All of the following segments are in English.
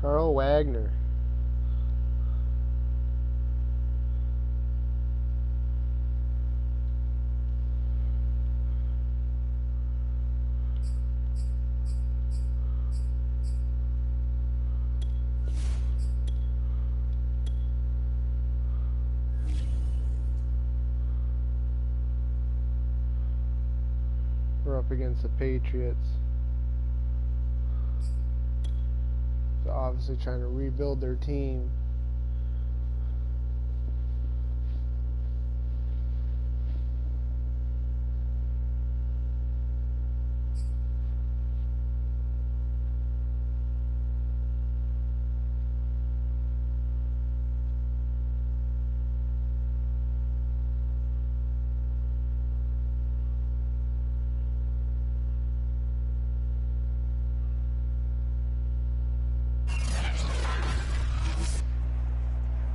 Carl Wagner. We're up against the Patriots. They're obviously trying to rebuild their team.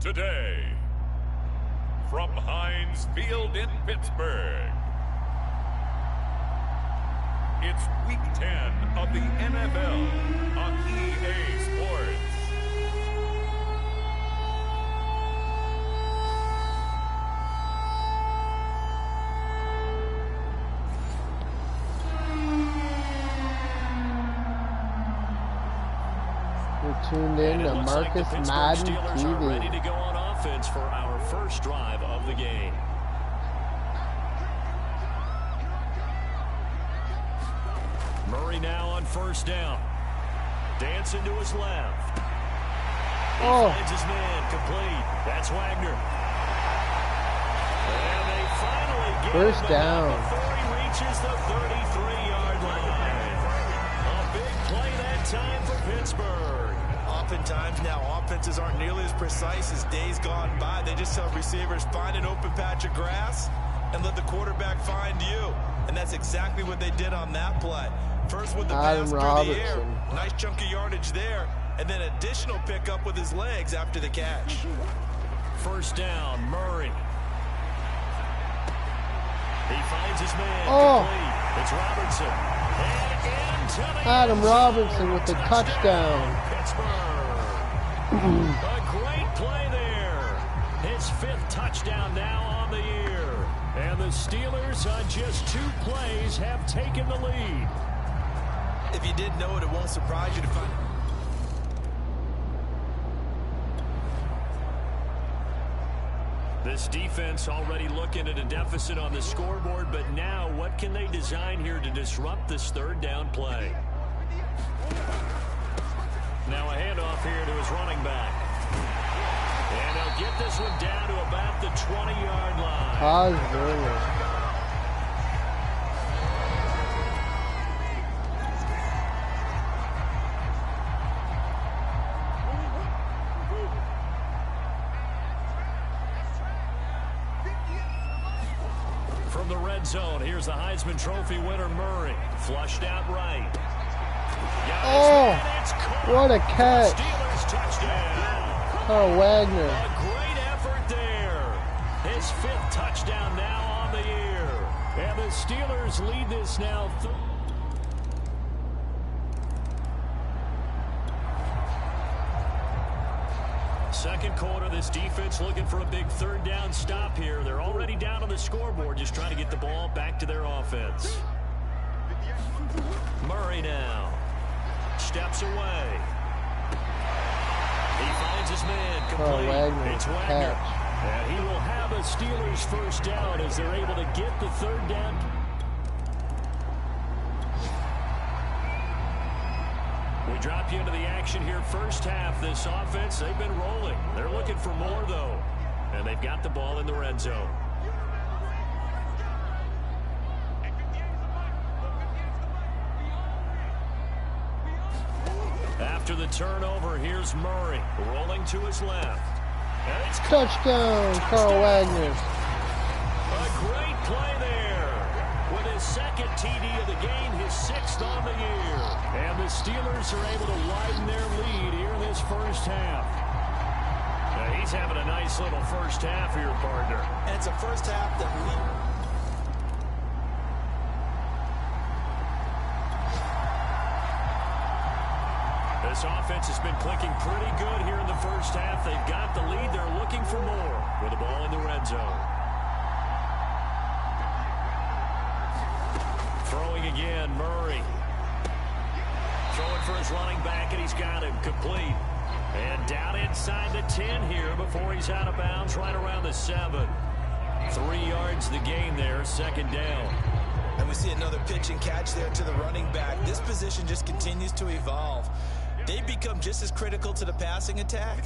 Today, from Heinz Field in Pittsburgh, it's Week 10 of the NFL on EA Sports. You're tuned in to Marcus Madden TV. Ready to go on offense for our first drive of the game. Murray now on first down. Dancing to his left. He finds his man complete. That's Wagner. And they finally get first him down before he reaches the 33-yard line. A big play that time for Pittsburgh. Oftentimes now, offenses aren't nearly as precise as days gone by. They just tell receivers, find an open patch of grass and let the quarterback find you. And that's exactly what they did on that play. First with the pass through the air, nice chunk of yardage there, and then additional pickup with his legs after the catch. First down, Murray. He finds his man complete. It's Robertson. And into the Adam Robinson with the touchdown. A great play there. His 5th touchdown now on the year. And the Steelers on just 2 plays have taken the lead. If you didn't know it, it won't surprise you to find this defense already looking at a deficit on the scoreboard, but now what can they design here to disrupt this 3rd down play? Now a handoff here to his running back. And they'll get this one down to about the 20-yard line. From the red zone, here's the Heisman Trophy winner, Murray. Flushed out right. What a catch. Steelers touchdown. Carl Wagner. A great effort there. His 5th touchdown now on the year. And the Steelers lead this now. Second quarter, this defense looking for a big 3rd down stop here. They're already down on the scoreboard, just trying to get the ball back to their offense. Murray now steps away. He finds his man complete. It's Wagner. And he will have a Steelers first down as they're able to get the 3rd down. We drop you into the action here first half. This offense, they've been rolling. They're looking for more, though. And they've got the ball in the red zone. After the turnover, here's Murray rolling to his left. And it's touchdown, Carl Wagner. A great play there. With his 2nd TD of the game, his 6th on the year. And the Steelers are able to widen their lead here in this first half. Now he's having a nice little first half here, partner. And it's a first half that The This offense has been clicking pretty good here in the first half. They've got the lead. They're looking for more with the ball in the red zone. Throwing again, Murray. Throwing for his running back, and he's got him complete. And down inside the 10 here before he's out of bounds, right around the 7. 3 yards the gain there, second down. And we see another pitch and catch there to the running back. This position just continues to evolve. They become just as critical to the passing attack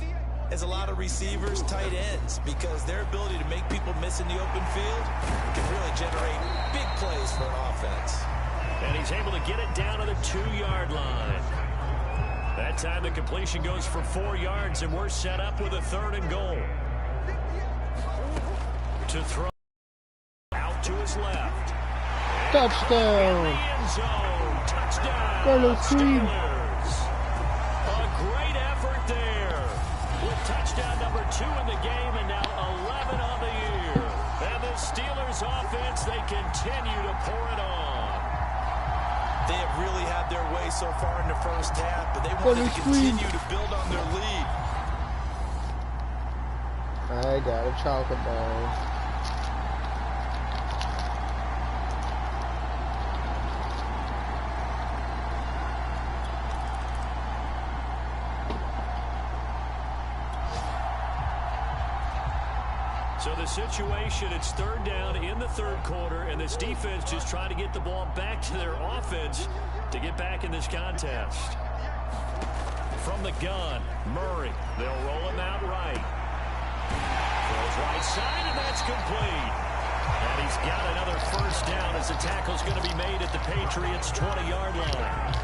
as a lot of receivers, tight ends, because their ability to make people miss in the open field can really generate big plays for an offense. And he's able to get it down to the 2-yard line. That time the completion goes for 4 yards, and we're set up with a 3rd and goal. To throw out to his left. Touchdown. End zone. Touchdown. Steelers. A great effort there. With touchdown number 2 in the game, and now 11 on the year. And the Steelers offense, they continue to pour it on. They have really had their way so far in the first half, but they want to continue to build on their lead. I got a chocolate bar. So the situation, it's 3rd down in the 3rd quarter, and this defense just trying to get the ball back to their offense to get back in this contest. From the gun, Murray. They'll roll him out right. Throws right side, and that's complete. And he's got another first down as the tackle's going to be made at the Patriots' 20-yard line.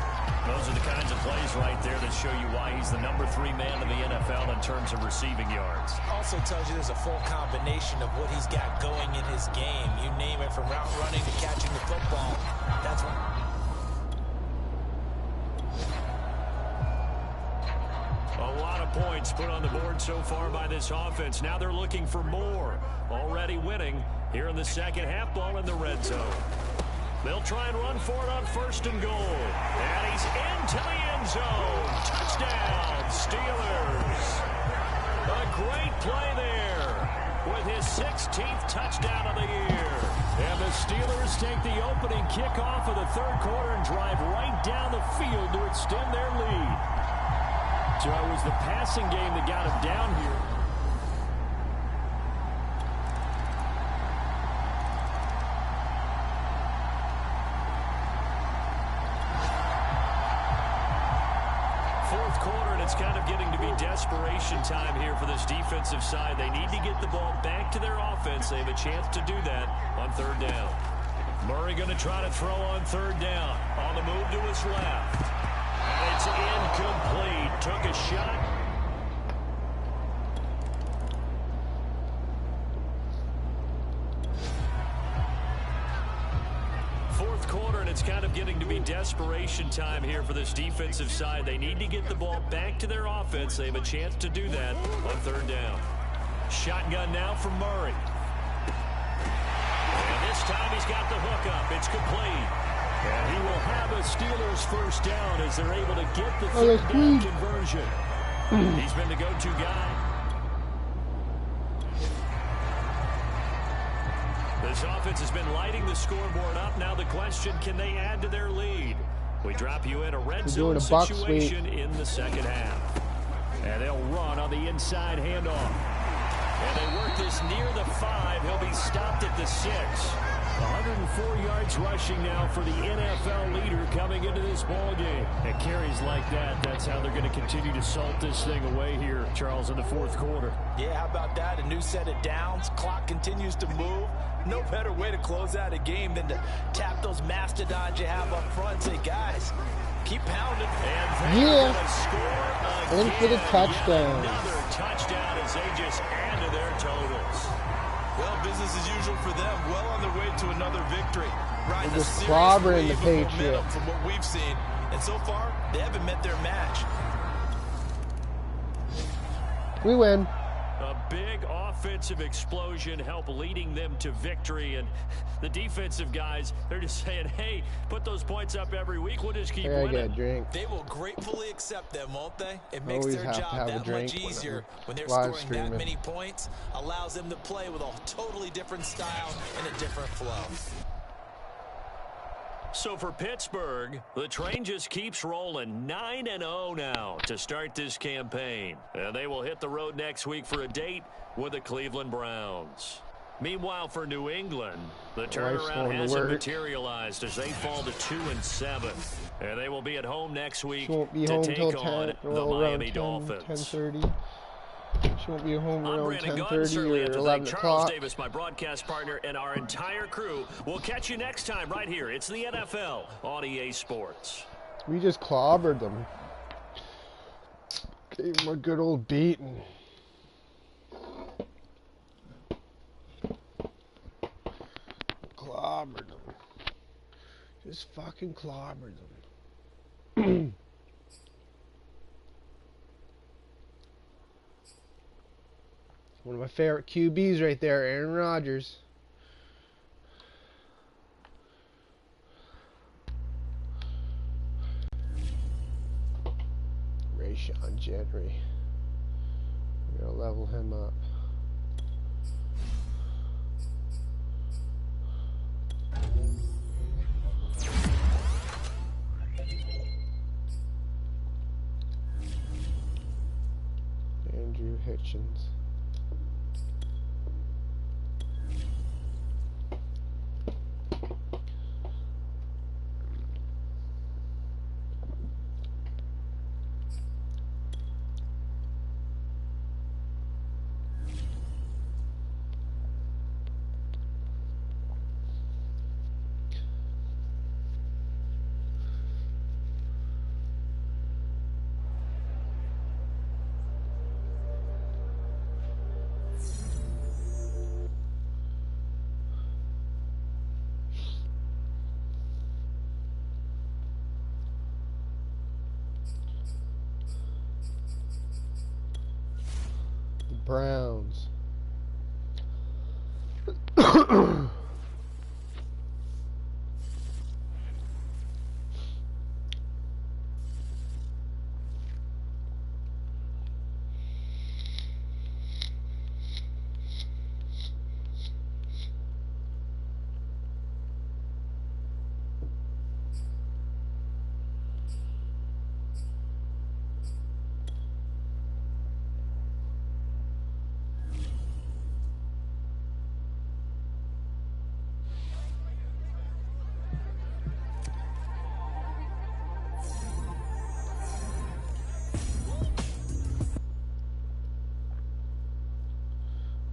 Those are the kinds of plays right there that show you why he's the number 3 man in the NFL in terms of receiving yards. Also tells you there's a full combination of what he's got going in his game. You name it, from route running to catching the football. That's what... A lot of points put on the board so far by this offense. Now they're looking for more. Already winning here in the second half, ball in the red zone. They'll try and run for it on 1st and goal. And he's into the end zone. Touchdown, Steelers. A great play there with his 16th touchdown of the year. And the Steelers take the opening kickoff of the 3rd quarter and drive right down the field to extend their lead. So it was the passing game that got him down here. It's kind of getting to be desperation time here for this defensive side. They need to get the ball back to their offense. They have a chance to do that on 3rd down. Murray going to try to throw on 3rd down. On the move to his left. And it's incomplete. Took a shot. It's kind of getting to be desperation time here for this defensive side. They need to get the ball back to their offense. They have a chance to do that on 3rd down. Shotgun now for Murray. And this time he's got the hook up. It's complete. And he will have a Steelers first down as they're able to get the 3rd down conversion. He's been the go-to guy. This offense has been lighting the scoreboard up. Now the question, can they add to their lead? We drop you in a red zone situation in the second half. And they'll run on the inside handoff. And they work this near the 5. He'll be stopped at the 6. 104 yards rushing now for the NFL leader coming into this ball game. And carries like that, that's how they're going to continue to salt this thing away here, Charles, in the 4th quarter. Yeah, how about that? A new set of downs. Clock continues to move. No better way to close out a game than to tap those mastodons you have up front. Say, guys, keep pounding. And yeah. Score in for the touchdown. Another touchdown as they just add to their totals. Well, business as usual for them. Well on their way to another victory. Right, they're just clobbering the Patriots. From what we've seen, and so far they haven't met their match. We win. A big offensive explosion help leading them to victory. And the defensive guys, they're just saying, hey, put those points up every week. We'll just keep winning. Get a drink. They will gratefully accept them, won't they? It makes Always their have to job have a that drink much easier when they're live scoring streaming. that many points. Allows them to play with a totally different style and a different flow. So for Pittsburgh, the train just keeps rolling. 9-0 now to start this campaign. And they will hit the road next week for a date with the Cleveland Browns. Meanwhile, for New England, the turnaround hasn't materialized as they fall to 2-7. And they will be at home next week to take on the Miami Dolphins. 10:30. She won't be home around 10:30 or 11 o'clock. Charles Davis, my broadcast partner, and our entire crew. We'll catch you next time right here. It's the NFL on EA Sports. We just clobbered them. Gave them a good old beating. Clobbered them. Just fucking clobbered them. One of my favorite QBs right there, Aaron Rodgers. Rayshon Gentry. We're going to level him up. Andrew Hitchens. Browns.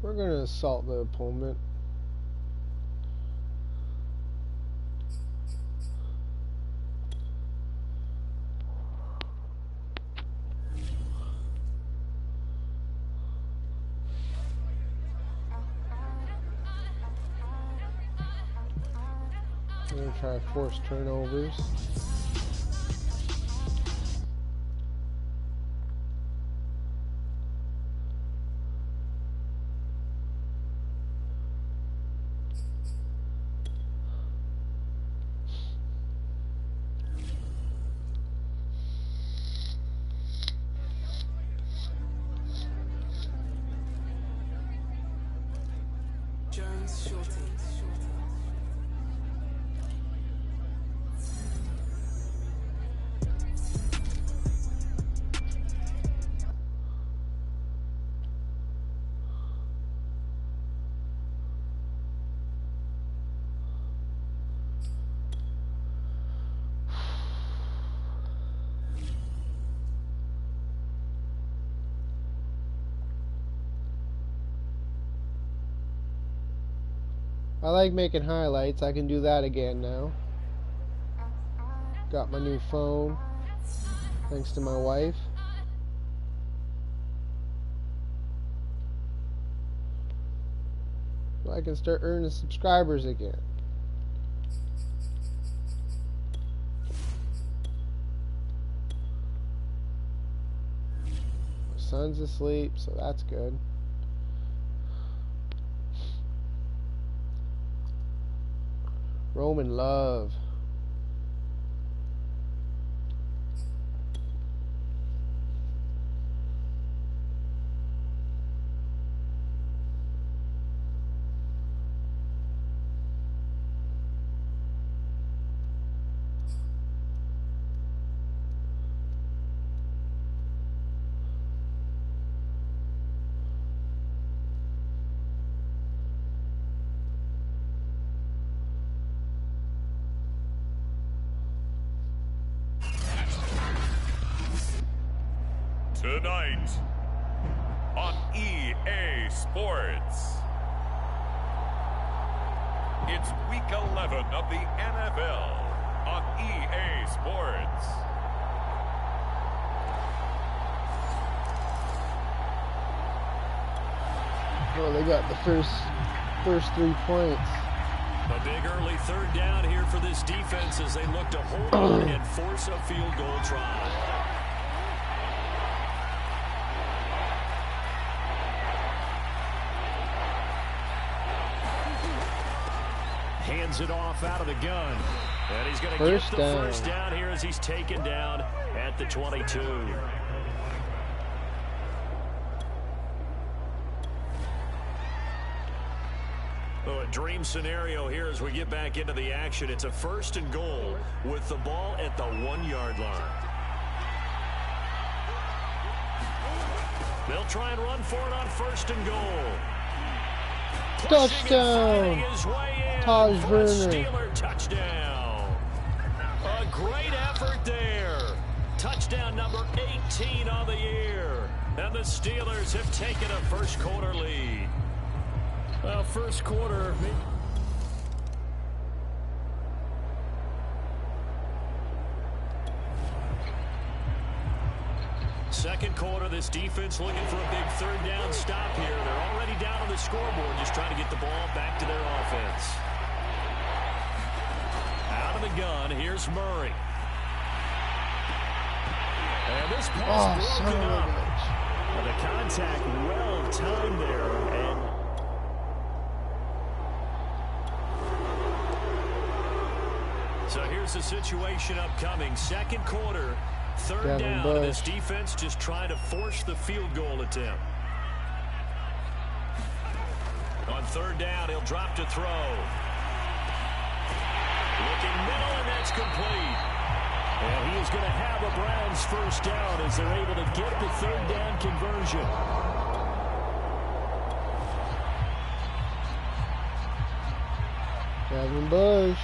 We're going to assault the opponent. We're going to try to force turnovers. I like making highlights. I can do that again now. Got my new phone, thanks to my wife. So I can start earning subscribers again. My son's asleep, so that's good. Roman Love. Tonight on EA Sports, it's Week 11 of the NFL on EA Sports. Oh, they got the first 3 points. A big early third down here for this defense as they look to hold on and force a field goal try. Hands it off out of the gun. And he's going to get the first down here as he's taken down at the 22. Oh, a dream scenario here as we get back into the action. It's a 1st and goal with the ball at the 1-yard line. They'll try and run for it on 1st and goal. Touchdown! Taj Werner. Steeler touchdown. A great effort there. Touchdown number 18 on the year. And the Steelers have taken a first quarter lead. Well, first quarter. Second quarter, this defense looking for a big third down stop here. They're already down on the scoreboard, just trying to get the ball back to their offense. Out of the gun, here's Murray. And this pass broken up. And the contact well timed there. And so here's the situation upcoming. Second quarter. Third down, and this defense just trying to force the field goal attempt. On third down, he'll drop to throw. Looking middle, and that's complete. And he is going to have a Browns first down as they're able to get the third down conversion. Devin Bush.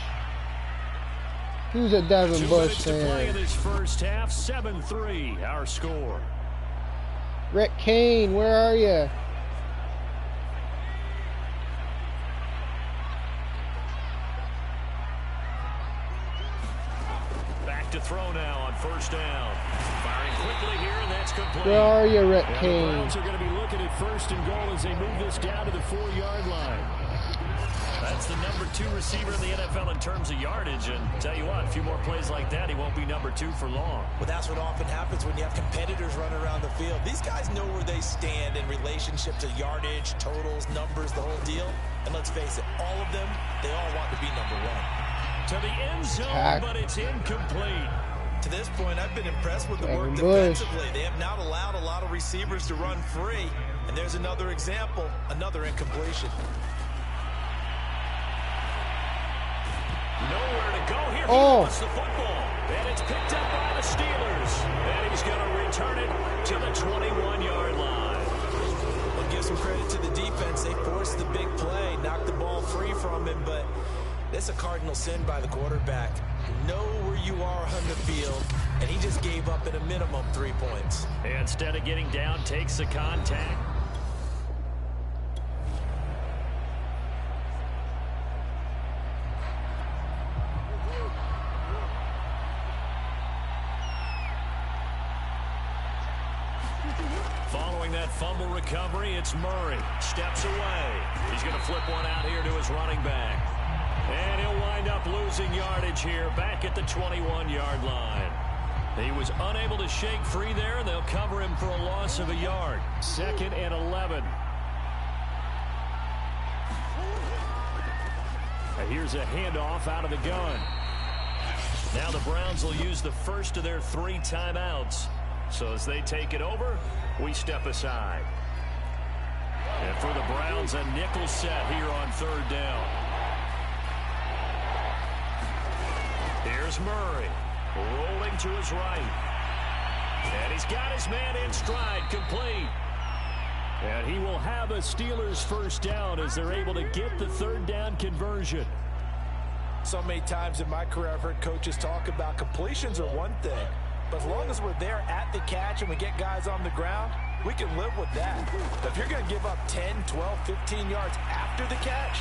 Who's a Devin Bush fan? 2 minutes to play in this first half. 7-3, our score. Rick Kane, where are you? Back to throw now on first down. Firing quickly here, and that's complete. Where are you, Rick And Kane? The Browns are going to be looking at 1st and goal as they move this down to the 4-yard line. That's the number 2 receiver in the NFL in terms of yardage. And tell you what, a few more plays like that, he won't be number 2 for long. Well, that's what often happens when you have competitors running around the field. These guys know where they stand in relationship to yardage, totals, numbers, the whole deal. And let's face it, all of them, they all want to be number 1. To the end zone, but it's incomplete. To this point, I've been impressed with the work defensively. They have not allowed a lot of receivers to run free. And there's another example, another incompletion. Nowhere to go here. He wants the football. And it's picked up by the Steelers. And he's going to return it to the 21-yard line. Well, give some credit to the defense. They forced the big play, knocked the ball free from him, but it's a cardinal sin by the quarterback. Know where you are on the field, and he just gave up at a minimum 3 points. And instead of getting down, takes the contact. Following that fumble recovery, it's Murray. Steps away. He's going to flip one out here to his running back. And he'll wind up losing yardage here back at the 21-yard line. He was unable to shake free there, and they'll cover him for a loss of a yard. 2nd and 11. Here's a handoff out of the gun. Now the Browns will use the first of their 3 timeouts. So as they take it over, we step aside. And for the Browns, a nickel set here on 3rd down. Here's Murray, rolling to his right. And he's got his man in stride, complete. And he will have a Steelers first down as they're able to get the 3rd down conversion. So many times in my career I've heard coaches talk about completions are one thing, but as long as we're there at the catch and we get guys on the ground, we can live with that. But if you're going to give up 10, 12, 15 yards after the catch,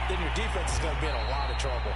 then your defense is going to be in a lot of trouble.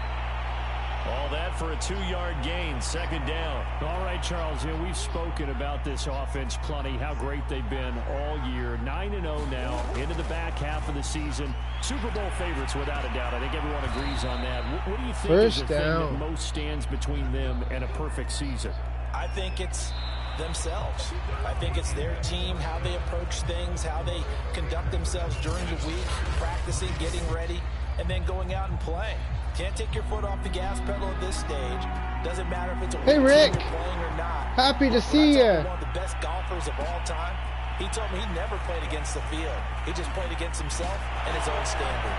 All that for a 2-yard gain, 2nd down. All right, Charles, we've spoken about this offense plenty, how great they've been all year. 9-0 now, into the back half of the season. Super Bowl favorites, without a doubt. I think everyone agrees on that. What do you think is the thing that most stands between them and a perfect season? I think it's themselves. I think it's their team, how they approach things, how they conduct themselves during the week, practicing, getting ready, and then going out and playing. Can't take your foot off the gas pedal at this stage. Doesn't matter if it's a hey Rick, playing or not. Happy to see you. One of the best golfers of all time. He told me he never played against the field. He just played against himself and his own standard.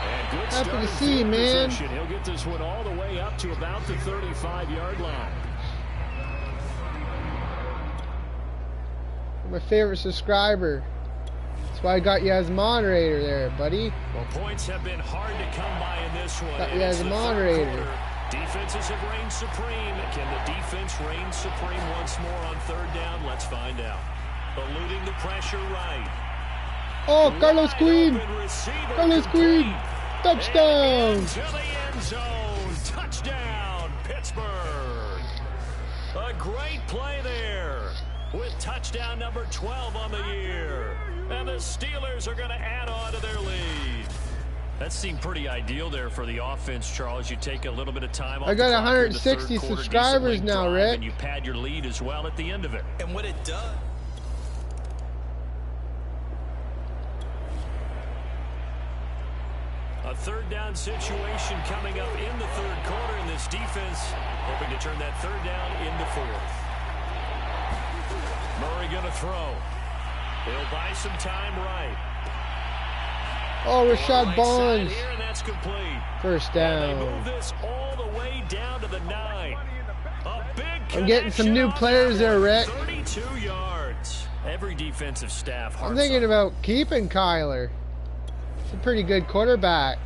And good happy to see you, man. Position. He'll get this one all the way up to about the 35-yard line. My favorite subscriber. That's why I got you as moderator there, buddy. Well, points have been hard to come by in this one. Got you as a moderator. Defenses have reigned supreme. Can the defense reign supreme once more on 3rd down? Let's find out. Eluding the pressure right. Oh, Carlos Queen. Carlos Queen. Touchdown. To the end zone. Touchdown, Pittsburgh. A great play there with touchdown number 12 on the year. And the Steelers are going to add on to their lead. That seemed pretty ideal there for the offense, Charles. You take a little bit of time off. I got 160 subscribers now, Rick. And you pad your lead as well at the end of it. And what it does. A 3rd down situation coming up in the 3rd quarter, and this defense hoping to turn that 3rd down into 4th. Murray going to throw. He'll buy some time right. Oh, Rashad Bonds. Here, and that's complete. First down. And they move this all the way down to the 9. A big I'm getting some new players there, Rick. 32 yards. Every defensive staff. I'm thinking about keeping Kyler. He's a pretty good quarterback.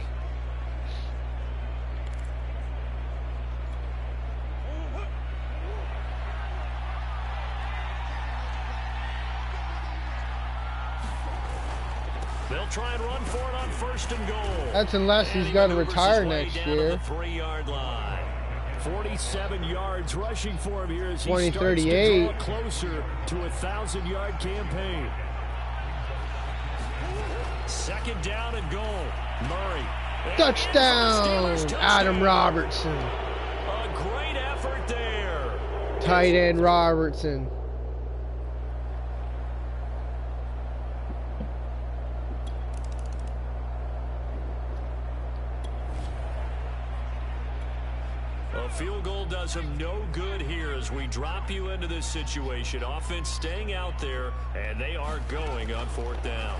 They'll try and run for it on 1st and goal. That's unless he's got to retire next year. 3-yard line. 47 yards rushing for him here as he 2038. starts to draw closer to a 1,000-yard campaign. 2nd down and goal. Murray. Touchdown, Adam Robertson. A great effort there. Tight end Robertson. A field goal does him no good here as we drop you into this situation. Offense staying out there, and they are going on 4th down.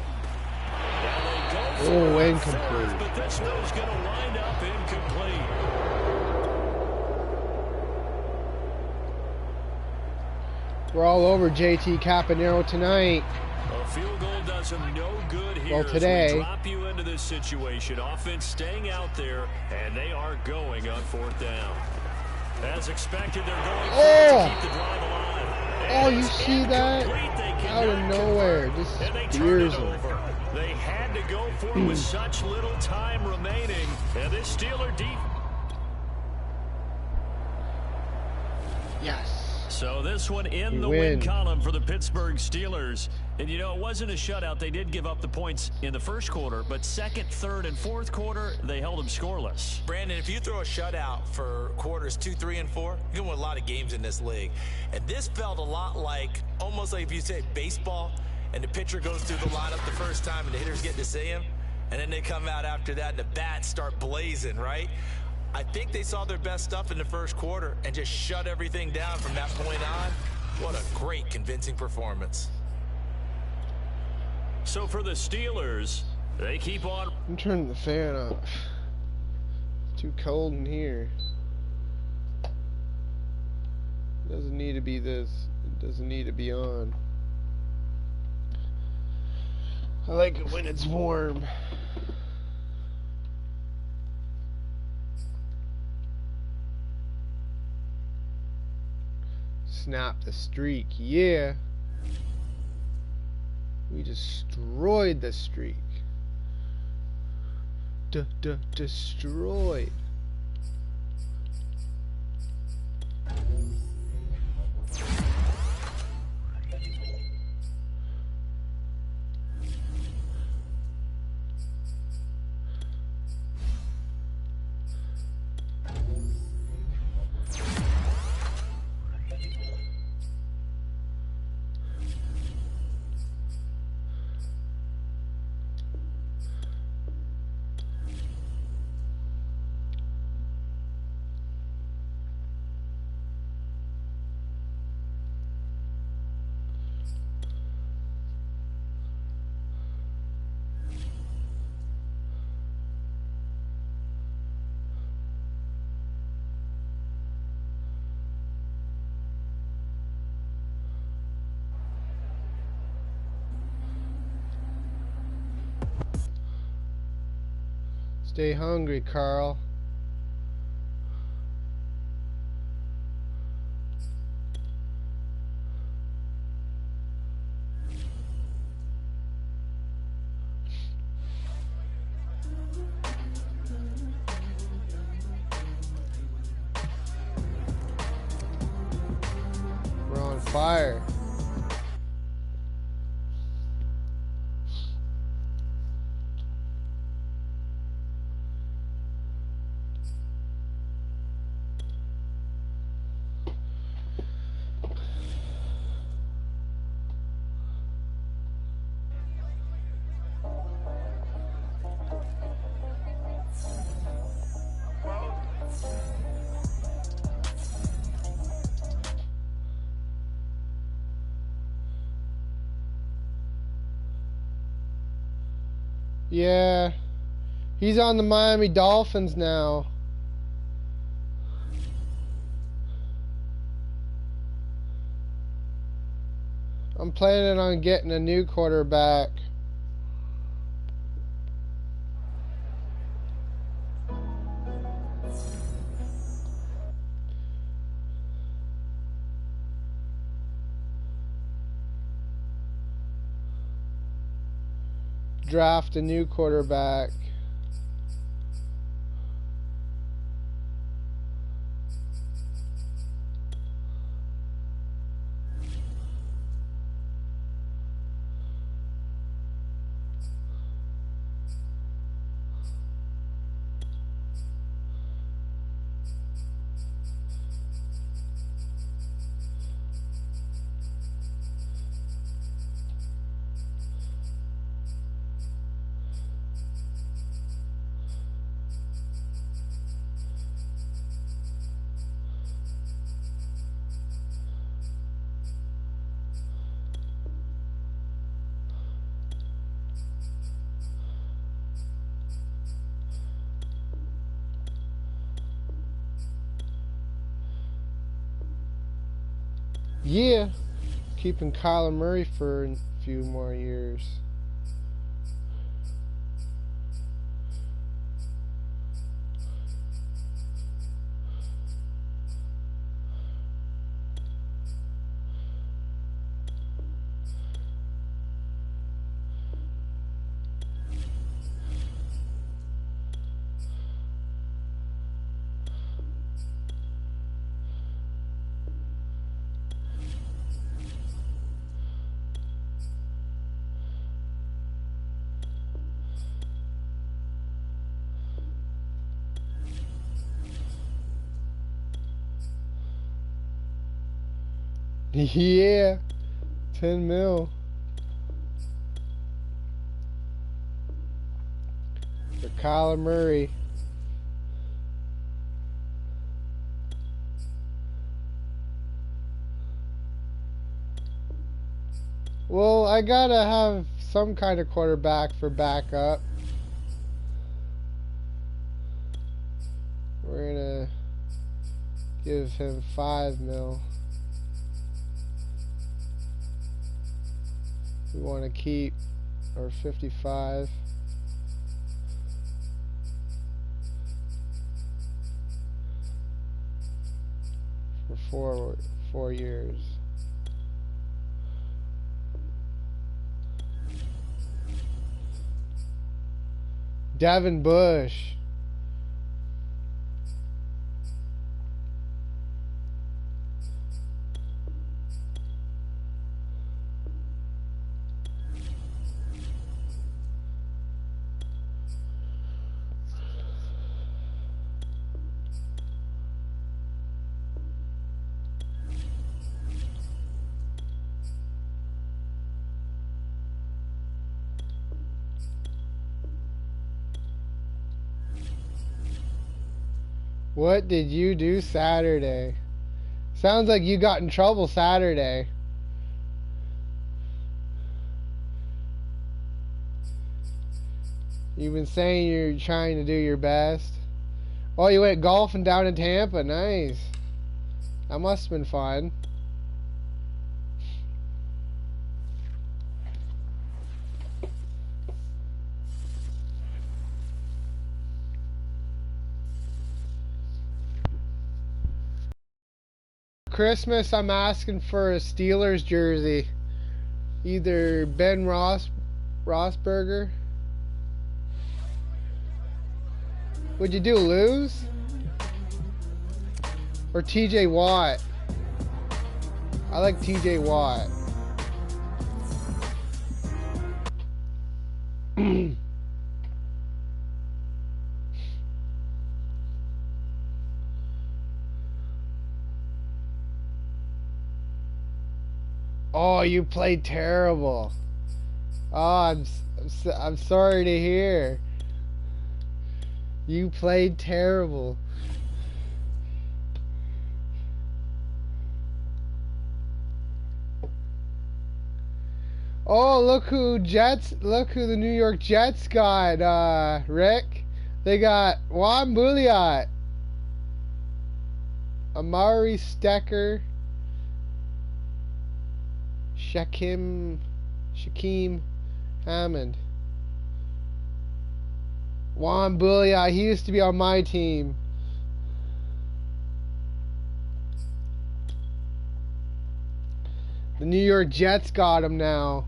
Now they go for incomplete. 4th, but this one's going to wind up incomplete. We're all over JT Caponero tonight. A field goal does him no good here. Well, today. As we drop you into this situation. Offense staying out there, and they are going on 4th down. As expected, they're going to keep the drive alive. Oh, you see that? Out of nowhere. Just spears him. They had to go for it with such little time remaining. And this Steeler deep. Yes. So this one in the win column for the Pittsburgh Steelers. And, you know, it wasn't a shutout. They did give up the points in the 1st quarter, but 2nd, 3rd, and 4th quarter, they held them scoreless. Brandon, if you throw a shutout for quarters 2, 3, and 4, you're going to win a lot of games in this league. And this felt a lot like, almost like if you say baseball, and the pitcher goes through the lineup the first time and the hitters get to see him. And then they come out after that and the bats start blazing, right? I think they saw their best stuff in the first quarter and just shut everything down from that point on. What a great, convincing performance. So for the Steelers, they keep on. I'm turning the fan off. It's too cold in here. It doesn't need to be this. It doesn't need to be on. I like it when it's warm. Snap the streak, yeah. We destroyed the streak. Destroyed. Stay hungry, Carl. We're on fire. Yeah, he's on the Miami Dolphins now. I'm planning on getting a new quarterback. Draft a new quarterback. Yeah, keeping Kyler Murray for a few more years. Yeah, 10 mil. Kyler Murray. Well, I gotta have some kind of quarterback for backup. We're gonna give him $5 million. We want to keep our 55. For four years. Devin Bush. What did you do Saturday? Sounds like you got in trouble Saturday. You've been saying you're trying to do your best. Oh, you went golfing down in Tampa. Nice. That must have been fun. Christmas, I'm asking for a Steelers jersey. Either Ben Roethlisberger. What'd you do, lose? Or TJ Watt? I like TJ Watt. Oh, you played terrible. Oh, I'm sorry to hear. You played terrible. Oh, look who the New York Jets got, Rick. They got Juan Bulliot, Amari Stecker, Shaquem Hammond. Juan Bulliot, he used to be on my team. The New York Jets got him now.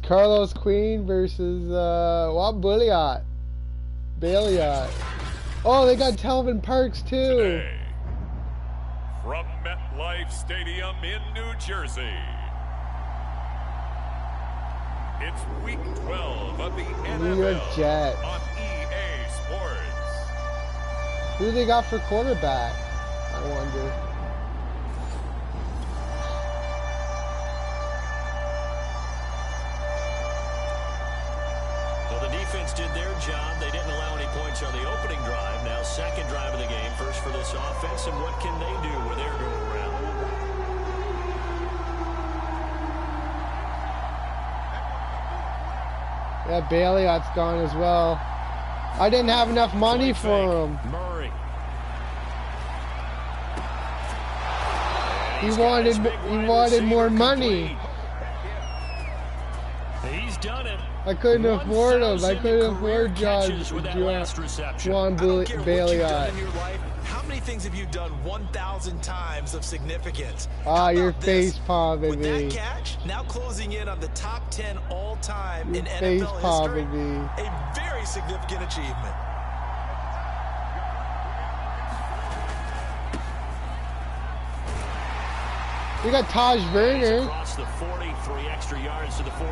Carlos Queen versus Juan Bulliot. Bailiot. Oh, they got Telvin Parks too. Today, from MetLife Stadium in New Jersey, it's Week 12 of the NFL New York Jets. on EA Sports. Who do they got for quarterback? I wonder. Defense did their job. They didn't allow any points on the opening drive. Now second drive of the game. First for this offense. And what can they do with their go around? Yeah, Bailiot's gone as well. I didn't have enough money for him. Murray. He wanted more money. He's done it. I couldn't afford him. I couldn't afford Juan Bailiot. How many things have you done 1,000 times of significance? Ah, you're face palming with me. that catch, now closing in on the top 10 all-time in NFL face history. palming me. A very significant achievement. We got Taj Werner. the 40, 3 extra yards to the 43.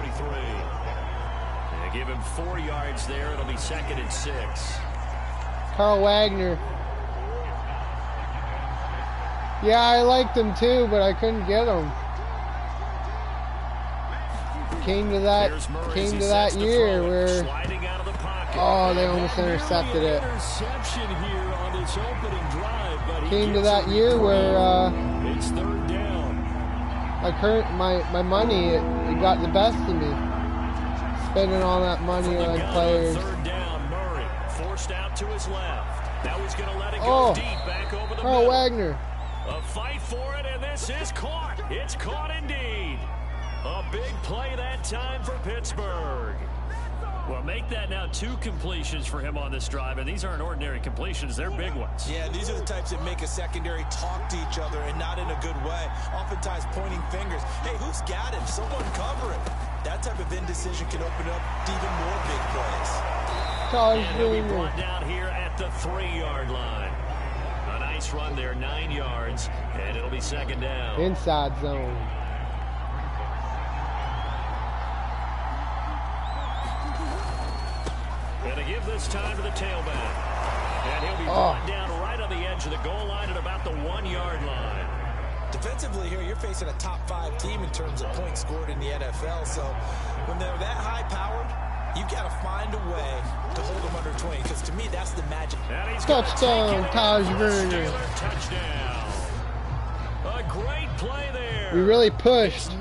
They give him 4 yards there. It'll be 2nd and 6. Carl Wagner. Yeah, I liked him too, but I couldn't get him. Came to that year where they almost intercepted it. Came to that year where it's 3rd down. My money it got the best of me. Spending all that money on players. 3rd down, Murray forced out to his left. Now he's going to let it go deep back over the Carl middle. Wagner. A fight for it, and this is caught. It's caught indeed. A big play that time for Pittsburgh. Well, make that now 2 completions for him on this drive, and these aren't ordinary completions. They're big ones. Yeah, these are the types that make a secondary talk to each other and not in a good way. Oftentimes pointing fingers. Hey, who's got him? Someone cover him. That type of indecision can open up to even more big plays. And he'll be brought down here at the 3-yard line. A nice run there, 9 yards, and it'll be 2nd down. Inside zone. And to give this time to the tailback. And he'll be brought down right on the edge of the goal line at about the 1-yard line. Defensively here, you're facing a top 5 team in terms of points scored in the NFL. So when they're that high-powered, you've got to find a way to hold them under 20. Because to me, that's the magic. Touchdown, Taj Burner. Touchdown. A great play there. We really pushed.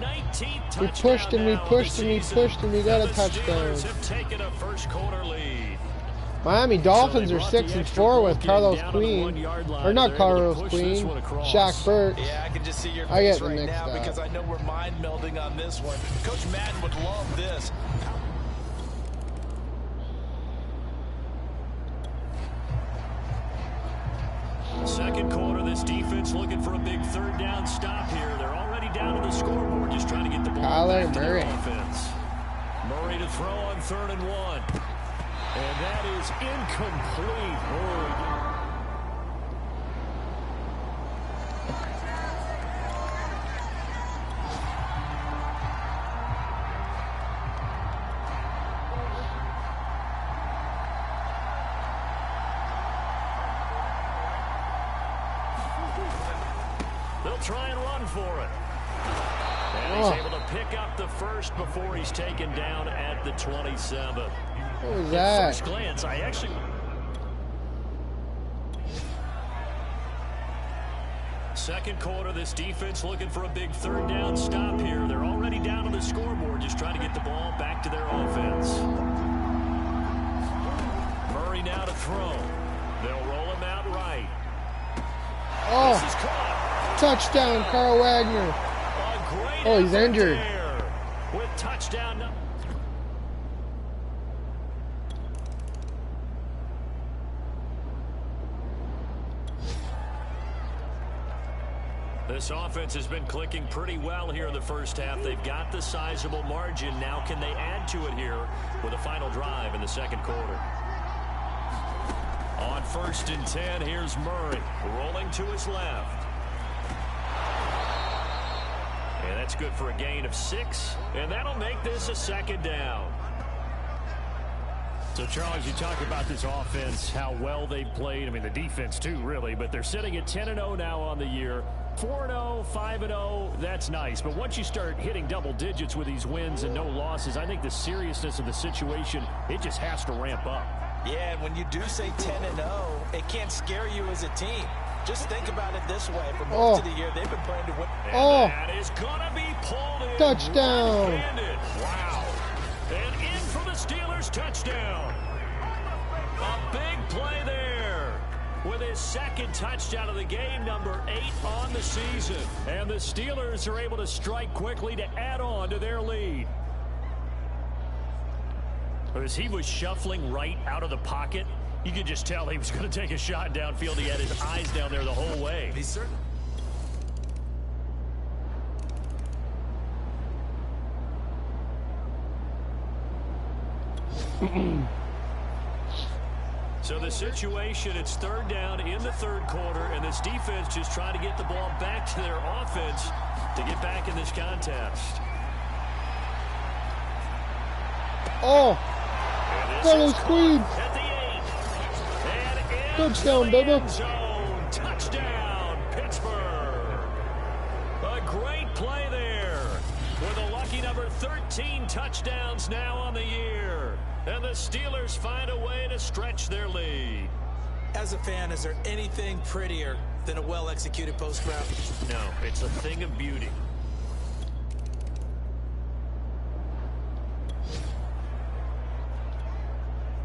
We pushed and we pushed and we pushed and we got a touchdown. Have taken a first-quarter lead. Miami Dolphins are 6-4 with Carlos Queen, or not Carlos Queen, Shaq Burks. Yeah, I can just see your I face get the right mixed now up. because I know we're mind melding on this one. Coach Madden would love this. Second quarter, this defense looking for a big 3rd down stop here. They're already down to the scoreboard, just trying to get the ball back to their offense. Murray to throw on 3rd and 1. And that is incomplete. They'll try and run for it. And he's able to pick up the first before he's taken down at the 27. What was that? At first glance, I actually... Second quarter, this defense looking for a big 3rd down stop here. They're already down on the scoreboard, just trying to get the ball back to their offense. Murray now to throw. They'll roll him out right. This is caught. Touchdown, Carl Wagner. Oh, he's injured. With touchdown. This offense has been clicking pretty well here in the first half. They've got the sizable margin. Now can they add to it here with a final drive in the second quarter? On 1st and 10, here's Murray rolling to his left. And that's good for a gain of 6, and that'll make this a 2nd down. So, Charles, you talk about this offense, how well they've played. I mean, the defense, too, really. But they're sitting at 10-0 now on the year. 4-0, 5-0, that's nice. But once you start hitting double digits with these wins and no losses, I think the seriousness of the situation, it just has to ramp up. Yeah, and when you do say 10-0, it can't scare you as a team. Just think about it this way. For most of the year, they've been playing to win. And that is going to be pulled in. Touchdown. Wow. And in for the Steelers, touchdown. A big play there with his 2nd touchdown of the game, number 8 on the season. And the Steelers are able to strike quickly to add on to their lead. As he was shuffling right out of the pocket, you could just tell he was going to take a shot downfield. He had his eyes down there the whole way. He's certain. So the situation, it's third down in the third quarter, and this defense just trying to get the ball back to their offense to get back in this contest. Oh! Carlos Queen! At the 8. Touchdown, baby! Touchdown, Pittsburgh! A great play there with a lucky number 13 touchdowns now on the year. And the Steelers find a way to stretch their lead. As a fan, is there anything prettier than a well-executed post route? No, it's a thing of beauty.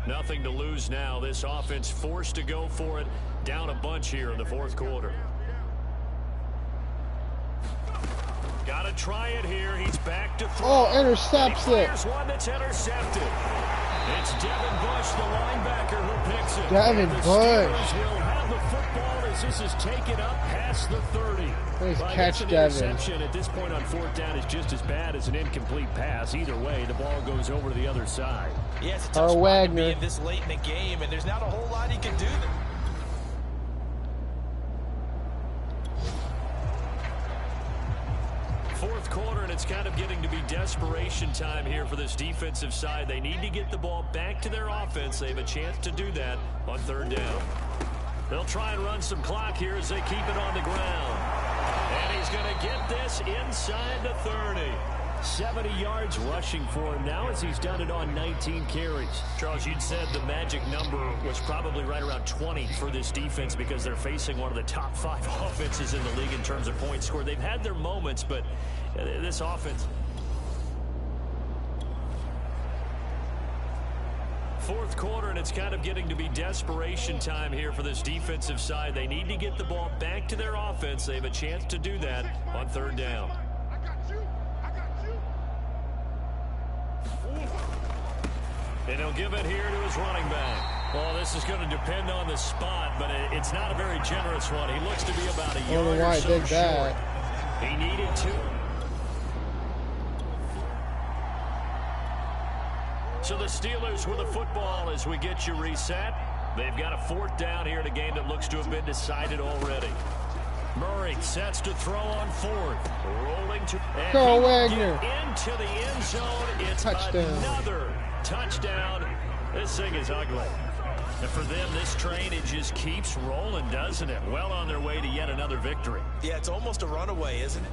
Nothing to lose now. This offense forced to go for it. Down a bunch here in the fourth quarter. Got to try it here. He's back to throw. Oh, intercepts it. Here's one that's intercepted. It's Devin Bush, the linebacker, who picks it. Devin Bush. Bush. Will have the football as this is taken up past the 30. Nice But catch, an Devin. interception at this point on fourth down is just as bad as an incomplete pass. Either way, the ball goes over to the other side. Yeah, it's a tough spot to Wagner. be in this late in the game, and there's not a whole lot he can do. Fourth quarter, and it's kind of getting to be desperation time here for this defensive side. They need to get the ball back to their offense. They have a chance to do that on third down. They'll try and run some clock here as they keep it on the ground. And he's going to get this inside the 30. 70 yards rushing for him now as he's done it on 19 carries. Charles, you'd said the magic number was probably right around 20 for this defense because they're facing one of the top 5 offenses in the league in terms of points scored. They've had their moments, but this offense... Fourth quarter, and it's kind of getting to be desperation time here for this defensive side. They need to get the ball back to their offense. They have a chance to do that on third down. And he'll give it here to his running back. Well, this is going to depend on the spot, but it's not a very generous one. He looks to be about a yard or so short. He needed 2. So the Steelers with the football as we get you reset. They've got a fourth down here in a game that looks to have been decided already. Murray sets to throw on fourth. Rolling to Carl Wagner. Into the end zone. It's Touchdown. Another touchdown. This thing is ugly. And for them, this train, it just keeps rolling, doesn't it? Well on their way to yet another victory. Yeah, it's almost a runaway, isn't it?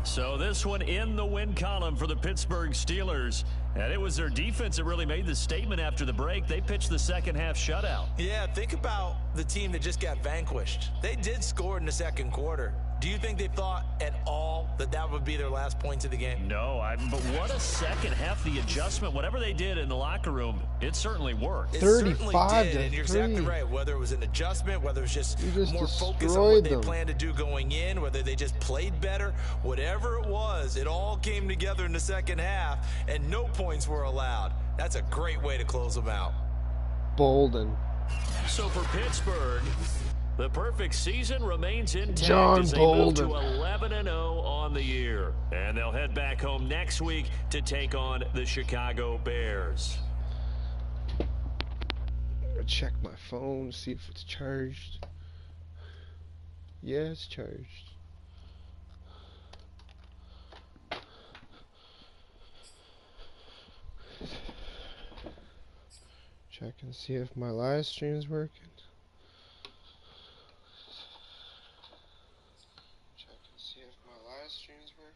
So this one in the win column for the Pittsburgh Steelers. And it was their defense that really made the statement after the break. They pitched the second half shutout. Yeah, think about the team that just got vanquished. They did score in the second quarter. Do you think they thought at all that that would be their last points of the game? No, but what a second half. The adjustment, whatever they did in the locker room, it certainly worked. It 35 certainly did, to and you're 3. exactly right. Whether it was an adjustment, whether it was just more focus on destroyed what they them. planned to do going in, whether they just played better, whatever it was, it all came together in the second half, and no points were allowed. That's a great way to close them out. Bolden. So for Pittsburgh, the perfect season remains intact John as they move to Bolden. 11-0 on the year. And they'll head back home next week to take on the Chicago Bears. I'll check my phone, see if it's charged. Yeah, it's charged. Check and see if my live stream's working. Check and see if my live stream's working.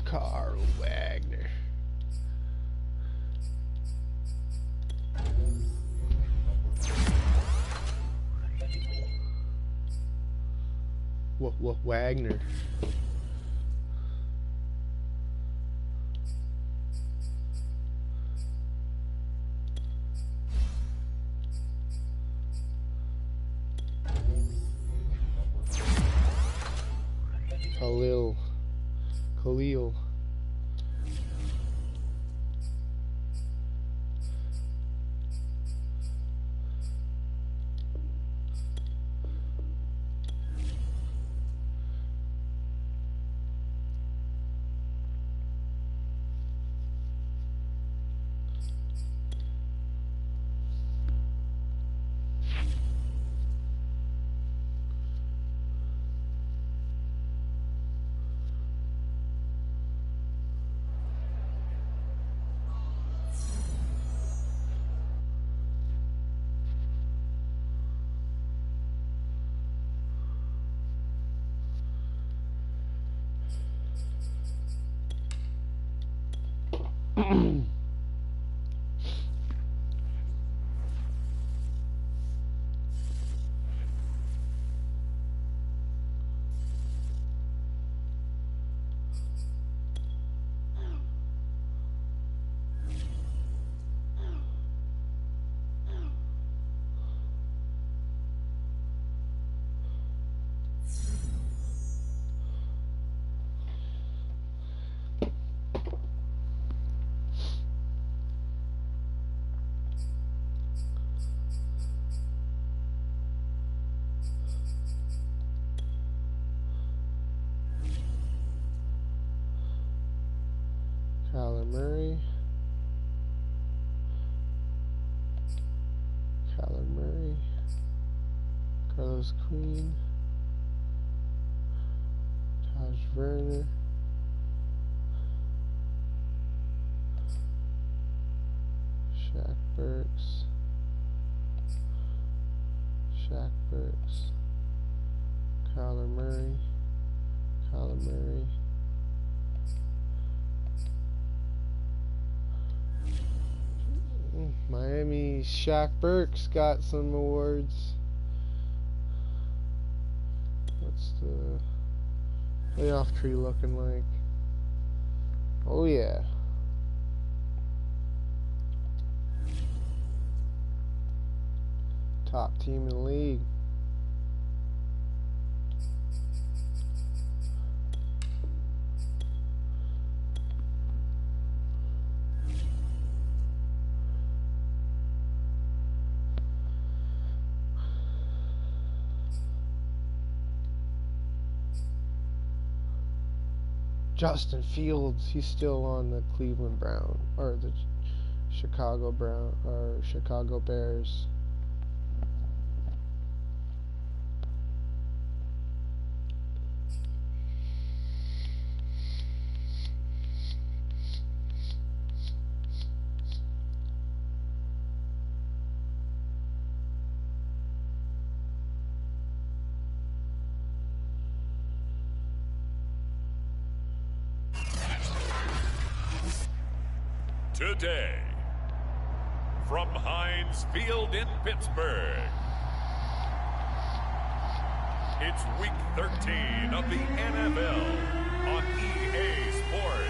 Carl Wagner. Wagner. Khalil. Kyler Murray. Kyler Murray. Carlos Queen. Taj Werner. Shaq Burks. Shaq Burks. Kyler Murray. Kyler Murray. Miami Shaq Burks got some awards. What's the playoff tree looking like? Oh yeah. Top team in the league. Justin Fields, he's still on the Cleveland Brown or the Chicago Bears. Today, from Heinz Field in Pittsburgh, it's Week 13 of the NFL on EA Sports.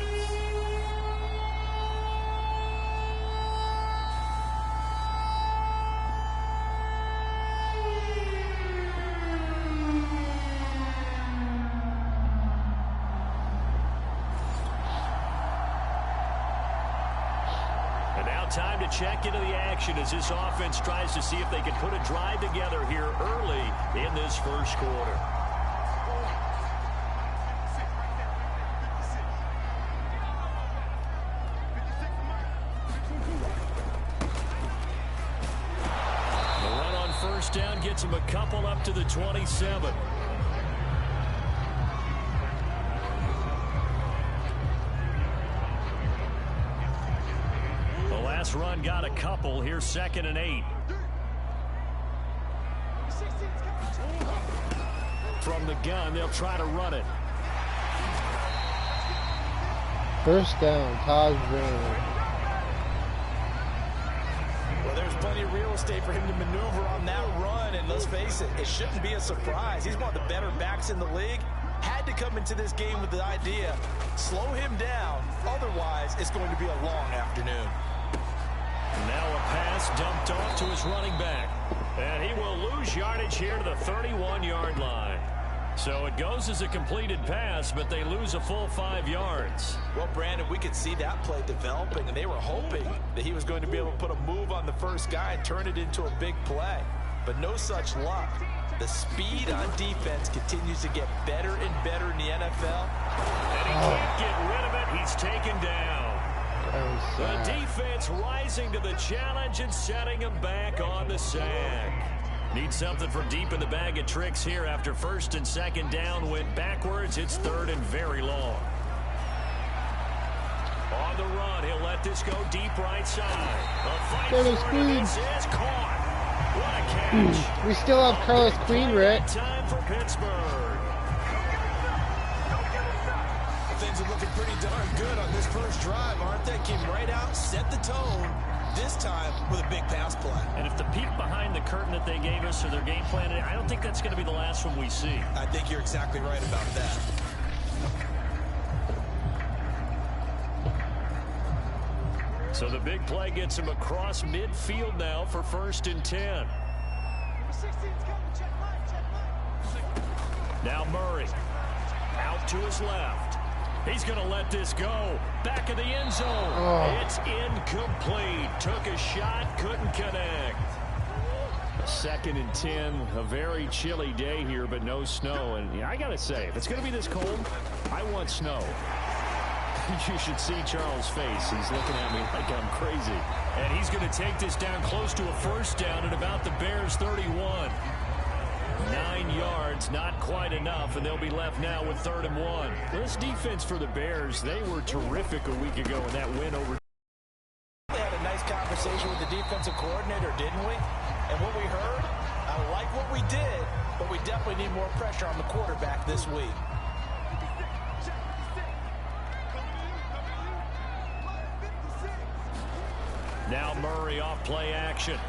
Time to check into the action as this offense tries to see if they can put a drive together here early in this first quarter. The run on first down gets him a couple up to the 27. Run got a couple. Here's 2nd and 8. From the gun, they'll try to run it. First down, Taj Werner. Well, there's plenty of real estate for him to maneuver on that run, and let's face it, it shouldn't be a surprise. He's one of the better backs in the league. Had to come into this game with the idea, slow him down, otherwise it's going to be a long afternoon. Now a pass dumped off to his running back. And he will lose yardage here to the 31-yard line. So it goes as a completed pass, but they lose a full 5 yards. Well, Brandon, we could see that play developing, and they were hoping that he was going to be able to put a move on the first guy and turn it into a big play. But no such luck. The speed on defense continues to get better and better in the NFL. And he can't get rid of it. He's taken down. The defense rising to the challenge and setting him back on the sack. Need something from deep in the bag of tricks here after 1st and 2nd down went backwards. It's 3rd and very long. On the run, he'll let this go deep right side. The fight Carlos for Queen. this is caught. What a catch. We still have Carlos Queen, Rick. Time for Pittsburgh. The thing things are looking pretty darn good on this first drive, aren't they? Came right out, set the tone, this time with a big pass play. And if the peek behind the curtain that they gave us or their game plan, I don't think that's going to be the last one we see. I think you're exactly right about that. So the big play gets him across midfield now for 1st and 10. Now Murray out to his left. He's going to let this go. Back of the end zone. Oh. It's incomplete. Took a shot, couldn't connect. 2nd and 10. A very chilly day here, but no snow. And yeah, I got to say, if it's going to be this cold, I want snow. You should see Charles' face. He's looking at me like I'm crazy. And he's going to take this down close to a 1st down at about the Bears' 31. 9 yards, not quite enough, and they'll be left now with 3rd and 1. This defense for the Bears, they were terrific a week ago in that win over. We had a nice conversation with the defensive coordinator, didn't we? And what we heard, I like what we did, but we definitely need more pressure on the quarterback this week. Now Murray off play action.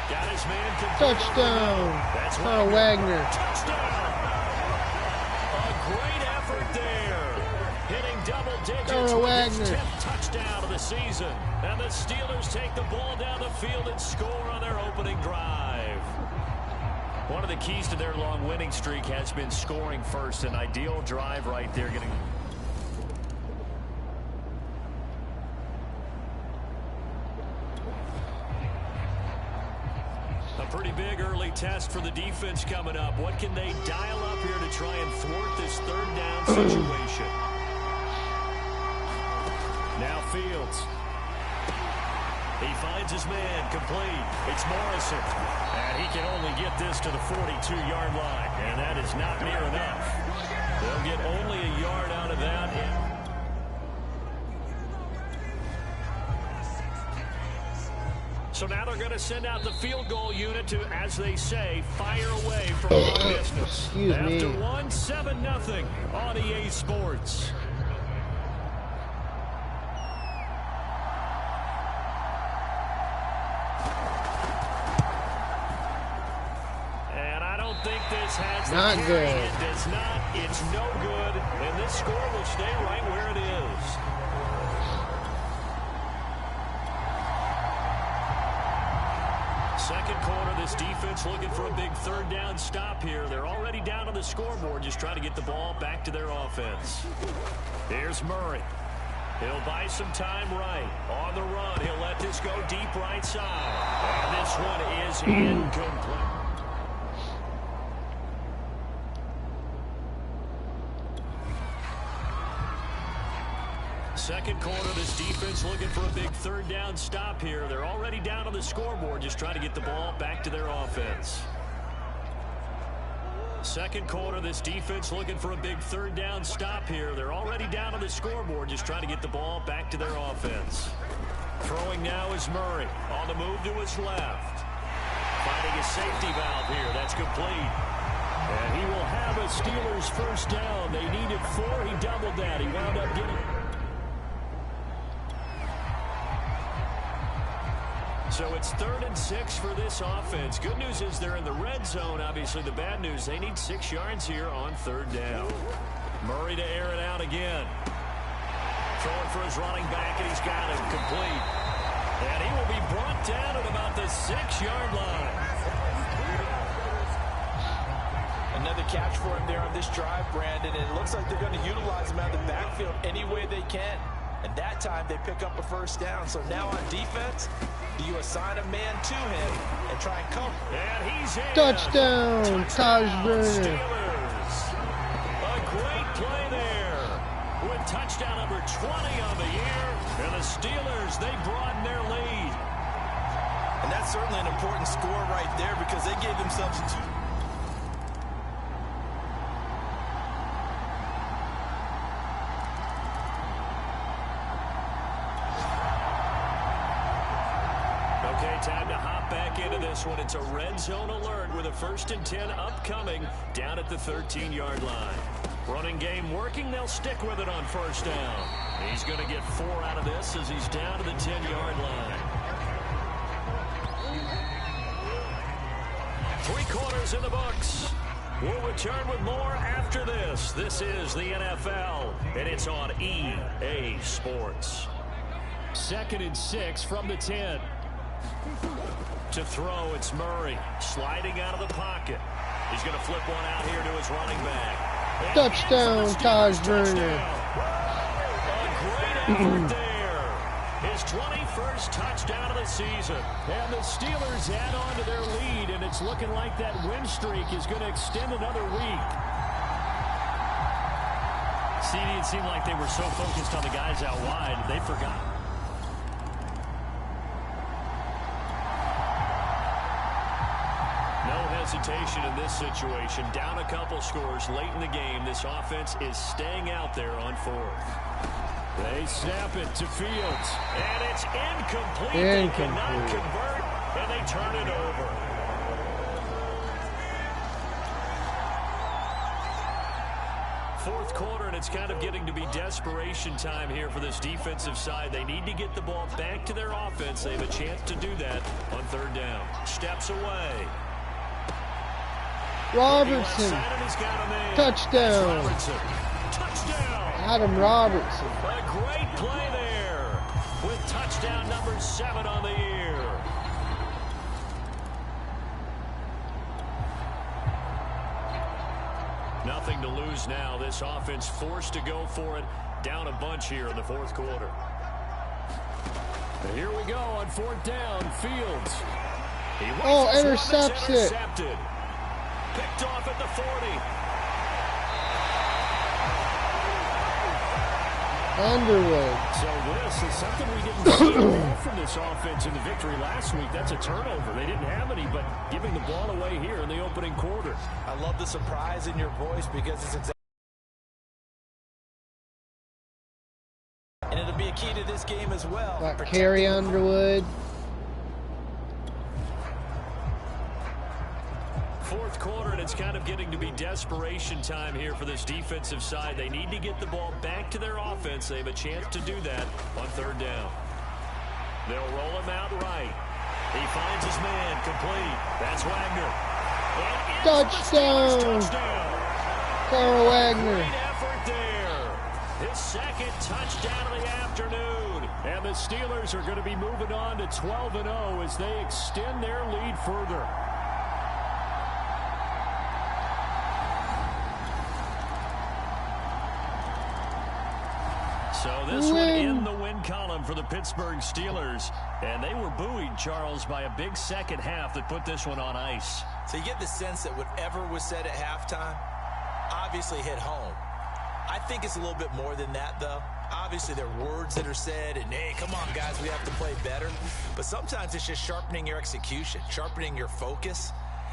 Got his man complete. Touchdown. That's Wagner. Touchdown. A great effort there. Hitting double digits with his 10th touchdown of the season. And the Steelers take the ball down the field and score on their opening drive. One of the keys to their long winning streak has been scoring first. An ideal drive right there, getting... Pretty big early test for the defense coming up. What can they dial up here to try and thwart this 3rd down situation? Now Fields. He finds his man complete. It's Morrison. And he can only get this to the 42-yard line. And that is not near enough. They'll get only a yard out of that. So now they're going to send out the field goal unit to, as they say, fire away from long distance. After 1, 7-0 on EA Sports. And I don't think this has not the good. It does not. It's no good. And this score will stay right where it is. Second quarter, this defense looking for a big 3rd down stop here. They're already down on the scoreboard, just trying to get the ball back to their offense. Here's Murray. He'll buy some time right. On the run, he'll let this go deep right side. And this one is incomplete. Second quarter, this defense looking for a big 3rd down stop here. They're already down on the scoreboard, just trying to get the ball back to their offense. Second quarter, this defense looking for a big 3rd down stop here. They're already down on the scoreboard, just trying to get the ball back to their offense. Throwing now is Murray. On the move to his left. Finding a safety valve here. That's complete. And he will have a Steelers 1st down. They needed 4. He doubled that. He wound up getting... So it's 3rd and 6 for this offense. Good news is they're in the red zone. Obviously, the bad news, they need 6 yards here on 3rd down. Murray to air it out again. Throwing for his running back, and he's got him complete. And he will be brought down at about the 6-yard line. Another catch for him there on this drive, Brandon. And it looks like they're going to utilize him out of the backfield any way they can. And that time they pick up a 1st down. So now on defense, do you assign a man to him and try and cover? And he's in. Touchdown, Taj Burner. Steelers. A great play there with touchdown number 20 on the year. And the Steelers, they broaden their lead. And that's certainly an important score right there because they gave themselves 2. Okay, time to hop back into this one. It's a red zone alert with a 1st and 10 upcoming down at the 13-yard line. Running game working. They'll stick with it on 1st down. He's going to get 4 out of this as he's down to the 10-yard line. 3 quarters in the books. We'll return with more after this. This is the NFL, and it's on EA Sports. 2nd and 6 from the 10. To throw, it's Murray. Sliding out of the pocket. He's going to flip one out here to his running back. Touchdown, Taj Burner. A great effort there. His 21st touchdown of the season. And the Steelers add on to their lead, and it's looking like that win streak is going to extend another week. CD, it seemed like they were so focused on the guys out wide, they forgot. No hesitation in this situation. Down a couple scores late in the game. This offense is staying out there on 4th. They snap it to Fields. And it's incomplete. They cannot convert, and they turn it over. Fourth quarter, and it's kind of getting to be desperation time here for this defensive side. They need to get the ball back to their offense. They have a chance to do that on 3rd down. Steps away. Robertson. Touchdown. Touchdown. Adam Robertson. A great play there with touchdown number 7 on the year. Nothing to lose now. This offense forced to go for it. Down a bunch here in the 4th quarter. And here we go on 4th down. Fields. Intercepts it. Picked off at the 40. Underwood. So this is something we didn't see from this offense in the victory last week. That's a turnover. They didn't have any, but giving the ball away here in the opening quarter. I love the surprise in your voice because it's exactly. And it'll be a key to this game as well. Got Carrie Underwood. 4th quarter, and it's kind of getting to be desperation time here for this defensive side. They need to get the ball back to their offense. They have a chance to do that on 3rd down. They'll roll him out right. He finds his man complete. That's Wagner. Touchdown. Carl Wagner. Great effort there. His 2nd touchdown of the afternoon. And the Steelers are going to be moving on to 12-0 as they extend their lead further. So this one in the win column for the Pittsburgh Steelers. And they were buoyed, Charles, by a big second half that put this one on ice. So you get the sense that whatever was said at halftime obviously hit home. I think it's a little bit more than that, though. Obviously, there are words that are said, and, hey, come on, guys, we have to play better. But sometimes it's just sharpening your execution, sharpening your focus,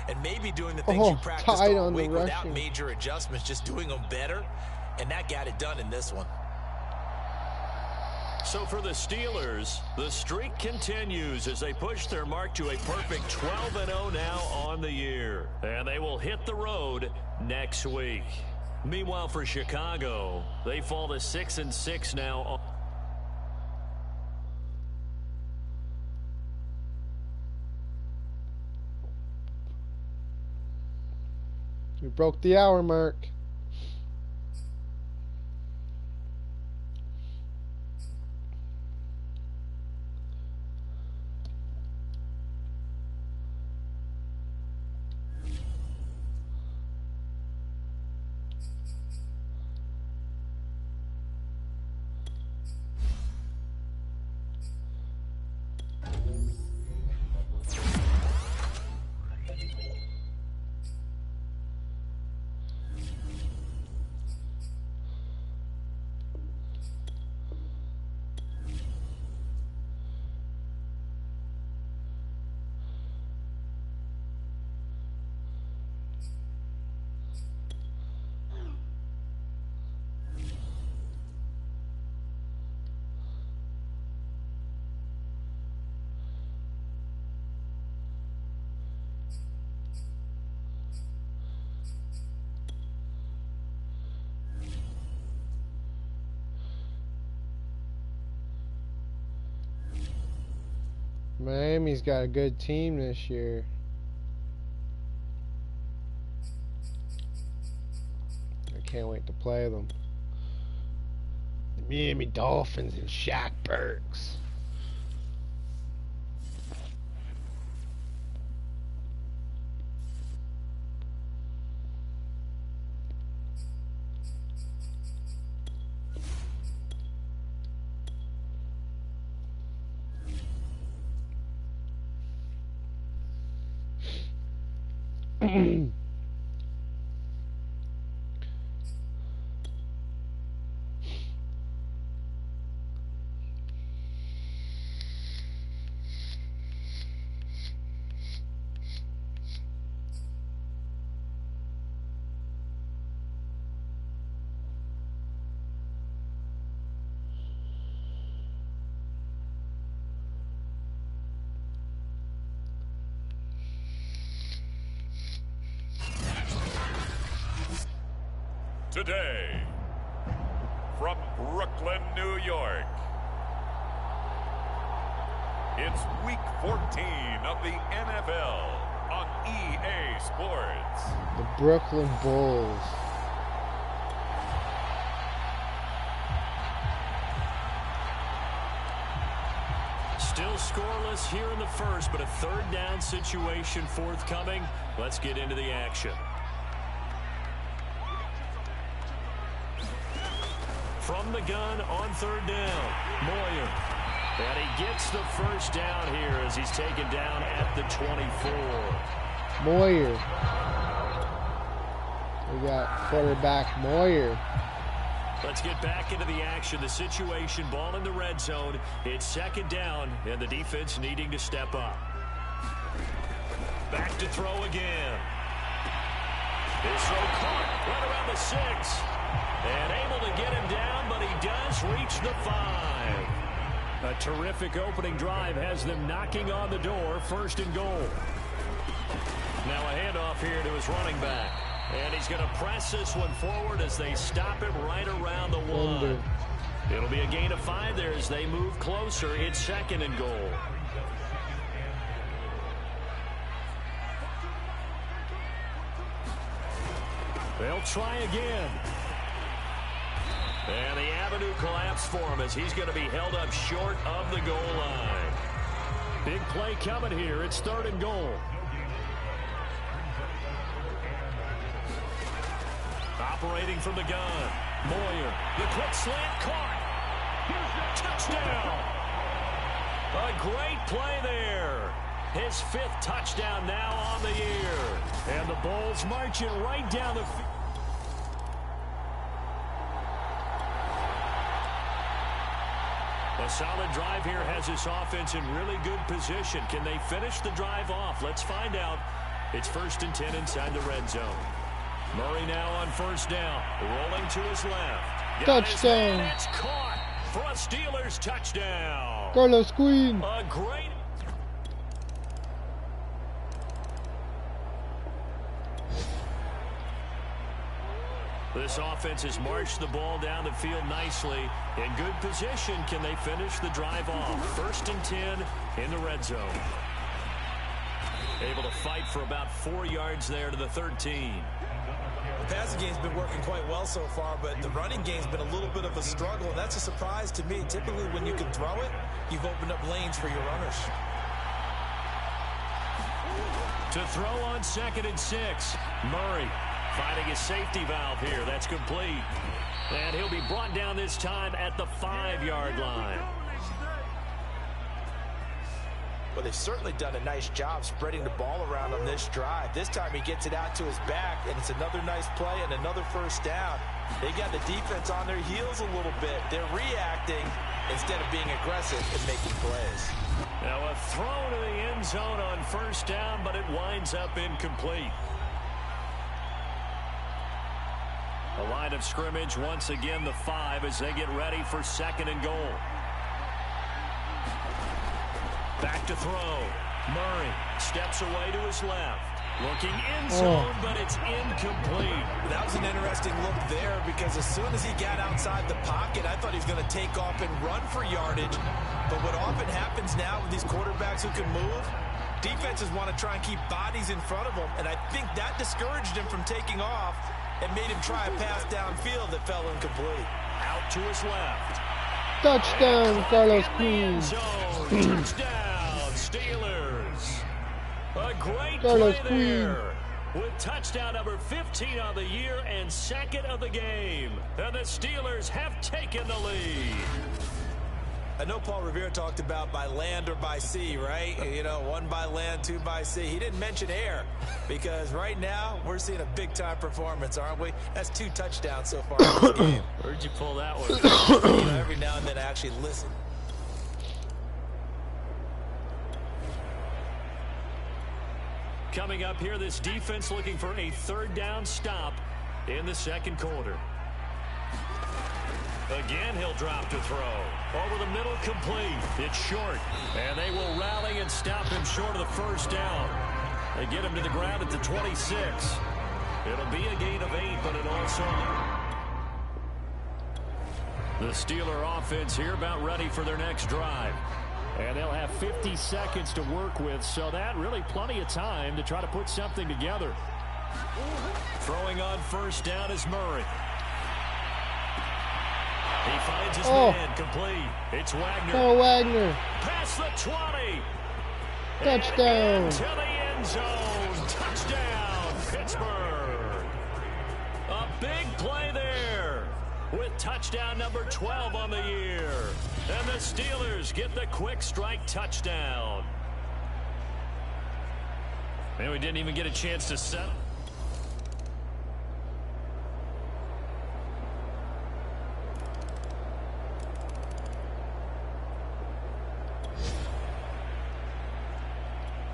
and maybe doing the things you practiced all week without major adjustments, just doing them better. And that got it done in this one. So for the Steelers, the streak continues as they push their mark to a perfect 12-0 now on the year. And they will hit the road next week. Meanwhile, for Chicago, they fall to 6-6 now. We broke the hour mark. Miami's got a good team this year. I can't wait to play them. The Miami Dolphins and Shaq Burks. Today, from Brooklyn, New York, it's Week 14 of the NFL on EA Sports. The Brooklyn Bulls. Still scoreless here in the first, but a third down situation forthcoming. Let's get into the action. From the gun on third down, Moyer. And he gets the first down here as he's taken down at the 24. Moyer. We got quarterback Moyer. Let's get back into the action. The situation, ball in the red zone. It's second down, and the defense needing to step up. Back to throw again. His throw caught right around the 6. And able to get him down, but he does reach the 5. A terrific opening drive has them knocking on the door, first and goal. Now a handoff here to his running back. And he's going to press this one forward as they stop him right around the 1. It'll be a gain of 5 there as they move closer. It's second and goal. They'll try again. And the avenue collapsed for him as he's going to be held up short of the goal line. Big play coming here. It's third and goal. Operating from the gun. Moyer. The quick slant caught. Touchdown. A great play there. His 5th touchdown now on the year. And the Bulls marching right down the field. A solid drive here has this offense in really good position. Can they finish the drive off? Let's find out. It's 1st and 10 inside the red zone. Murray now on first down. Rolling to his left. Touchdown. It's caught for a Steelers touchdown. Carlos Queen. A great... This offense has marched the ball down the field nicely. In good position, can they finish the drive off? 1st and 10 in the red zone. Able to fight for about 4 yards there to the 13. The passing game's been working quite well so far, but the running game's been a little bit of a struggle, and that's a surprise to me. Typically, when you can throw it, you've opened up lanes for your runners. To throw on 2nd and 6. Murray finding his safety valve here. That's complete. And he'll be brought down this time at the 5-yard line. Well, they've certainly done a nice job spreading the ball around on this drive. This time he gets it out to his back, and it's another nice play and another first down. They got the defense on their heels a little bit. They're reacting instead of being aggressive and making plays. Now a throw to the end zone on first down, but it winds up incomplete. A line of scrimmage, once again the 5 as they get ready for 2nd and goal. Back to throw. Murray steps away to his left. Looking in zone, but it's incomplete. That was an interesting look there because as soon as he got outside the pocket, I thought he was going to take off and run for yardage. But But what often happens now with these quarterbacks who can move, defenses want to try and keep bodies in front of them, and I think that discouraged him from taking off and made him try a pass downfield that fell incomplete. Out to his left. Touchdown, Carlos Queen. Touchdown, Steelers. A great Carlos play there. With touchdown number 15 on the year and second of the game. And the Steelers have taken the lead. I know Paul Revere talked about by land or by sea, right? You know, one by land, two by sea. He didn't mention air because right now we're seeing a big-time performance, aren't we? That's 2 touchdowns so far in this game. Where'd you pull that one? You know, every now and then I actually listen. Coming up here, this defense looking for a third down stop in the second quarter. Again, he'll drop to throw. Over the middle, complete. It's short. And they will rally and stop him short of the first down. They get him to the ground at the 26. It'll be a gain of 8, but it also... The Steeler offense here about ready for their next drive. And they'll have 50 seconds to work with, so that really plenty of time to try to put something together. Throwing on first down is Murray. He finds his man, complete. It's Wagner. Oh, Wagner. Past the 20. Touchdown. Into the end zone. Touchdown, Pittsburgh. A big play there with touchdown number 12 on the year. And the Steelers get the quick strike touchdown. Man, we didn't even get a chance to settle.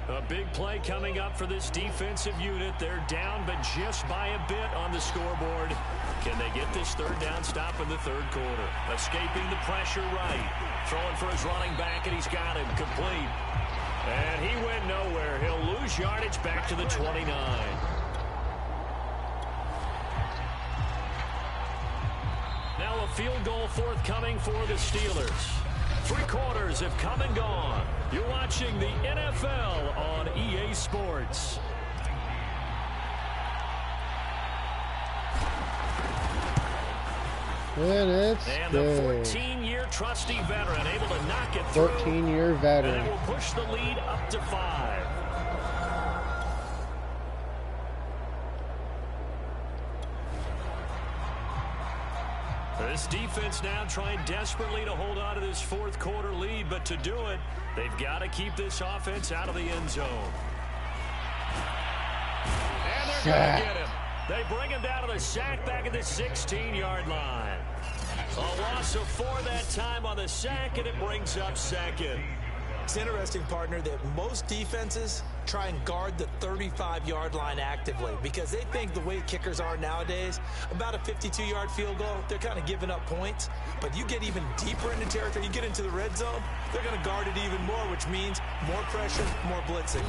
A big play coming up for this defensive unit. They're down, but just by a bit on the scoreboard. Can they get this third down stop in the third quarter? Escaping the pressure right. Throwing for his running back, and he's got him complete. And he went nowhere. He'll lose yardage back to the 29. Now a field goal forthcoming for the Steelers. 3 quarters have come and gone. You're watching the NFL on EA Sports. And it's And the 14-year trusty veteran able to knock it through. 14-year veteran. And it will push the lead up to 5. This defense now trying desperately to hold on to this fourth quarter lead, but to do it, they've got to keep this offense out of the end zone. And they're going to get him. They bring him down to the sack back at the 16-yard line. A loss of 4 that time on the sack, and it brings up second. It's interesting, partner, that most defenses try and guard the 35-yard line actively because they think the way kickers are nowadays, about a 52-yard field goal, they're kind of giving up points. But you get even deeper into territory, you get into the red zone, they're going to guard it even more, which means more pressure, more blitzing.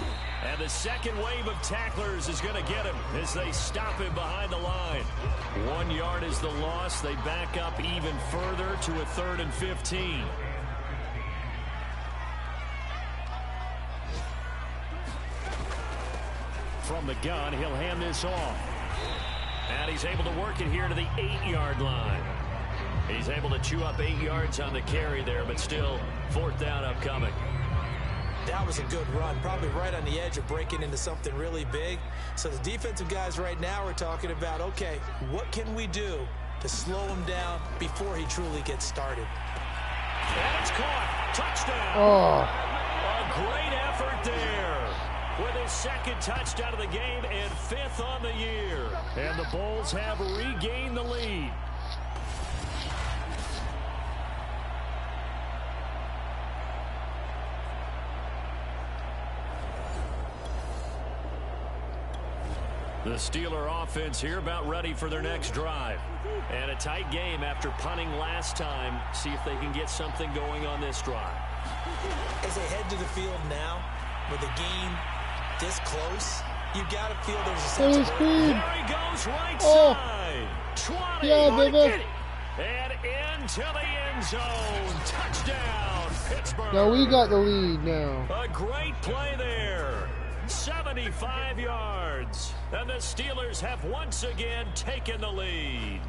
And the second wave of tacklers is going to get him as they stop him behind the line. 1 yard is the loss. They back up even further to a 3rd and 15. From the gun, he'll hand this off. And he's able to work it here to the 8-yard line. He's able to chew up 8 yards on the carry there, but still 4th down upcoming. That was a good run, probably right on the edge of breaking into something really big. So the defensive guys right now are talking about, okay, what can we do to slow him down before he truly gets started? And it's caught. Touchdown. Oh. A great effort there. With his second touchdown of the game and 5th on the year. And the Bulls have regained the lead. The Steeler offense here about ready for their next drive. And a tight game after punting last time. See if they can get something going on this drive. As they head to the field now, with the game this close, you got to feel there's a sense of There he goes, right side. 20. Yeah, baby. And into the end zone. Touchdown, Pittsburgh. Pittsburgh. Now we got the lead now. A great play there. 75 yards. And the Steelers have once again taken the lead.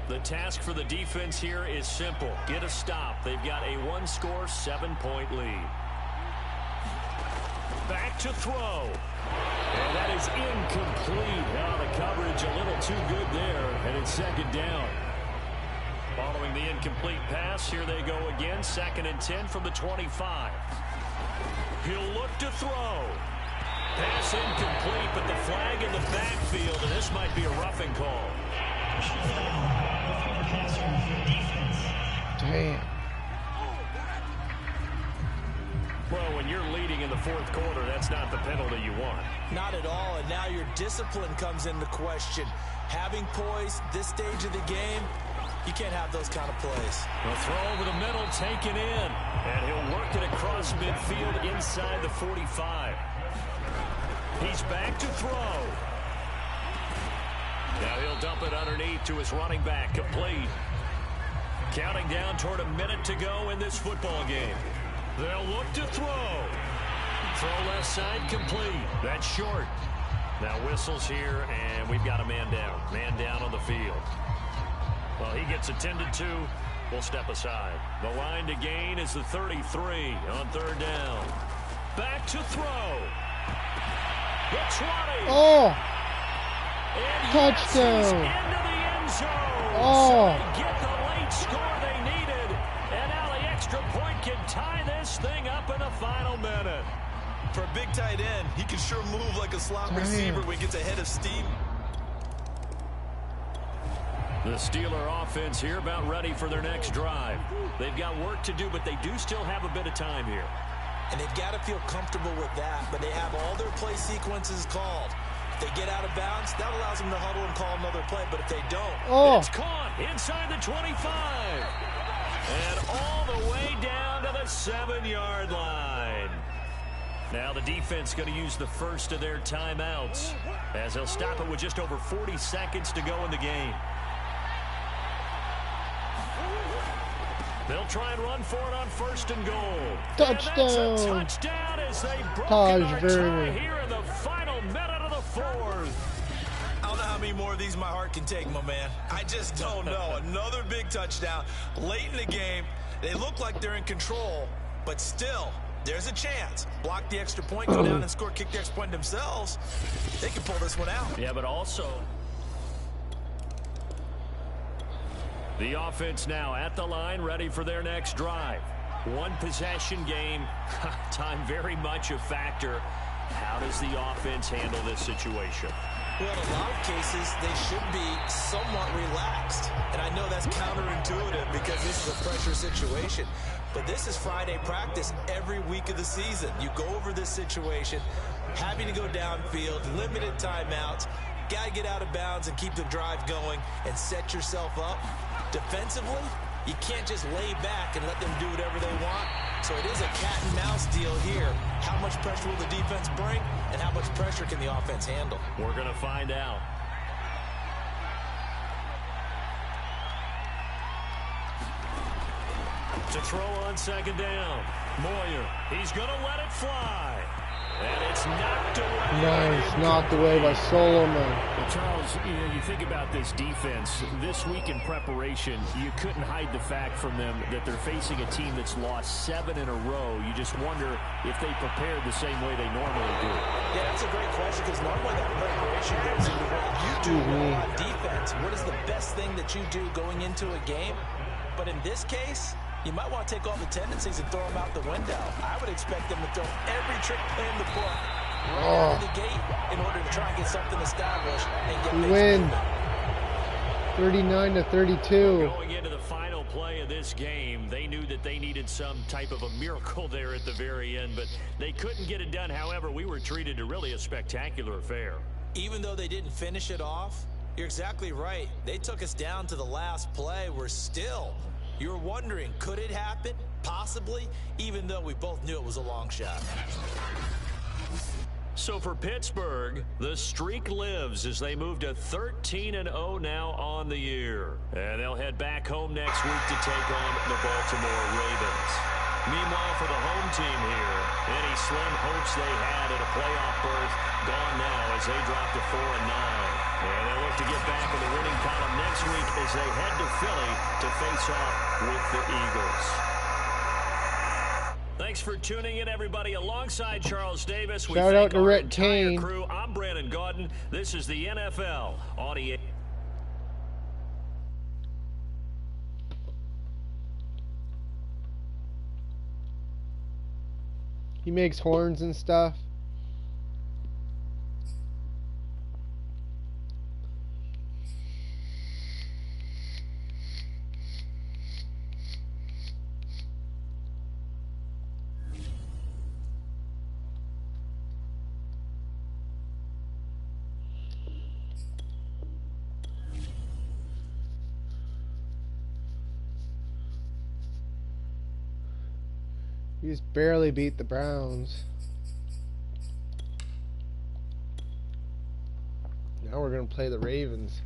The task for the defense here is simple. Get a stop. They've got a one-score, 7-point lead. Back to throw. And that is incomplete. Now the coverage a little too good there, and it's second down. Following the incomplete pass, here they go again. 2nd and 10 from the 25. He'll look to throw. Pass incomplete, but the flag in the backfield, and this might be a roughing call. Damn. Well, when you're leading in the 4th quarter, that's not the penalty you want. Not at all, and now your discipline comes into question. Having poise this stage of the game, you can't have those kind of plays. A throw over the middle, taken in, and he'll work it across midfield inside the 45. He's back to throw. Now he'll dump it underneath to his running back, complete. Counting down toward a minute to go in this football game. They'll look to throw. Throw left side, complete. That's short. Now whistles here, and we've got a man down. Man down on the field. Well, he gets attended to. We'll step aside. The line to gain is the 33 on 3rd down. Back to throw. The 20. Oh! And Touchdown. yes, into the end zone. Oh. So they get the late score they needed. And now the extra point can tie this thing up in the final minute. For a big tight end, he can sure move like a slot receiver when he gets ahead of steam. The Steeler offense here about ready for their next drive. They've got work to do, but they do still have a bit of time here. And they've got to feel comfortable with that, but they have all their play sequences called. If they get out of bounds, that allows them to huddle and call another play, but if they don't... It's caught inside the 25. And all the way down to the 7-yard line. Now the defense going to use the first of their timeouts as they'll stop it with just over 40 seconds to go in the game. They'll try and run for it on 1st and goal. Touchdown. And that's a touchdown as they broke our tie Vernon. here in the final minute of the 4th. I don't know how many more of these my heart can take, my man. I just don't know. Another big touchdown late in the game. They look like they're in control, but still, there's a chance. Block the extra point, go down and score, kick the extra point themselves. They can pull this one out. Yeah, but also... the offense now at the line, ready for their next drive. One possession game. Time very much a factor. How does the offense handle this situation? Well, in a lot of cases, they should be somewhat relaxed. And I know that's counterintuitive because this is a pressure situation. But this is Friday practice every week of the season. You go over this situation, having to go downfield, limited timeouts, got to get out of bounds and keep the drive going and set yourself up. Defensively, you can't just lay back and let them do whatever they want. So it is a cat and mouse deal here. How much pressure will the defense bring, and how much pressure can the offense handle? We're going to find out. To throw on 2nd down. Moyer, he's going to let it fly. And it's knocked away. Nice, knocked away by Solomon. Well, Charles, you think about this defense. This week in preparation, you couldn't hide the fact from them that they're facing a team that's lost 7 in a row. You just wonder if they prepared the same way they normally do. Yeah, that's a great question because normally that preparation goes into what you do on defense. What is the best thing that you do going into a game? But in this case, you might want to take all the tendencies and throw them out the window. I would expect them to throw every trick play in the book right out of the gate in order to try and get something established and get We win 39-32. Going into the final play of this game, they knew that they needed some type of a miracle there at the very end, but they couldn't get it done. However, we were treated to really a spectacular affair. Even though they didn't finish it off, you're exactly right. They took us down to the last play. We're still... you're wondering, could it happen? Possibly, even though we both knew it was a long shot. So for Pittsburgh, the streak lives as they move to 13-0 now on the year. And they'll head back home next week to take on the Baltimore Ravens. Meanwhile, for the home team here, any slim hopes they had at a playoff berth gone now as they drop to 4-9. And they'll look to get back in the winning column next week as they head to Philly to face off with the Eagles. Thanks for tuning in, everybody. Alongside Charles Davis, we shout out thank to our Rick entire Kane. crew. I'm Brandon Gaudin. This is the NFL on EA. He makes horns and stuff. He just barely beat the Browns. Now we're going to play the Ravens.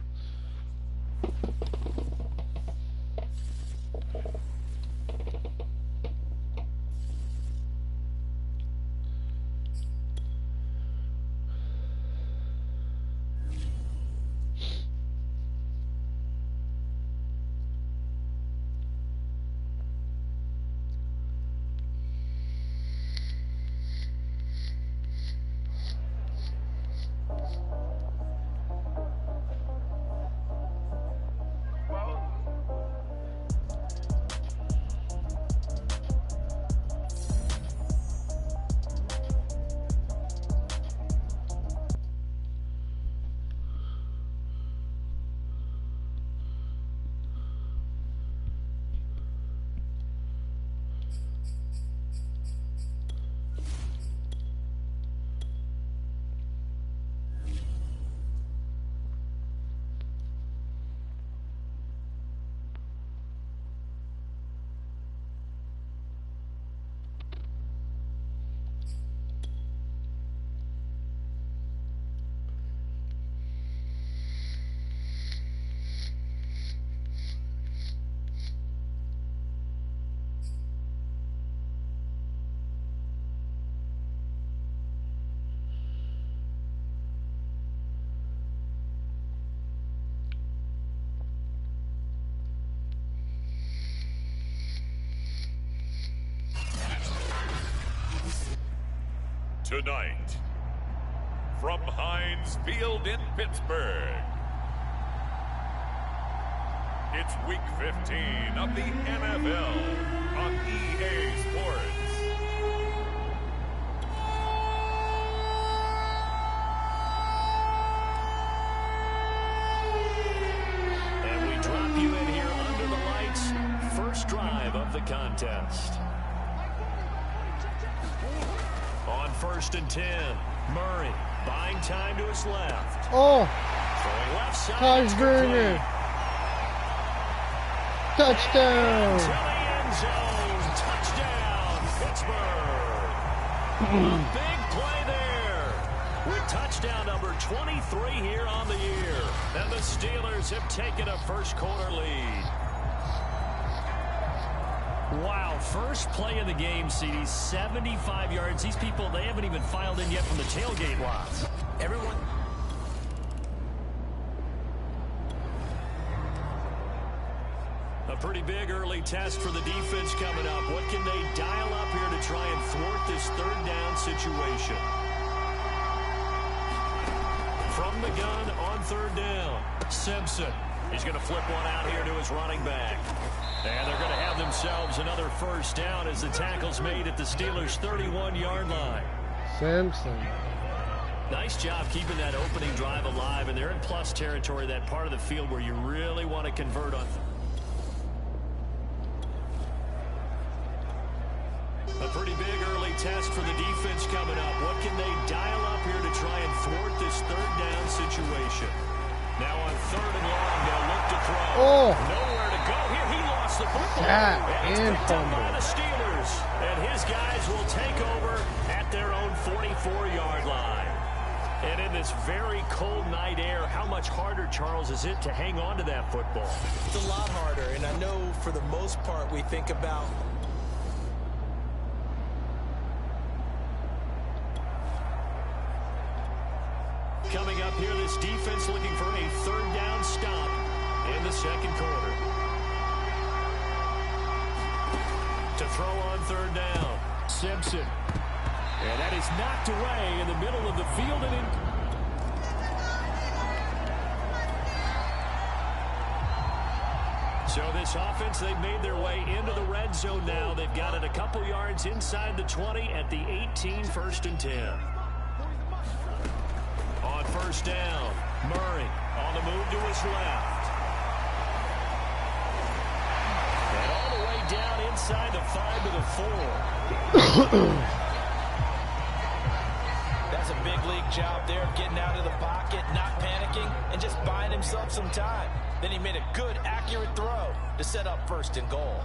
Tonight, from Heinz Field in Pittsburgh, it's Week 15 of the NFL on EA Sports. And we drop you in here under the lights. First drive of the contest. On 1st and 10, Murray buying time to his left. Oh, Throwing left side. Taj Burner. Touchdown. To the end zone. Touchdown, Pittsburgh. A big play there. With touchdown number 23 here on the year. And the Steelers have taken a first quarter lead. Wow, first play of the game, CD, 75 yards. These people, they haven't even filed in yet from the tailgate lots. Everyone. A pretty big early test for the defense coming up. What can they dial up here to try and thwart this third down situation? From the gun on third down, Simpson. He's going to flip one out here to his running back. And they're going to have themselves another first down as the tackle's made at the Steelers' 31-yard line. Simpson. Nice job keeping that opening drive alive, and they're in plus territory, that part of the field where you really want to convert on. A pretty big early test for the defense coming up. What can they dial up here to try and thwart this third down situation? Now on 3rd and long, they'll look to throw. Oh. Nowhere to go here. He lost the football. Sack and and picked up by fumble. the Steelers. And his guys will take over at their own 44-yard line. And in this very cold night air, how much harder, Charles, is it to hang on to that football? It's a lot harder, and I know for the most part we think about coming up here, this defense looking for a third down stop in the second quarter. To throw on third down, Simpson. And that is knocked away in the middle of the field. And in so this offense, they've made their way into the red zone now. They've got it a couple yards inside the 20 at the 18, 1st and 10. On first down, Murray on the move to his left. And all the way down inside the 5 to the 4. That's a big league job there of getting out of the pocket, not panicking, and just buying himself some time. Then he made a good, accurate throw to set up 1st and goal.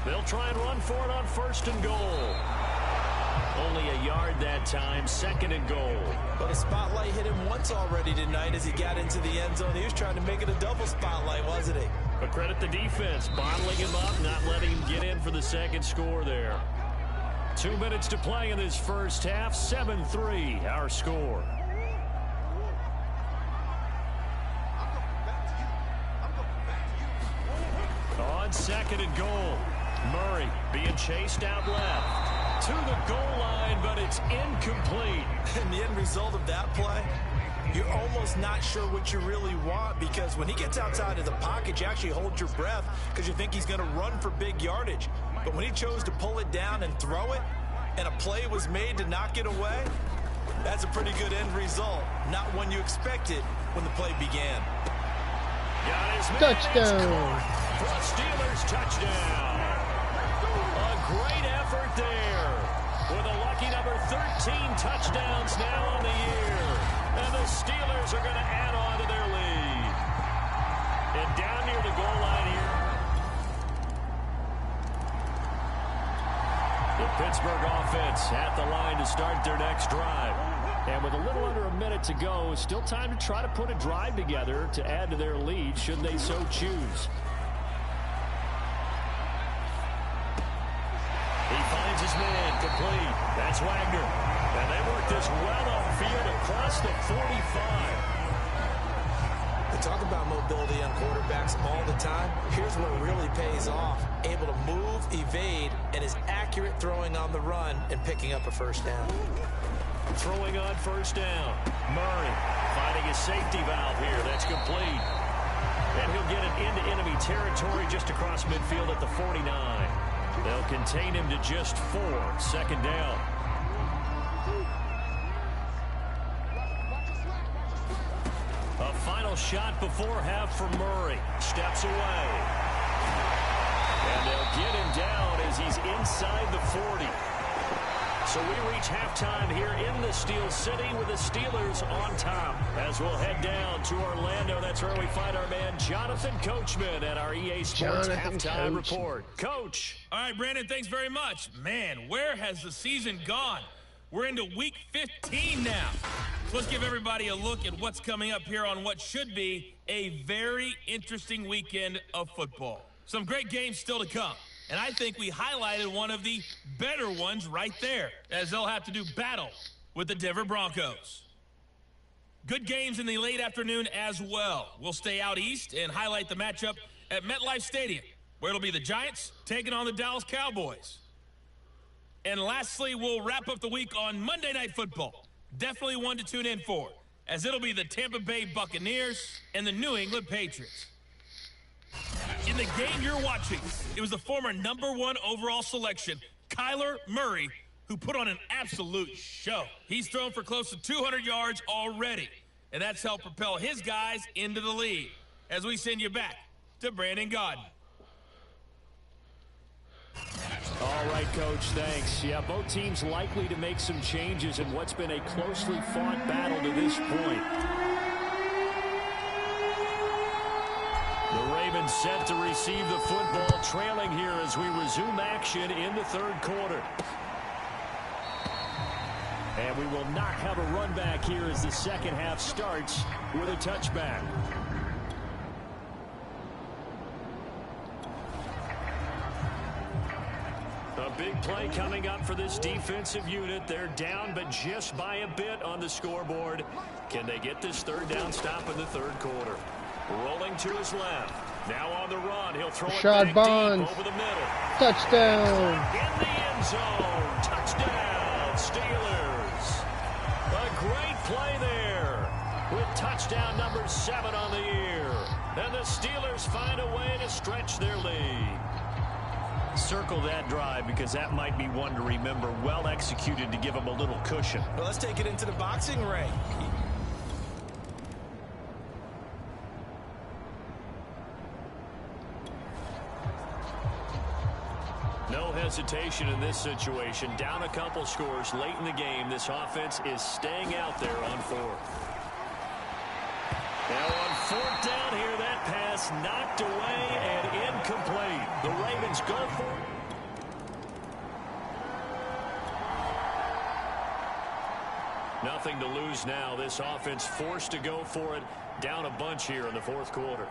They'll try and run for it on 1st and goal. Only a yard that time, 2nd and goal. But a spotlight hit him once already tonight as he got into the end zone. He was trying to make it a double spotlight, wasn't he? But credit the defense, bottling him up, not letting him get in for the second score there. 2 minutes to play in this first half, 7-3, our score. On 2nd and goal, Murray being chased out left to the goal line, but it's incomplete. And the end result of that play, you're almost not sure what you really want, because when he gets outside of the pocket, you actually hold your breath because you think he's going to run for big yardage. But when he chose to pull it down and throw it, and a play was made to knock it away, that's a pretty good end result. Not one you expected when the play began. Touchdown. For a Steelers touchdown. A great effort there. With a lucky number 13 touchdowns now on the year. And the Steelers are going to add on to their lead. And down near the goal line here, the Pittsburgh offense at the line to start their next drive. And with a little under a minute to go, still time to try to put a drive together to add to their lead should they so choose. He finds his man complete. That's Wagner. And they work this well upfield across the 45. We talk about mobility on quarterbacks all the time. Here's what really pays off. Able to move, evade, and is accurate throwing on the run and picking up a 1st down. Throwing on 1st down. Murray finding his safety valve here. That's complete. And he'll get it into enemy territory just across midfield at the 49. They'll contain him to just 4. 2nd down. A final shot before half for Murray. Steps away. And they'll get him down as he's inside the 40. So we reach halftime here in the Steel City with the Steelers on top. As we'll head down to Orlando, that's where we find our man Jonathan Coachman at our EA Sports Halftime Report. Coach. All right, Brandon, thanks very much. Man, where has the season gone? We're into week 15 now. So let's give everybody a look at what's coming up here on what should be a very interesting weekend of football. Some great games still to come. And I think we highlighted one of the better ones right there, as they'll have to do battle with the Denver Broncos. Good games in the late afternoon as well. We'll stay out east and highlight the matchup at MetLife Stadium, where it'll be the Giants taking on the Dallas Cowboys. And lastly, we'll wrap up the week on Monday Night Football. Definitely one to tune in for, as it'll be the Tampa Bay Buccaneers and the New England Patriots. In the game you're watching, it was the former #1 overall selection, Kyler Murray, who put on an absolute show. He's thrown for close to 200 yards already, and that's helped propel his guys into the lead. As we send you back to Brandon Gaudin. All right, Coach, thanks. Yeah, both teams likely to make some changes in what's been a closely fought battle to this point. The Ravens And set to receive the football, trailing here as we resume action in the third quarter. And we will not have a run back here as the second half starts with a touchback. A big play coming up for this defensive unit. They're down, but just by a bit on the scoreboard. Can they get this third down stop in the third quarter? Rolling to his left. Now on the run. He'll throw it back deep over the middle. Touchdown. In the end zone. Touchdown, Steelers. A great play there with touchdown number 7 on the year. And the Steelers find a way to stretch their lead. Circle that drive because that might be one to remember. Well executed to give them a little cushion. Well, let's take it into the boxing ring. No hesitation in this situation. Down a couple scores late in the game. This offense is staying out there on fourth. Now on fourth down here, that pass knocked away and incomplete. The Ravens go for it. Nothing to lose now. This offense forced to go for it. Down a bunch here in the fourth quarter.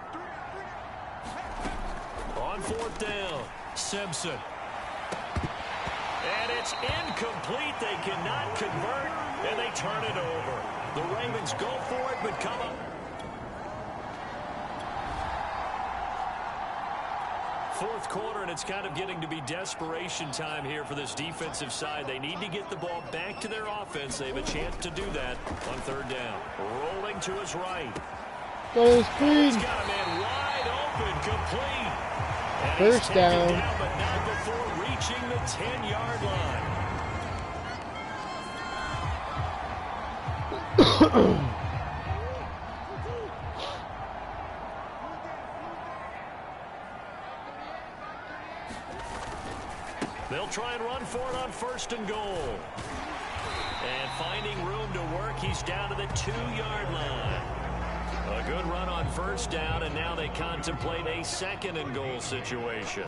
On fourth down, Simpson. And it's incomplete. They cannot convert, and they turn it over. The Ravens go for it, but come up. Fourth quarter, and it's kind of getting to be desperation time here for this defensive side. They need to get the ball back to their offense. They have a chance to do that on third down. Rolling to his right. Go screen. He's got a man wide open, complete. And first down. But not before reaching the 10-yard line. They'll try and run for it on first and goal. And finding room to work, he's down to the 2-yard line. A good run on first down, and now they contemplate a second and goal situation.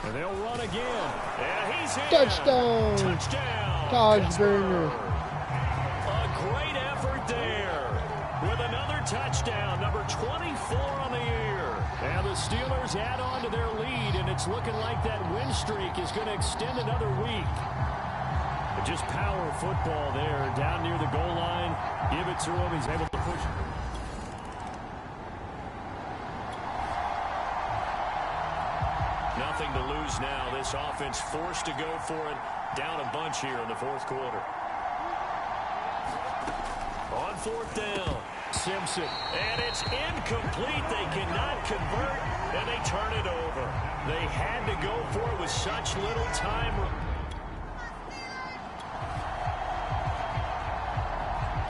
And they'll run again. And he's in. Touchdown. Touchdown. Todd Burner. A great effort there with another touchdown, number 24 on the year. And the Steelers add on to their lead, and it's looking like that win streak is going to extend another week. But just power football there, down near the goal line. Give it to him. He's able to push. Nothing to lose now. This offense forced to go for it. Down a bunch here in the fourth quarter. On fourth down, Simpson. And it's incomplete. They cannot convert, and they turn it over. They had to go for it with such little time.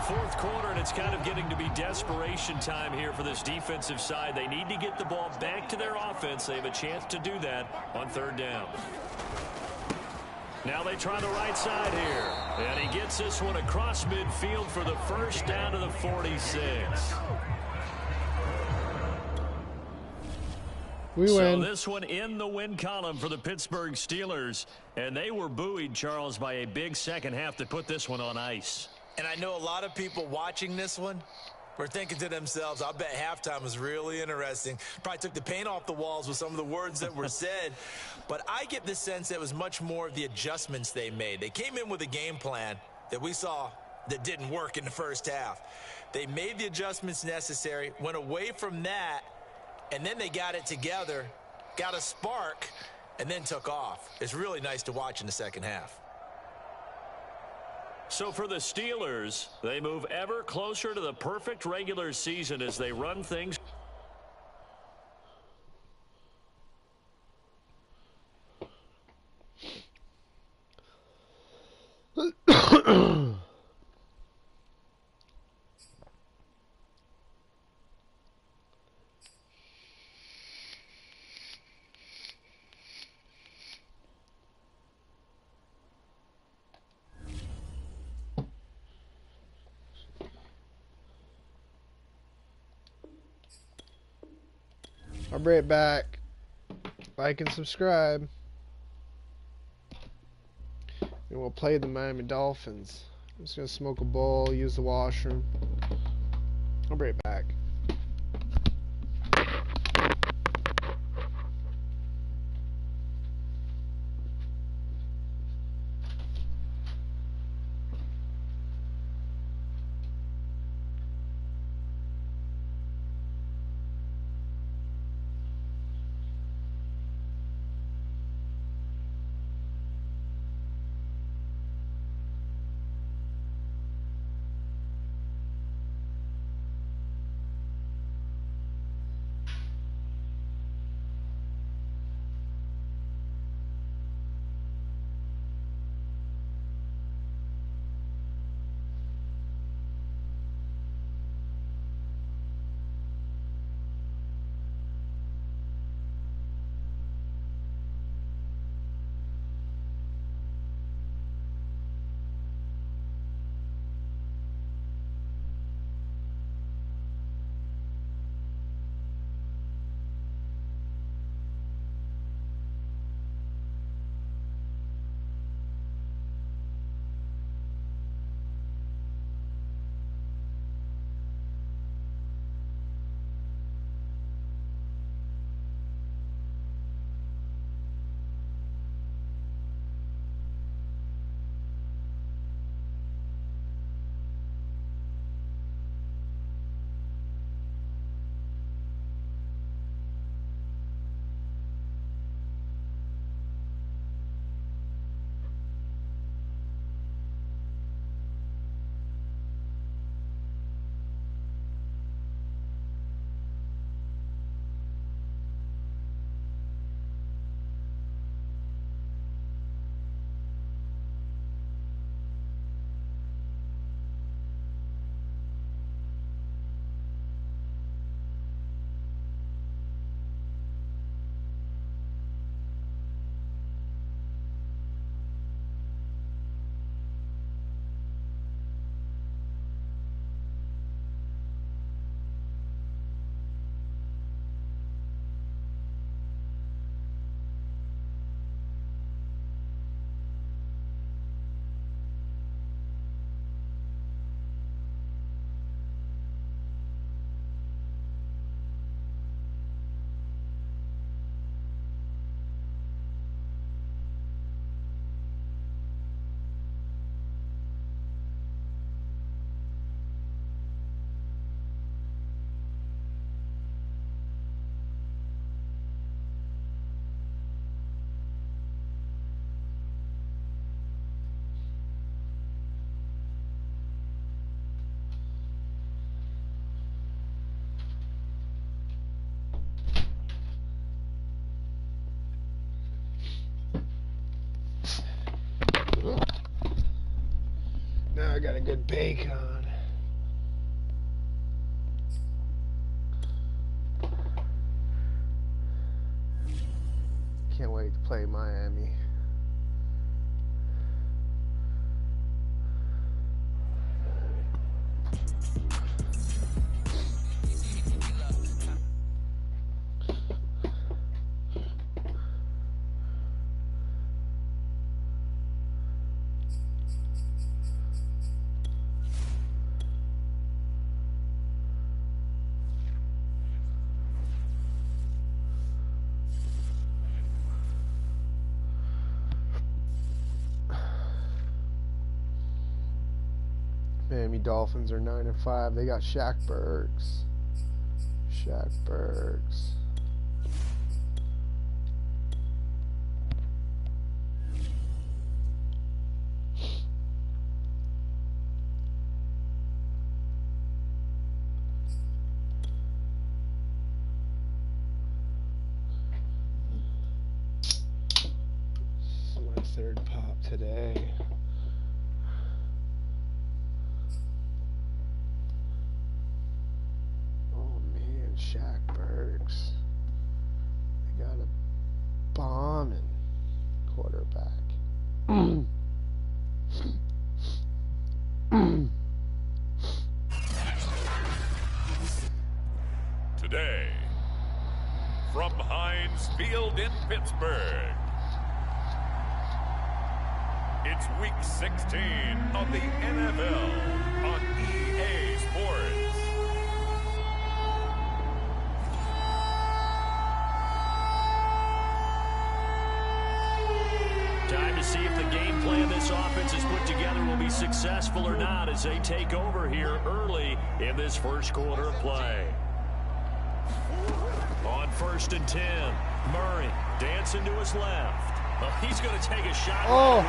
Fourth quarter, and it's kind of getting to be desperation time here for this defensive side. They need to get the ball back to their offense. They have a chance to do that on third down. Now they try the right side here. And he gets this one across midfield for the first down to the 46. We win. So this one in the win column for the Pittsburgh Steelers. And they were buoyed, Charles, by a big second half that put this one on ice. And I know a lot of people watching this one were thinking to themselves, I bet halftime was really interesting. Probably took the paint off the walls with some of the words that were said. But I get the sense that it was much more of the adjustments they made. They came in with a game plan that we saw that didn't work in the first half. They made the adjustments necessary, went away from that, and then they got it together, got a spark, and then took off. It's really nice to watch in the second half. So for the Steelers, they move ever closer to the perfect regular season as they run things. I'll be right back. Like and subscribe. And we'll play the Miami Dolphins. I'm just going to smoke a bowl, use the washroom. I'll be right back. Now I got a good bacon. Can't wait to play Miami. Miami Dolphins are 9-5. They got Shaq Burks. Shaq Burks. This is my third pop today. Shaq Burks. They got a bombing quarterback. Today, from Heinz Field in Pittsburgh. It's week 16 of the NFL on EA Sports. Time to see if the game plan this offense has put together will be successful or not as they take over here early in this first quarter of play. On 1st and 10, Murray dancing to his left. Oh, he's going to take a shot right away.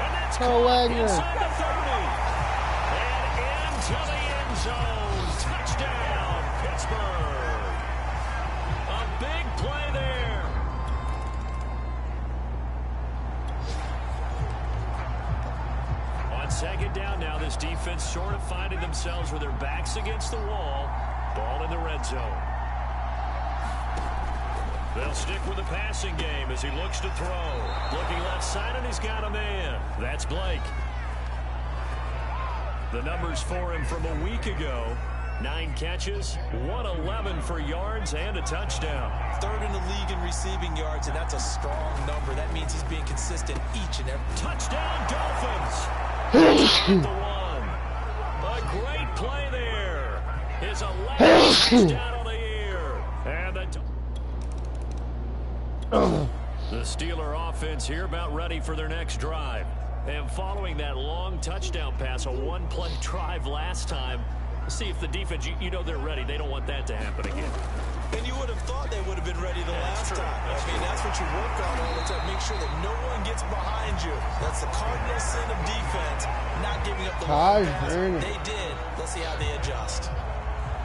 And that's caught inside the 30. And into the end zone. Touchdown, Pittsburgh. A big play there. On 2nd down now, this defense sort of finding themselves with their backs against the wall. Ball in the red zone. They'll stick with the passing game as he looks to throw. Looking left side, and he's got a man. That's Blake. The numbers for him from a week ago. 9 catches, 111 for yards, and a touchdown. 3rd in the league in receiving yards, and that's a strong number. That means he's being consistent each and every. Touchdown, Dolphins! The one. A great play there. His 11th touchdown on the year. And the Steeler offense here about ready for their next drive. And following that long touchdown pass, a one-play drive last time, see if the defense, you know they're ready. They don't want that to happen again. And you would have thought they would have been ready the last time. I mean, that's what you work on all the time. Make sure that no one gets behind you. That's the cardinal sin of defense, not giving up the long pass. They did. Let's see how they adjust.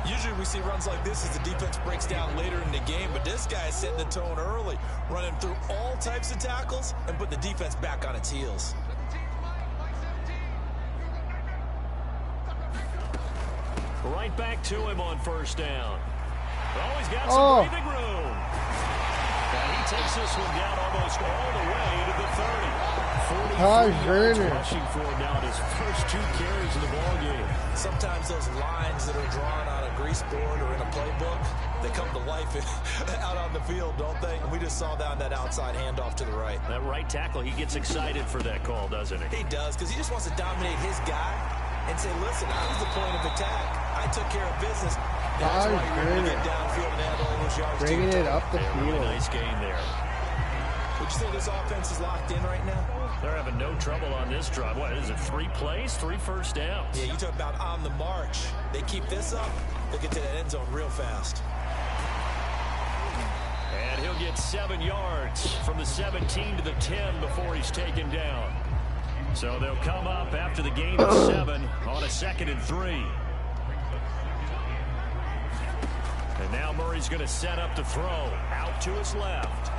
Usually we see runs like this as the defense breaks down later in the game, but this guy is setting the tone early, running through all types of tackles and put the defense back on its heels. Right back to him on 1st down. Oh, he's got some breathing room. And he takes this one down almost all the way to the 30. 43 yards rushing for him now in his first 2 carries of the ballgame. Sometimes those lines that are drawn on a grease board or in a playbook, they come to life out on the field, don't they? And we just saw that on that outside handoff to the right. That right tackle, he gets excited for that call, doesn't he? He does, because he just wants to dominate his guy and say, listen, I was the point of attack. I took care of business. That's why you're going to get downfield and add all those yards. Bringing it up the field. Really nice gain there. Would you say this offense is locked in right now? They're having no trouble on this drive. What is it, 3 plays, 3 first downs? Yeah, you talk about on the march. They keep this up, they'll get to that end zone real fast. And he'll get 7 yards from the 17 to the 10 before he's taken down. So they'll come up after the gain of 7 on a 2nd and 3. And now Murray's going to set up to throw out to his left.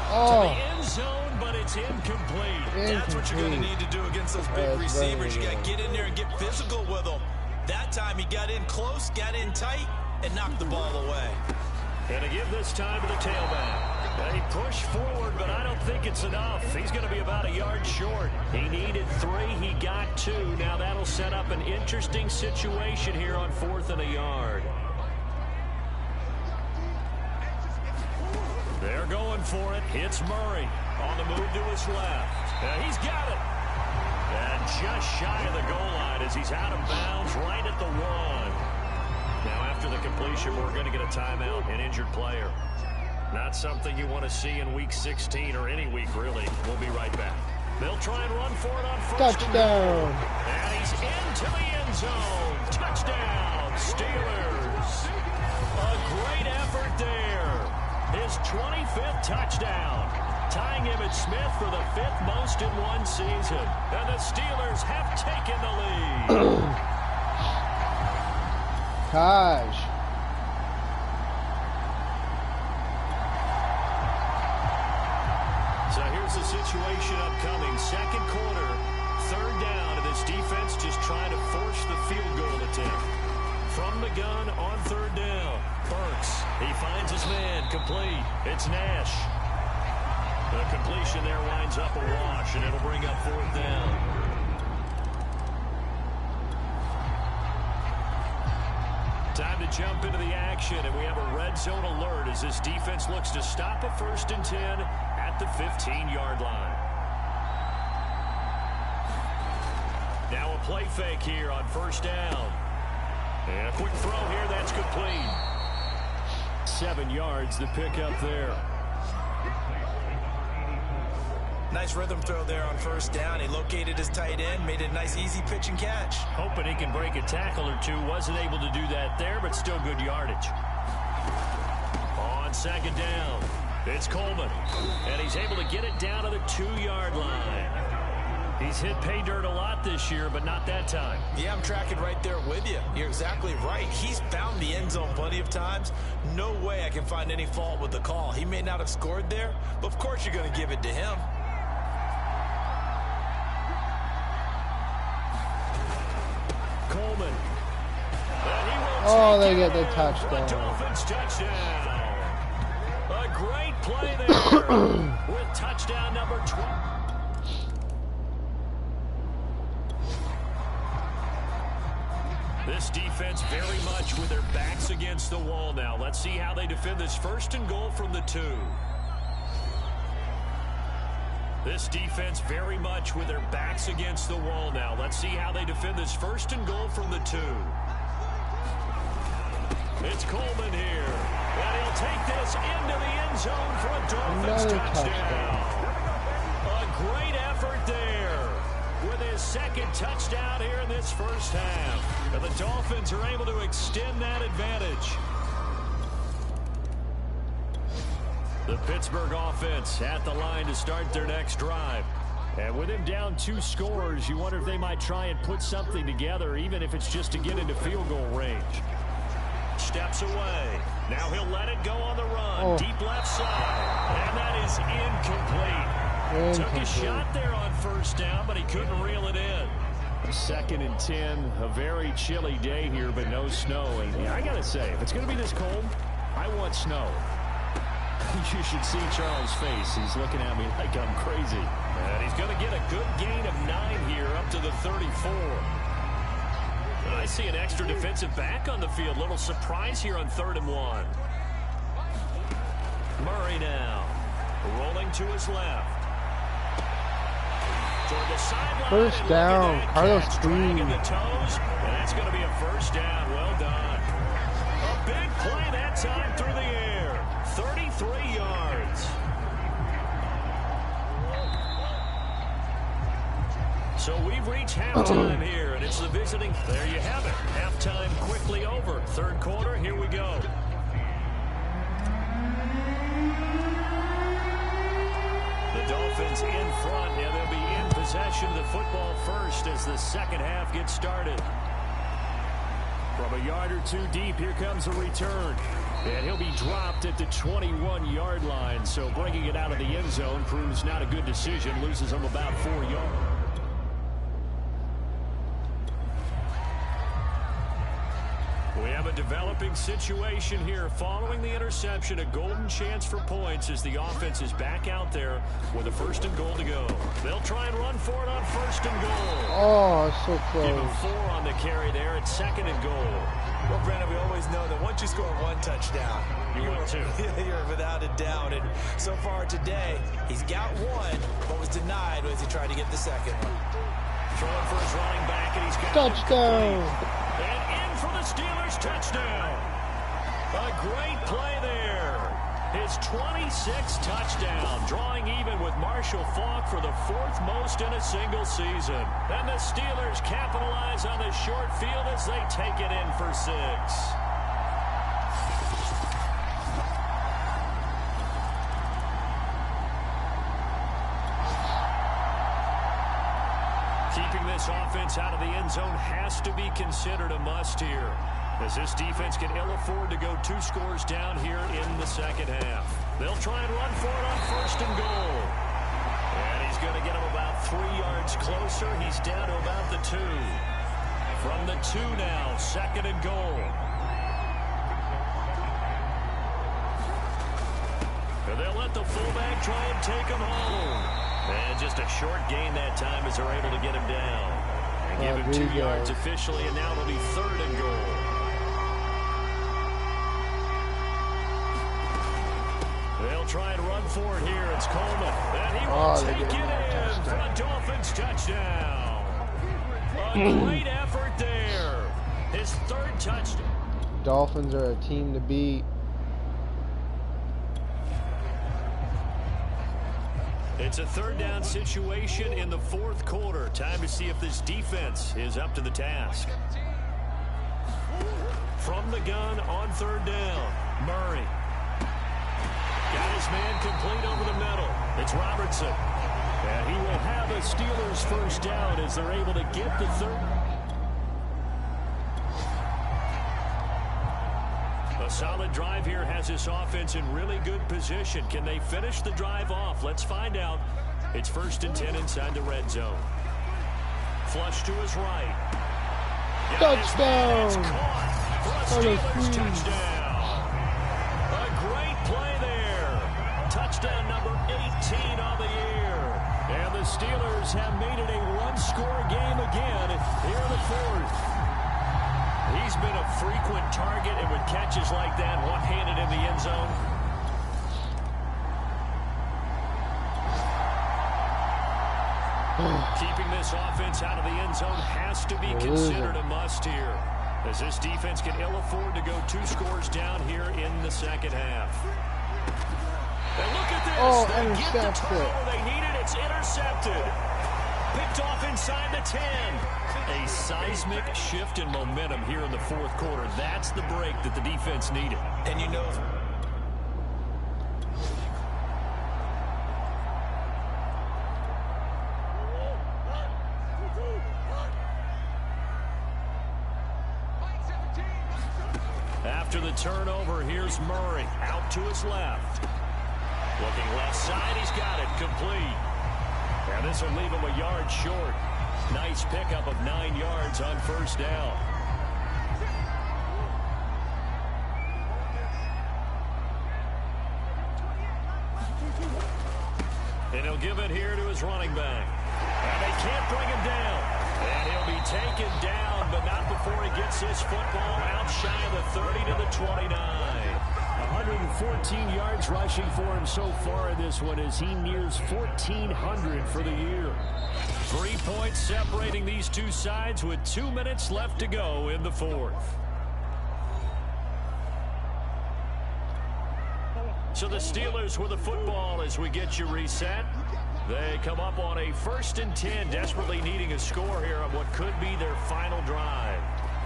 To the end zone, but it's incomplete. That's what you're going to need to do against those big receivers. You got to get in there and get physical with them. That time he got in close, got in tight, and knocked the ball away. And to give this time to the tailback. They push forward, but I don't think it's enough. He's going to be about a yard short. He needed 3. He got 2. Now that'll set up an interesting situation here on 4th and a yard. They're going for it. It's Murray on the move to his left. He's got it. And just shy of the goal line as he's out of bounds right at the 1. Now after the completion, we're going to get a timeout, an injured player. Not something you want to see in week 16 or any week, really. We'll be right back. They'll try and run for it on 1st. Touchdown. And he's into the end zone. Touchdown, Steelers. A great effort there. His 25th touchdown, tying him at Smith for the 5th most in one season. And the Steelers have taken the lead. Taj. So here's the situation upcoming. 2nd quarter, 3rd down, and this defense just trying to force the field goal attempt. From the gun on 3rd down. Burks, he finds his man, complete. It's Nash. The completion there winds up a wash, and it'll bring up 4th down. Time to jump into the action, and we have a red zone alert as this defense looks to stop a 1st and 10 at the 15-yard line. Now a play fake here on 1st down. And a quick throw here, that's complete. 7 yards to pick up there. Nice rhythm throw there on 1st down. He located his tight end, made it a nice easy pitch and catch. Hoping he can break a tackle or two. Wasn't able to do that there, but still good yardage. On 2nd down, it's Coleman. And he's able to get it down to the 2-yard line. He's hit pay dirt a lot this year, but not that time. Yeah, I'm tracking right there with you. You're exactly right. He's found the end zone plenty of times. No way I can find any fault with the call. He may not have scored there, but of course you're going to give it to him. Coleman. Oh, they get the touchdown. Dolphins touchdown. A great play there with touchdown number 12. This defense very much with their backs against the wall now. Let's see how they defend this 1st and goal from the 2. This defense very much with their backs against the wall now. Let's see how they defend this 1st and goal from the 2. It's Coleman here. And he'll take this into the end zone for a Dolphins touchdown. A great effort there with his 2nd touchdown here in this 1st half. And the Dolphins are able to extend that advantage. The Pittsburgh offense at the line to start their next drive. And with him down 2 scores, you wonder if they might try and put something together, even if it's just to get into field goal range. Steps away. Now he'll let it go on the run. Deep left side. And that is incomplete. Took a shot there on 1st down, but he couldn't reel it in. 2nd and 10. A very chilly day here, but no snow. And I got to say, if it's going to be this cold, I want snow. You should see Charles' face. He's looking at me like I'm crazy. And he's going to get a good gain of 9 here up to the 34. And I see an extra defensive back on the field. Little surprise here on 3rd and 1. Murray now rolling to his left. Toward the sideline. 1st down. Carlos Green. And that's going to be a 1st down. Well done. A big play that time through the air. 33 yards. So we've reached halftime here, and it's the visiting. There you have it. Halftime quickly over. 3rd quarter, here we go. The Dolphins in front, and they'll be in possession of the football first as the 2nd half gets started. From a yard or 2 deep, here comes a return. And he'll be dropped at the 21-yard line. So bringing it out of the end zone proves not a good decision. Loses him about 4 yards. We have a developing situation here. Following the interception, a golden chance for points as the offense is back out there with a 1st and goal to go. They'll try and run for it on 1st and goal. Oh, so close. Give him 4 on the carry there at 2nd and goal. Well, Brandon, we always know that once you score 1 touchdown, you're without a doubt. And so far today, he's got 1, but was denied as he tried to get the 2nd one. Throwing for his running back, and he's got touchdown. And in for the Steelers touchdown. A great play there. His 26th touchdown, drawing even with Marshall Faulk for the 4th most in a single season. And the Steelers capitalize on the short field as they take it in for 6. Keeping this offense out of the end zone has to be considered a must here, as this defense can ill afford to go 2 scores down here in the 2nd half. They'll try and run for it on 1st and goal. And he's going to get him about 3 yards closer. He's down to about the 2. From the 2 now, 2nd and goal. And they'll let the fullback try and take him home. And just a short gain that time as they're able to get him down. And give him 2 yards officially, and now it'll be 3rd and goal. They'll try and run for it here. It's Coleman. And he will take it in for a Dolphins touchdown. A great effort there. His third touchdown. Dolphins are a team to beat. It's a third down situation in the fourth quarter. Time to see if this defense is up to the task. From the gun on third down, Murray. Got his man complete over the middle. It's Robertson. And he will have a Steelers first down as they're able to get the third. A solid drive here has this offense in really good position. Can they finish the drive off? Let's find out. It's 1st and 10 inside the red zone. Flush to his right. Touchdown! For a Steelers touchdown. A great play there. Touchdown number 18 on the year. And the Steelers have made it a one-score game again here in the fourth. He's been a frequent target, and with catches like that, one-handed in the end zone. Keeping this offense out of the end zone has to be considered a must here, as this defense can ill afford to go 2 scores down here in the second half. And look at this. Oh, they get the intercepted. turnover they needed. It's intercepted. Picked off inside the 10. A seismic shift in momentum here in the fourth quarter. That's the break that the defense needed. And you know, after the turnover, here's Murray out to his left. Looking left side, he's got it complete. And this will leave him a yard short. Nice pickup of 9 yards on first down. And he'll give it here to his running back. And they can't bring him down. And he'll be taken down, but not before he gets his football out shy of the 30 to the 29. 114 yards rushing for him so far in this one as he nears 1,400 for the year. 3 points separating these two sides with 2 minutes left to go in the fourth. So the Steelers with the football as we get you reset. They come up on a 1st and 10, desperately needing a score here on what could be their final drive.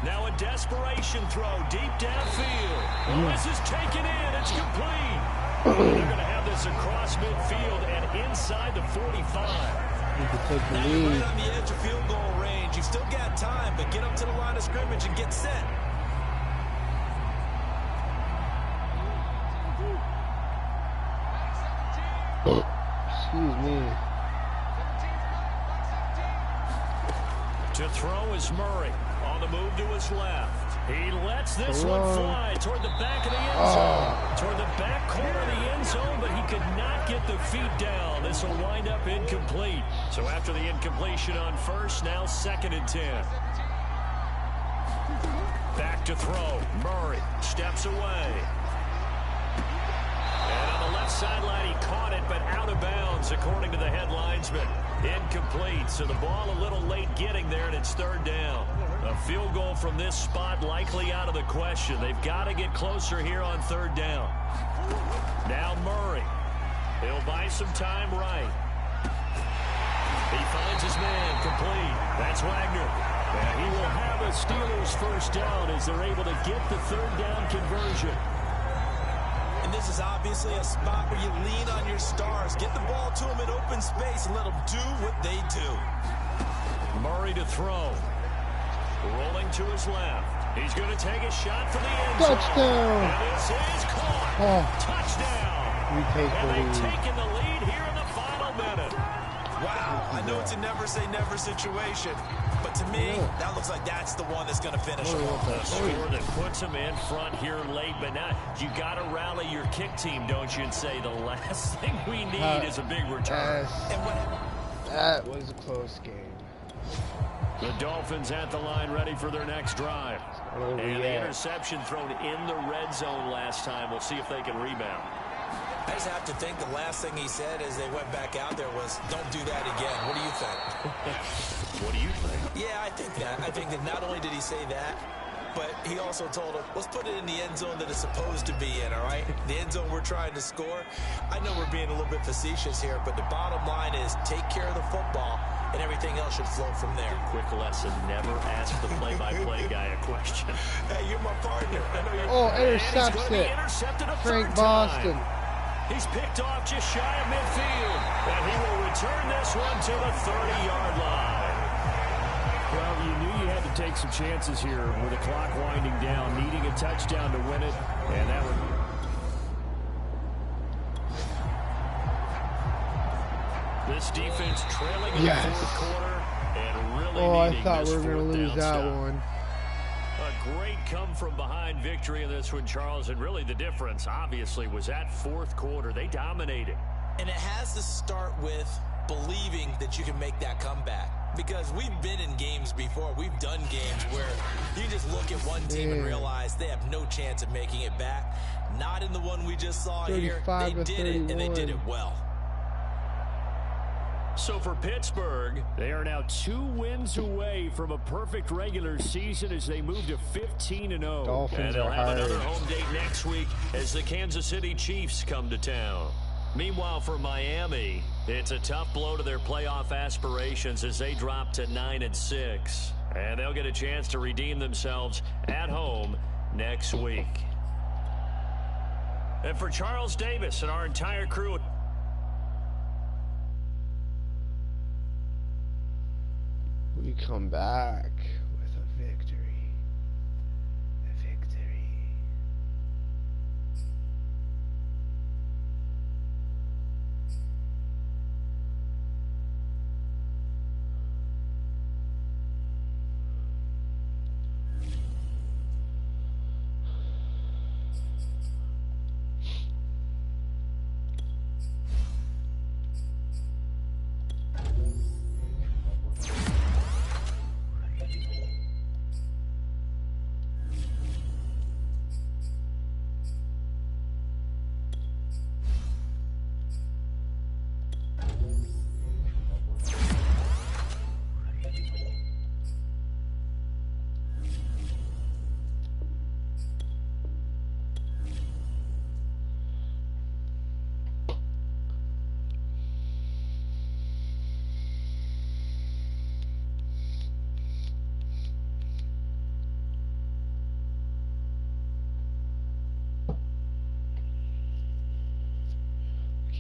Now a desperation throw deep downfield. This is taken in. It's complete. They're going to have this across midfield and inside the 45. You can take the now lead. you're right on the edge of field goal range. You've still got time, but get up to the line of scrimmage and get set. Excuse me. To throw is Murray. On the move to his left. He lets this one fly toward the back of the end zone. Toward the back corner of the end zone, but he could not get the feet down. This will wind up incomplete. So after the incompletion on first, now 2nd and 10. Back to throw. Murray steps away. And on the left sideline, he caught it, but out of bounds, according to the head linesman. Incomplete, so the ball a little late getting there, and it's 3rd down. A field goal from this spot likely out of the question. They've got to get closer here on 3rd down. Now Murray. He'll buy some time right. He finds his man complete. That's Wagner. And he will have a Steelers first down as they're able to get the 3rd down conversion. And this is obviously a spot where you lean on your stars. Get the ball to them in open space and let them do what they do. Murray to throw. Rolling to his left. He's going to take a shot for the end zone. Touchdown! And this is caught. Touchdown! We take the and they've lead. taken the lead here in the final minute. Wow, I know it's a never-say-never situation, but to me, that looks like that's the one that's going to finish them off. A score that puts them in front here late, but now you got to rally your kick team, don't you, and say the last thing we need is a big return. And what That was a close game. The Dolphins at the line ready for their next drive. And the interception thrown in the red zone last time. We'll see if they can rebound. I just have to think the last thing he said as they went back out there was, don't do that again. What do you think? What do you think? Yeah, I think that. I think that not only did he say that, but he also told him, let's put it in the end zone that it's supposed to be in, all right? The end zone we're trying to score. I know we're being a little bit facetious here, but the bottom line is take care of the football, and everything else should flow from there. Quick lesson, never ask the play-by-play guy a question. Hey, you're my partner. I know you're... Oh, intercepts it. Frank Boston. He's picked off just shy of midfield, and he will return this one to the 30-yard line. Well, you knew you had to take some chances here with the clock winding down, needing a touchdown to win it, and that would... This defense trailing in the fourth quarter and really needing I thought this we were going to lose that one. A great come-from-behind victory in this one, Charles, and really the difference, obviously, was that fourth quarter. They dominated. And it has to start with believing that you can make that comeback. Because we've been in games before. We've done games where you just look at one team and realize they have no chance of making it back. Not in the one we just saw here. They did it, and they did it well. So for Pittsburgh, they are now 2 wins away from a perfect regular season as they move to 15-0. Dolphins and they'll are have hard. another home date next week as the Kansas City Chiefs come to town. Meanwhile, for Miami, it's a tough blow to their playoff aspirations as they drop to 9-6. And they'll get a chance to redeem themselves at home next week. And for Charles Davis and our entire crew, We come back with a victory. A victory.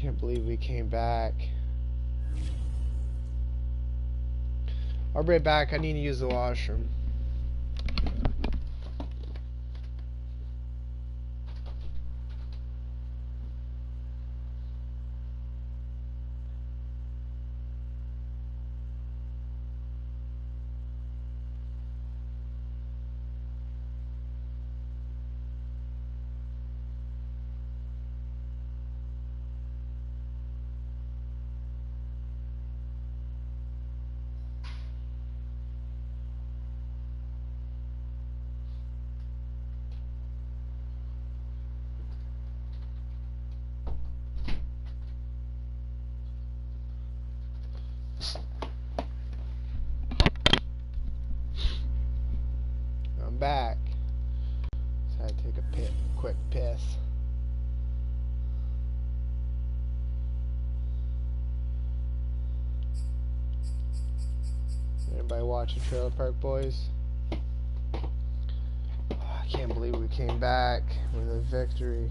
Can't believe we came back. I'll be right back. I need to use the washroom. I'm back. So I had to take a quick piss. Everybody watching Trailer Park Boys? Oh, I can't believe we came back with a victory.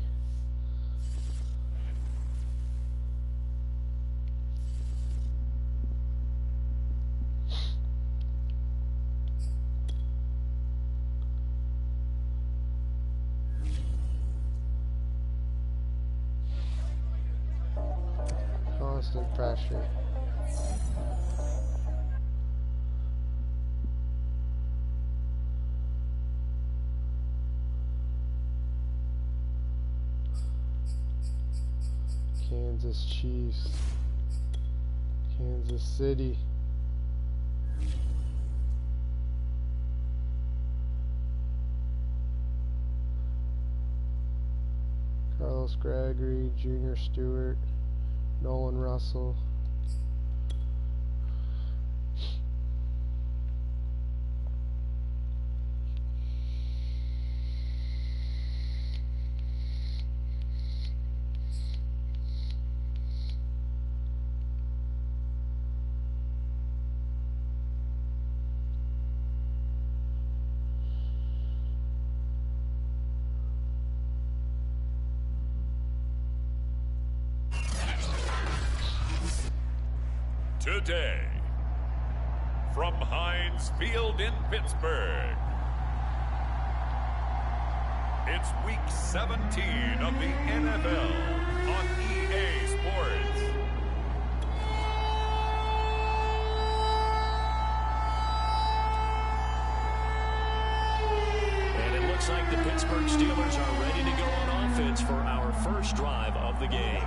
Constant pressure. Kansas Chiefs. Kansas City. Carlos Travis Gregory, Junior Stewart, Nolan Russell. Today, from Heinz Field in Pittsburgh, it's Week 17 of the NFL on EA Sports. And it looks like the Pittsburgh Steelers are ready to go on offense for our first drive of the game.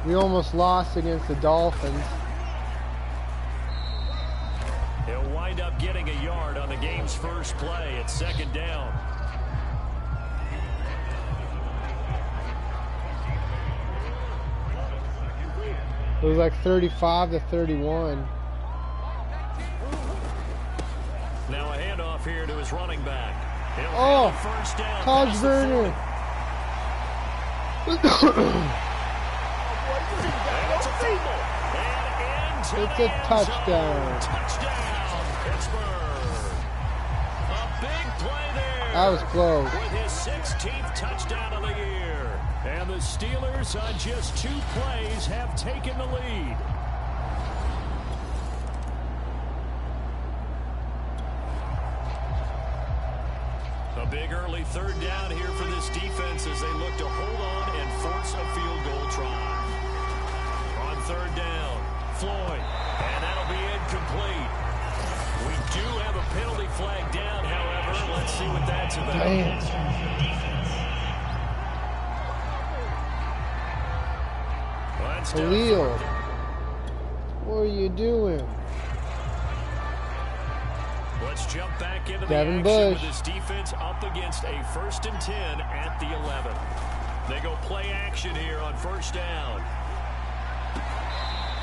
We almost lost against the Dolphins. He'll wind up getting a yard on the game's first play at second down. It was like 35-31. Now a handoff here to his running back. He'll Oh, have a first down. Taj past the Werner. 40. It's a touchdown. Touchdown, Pittsburgh. A big play there. That was close. With his 16th touchdown of the year. And the Steelers, on just 2 plays, have taken the lead. A big early third down here for this defense as they look to hold on and force a field goal try. On third down, Floyd, and that'll be incomplete. We do have a penalty flag down, however. Let's see what that's about. Let's Khalil, what are you doing? Let's jump back into the Devin action Bush. with this defense up against a 1st and 10 at the 11. They go play action here on first down.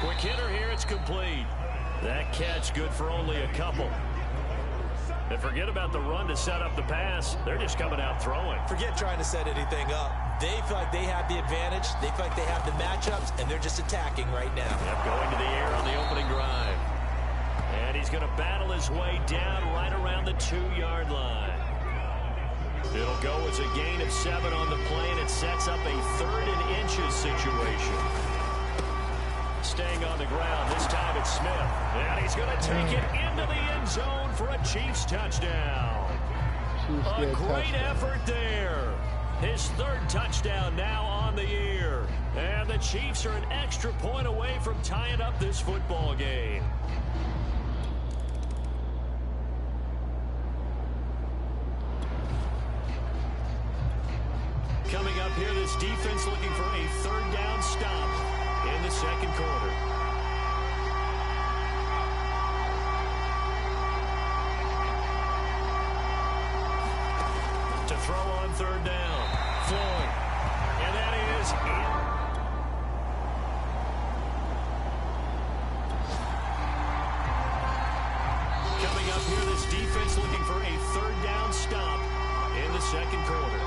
Quick hitter here, it's complete. That catch good for only a couple. And forget about the run to set up the pass. They're just coming out throwing. Forget trying to set anything up. They feel like they have the advantage. They feel like they have the matchups, and they're just attacking right now. Yep, going to the air on the opening drive. And he's going to battle his way down right around the 2-yard line. It'll go as a gain of 7 on the play, and it sets up a 3rd and inches situation. Staying on the ground, this time it's Smith. And he's going to take it into the end zone for a Chiefs touchdown. A great effort there. His 3rd touchdown now on the year. And the Chiefs are an extra point away from tying up this football game. Coming up here, this defense looking for a 3rd down stop in the second quarter. To throw on 3rd down, Floyd. And that is in. Coming up here, this defense looking for a 3rd down stop in the second quarter.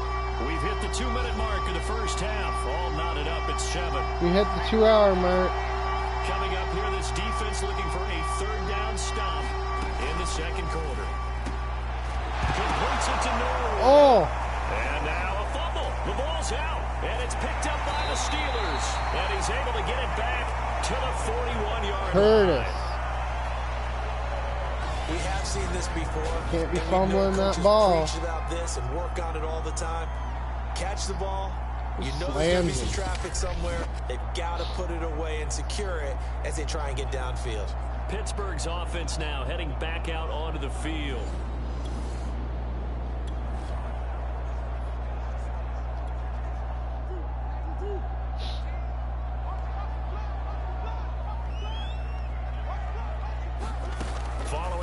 We've hit the 2-minute mark of the first half. All knotted up at 7. We hit the 2-hour mark. Coming up here, this defense looking for a 3rd down stop in the second quarter. Completes it to Norwood. Oh! And now a fumble. The ball's out. And it's picked up by the Steelers. And he's able to get it back to the 41-yard Curtis. line. We have seen this before. Can't be and we know fumbling that coaches ball. preach about this and work on it all the time. Catch the ball. You know there's going to be Slams some it. traffic somewhere. They've got to put it away and secure it as they try and get downfield. Pittsburgh's offense now heading back out onto the field.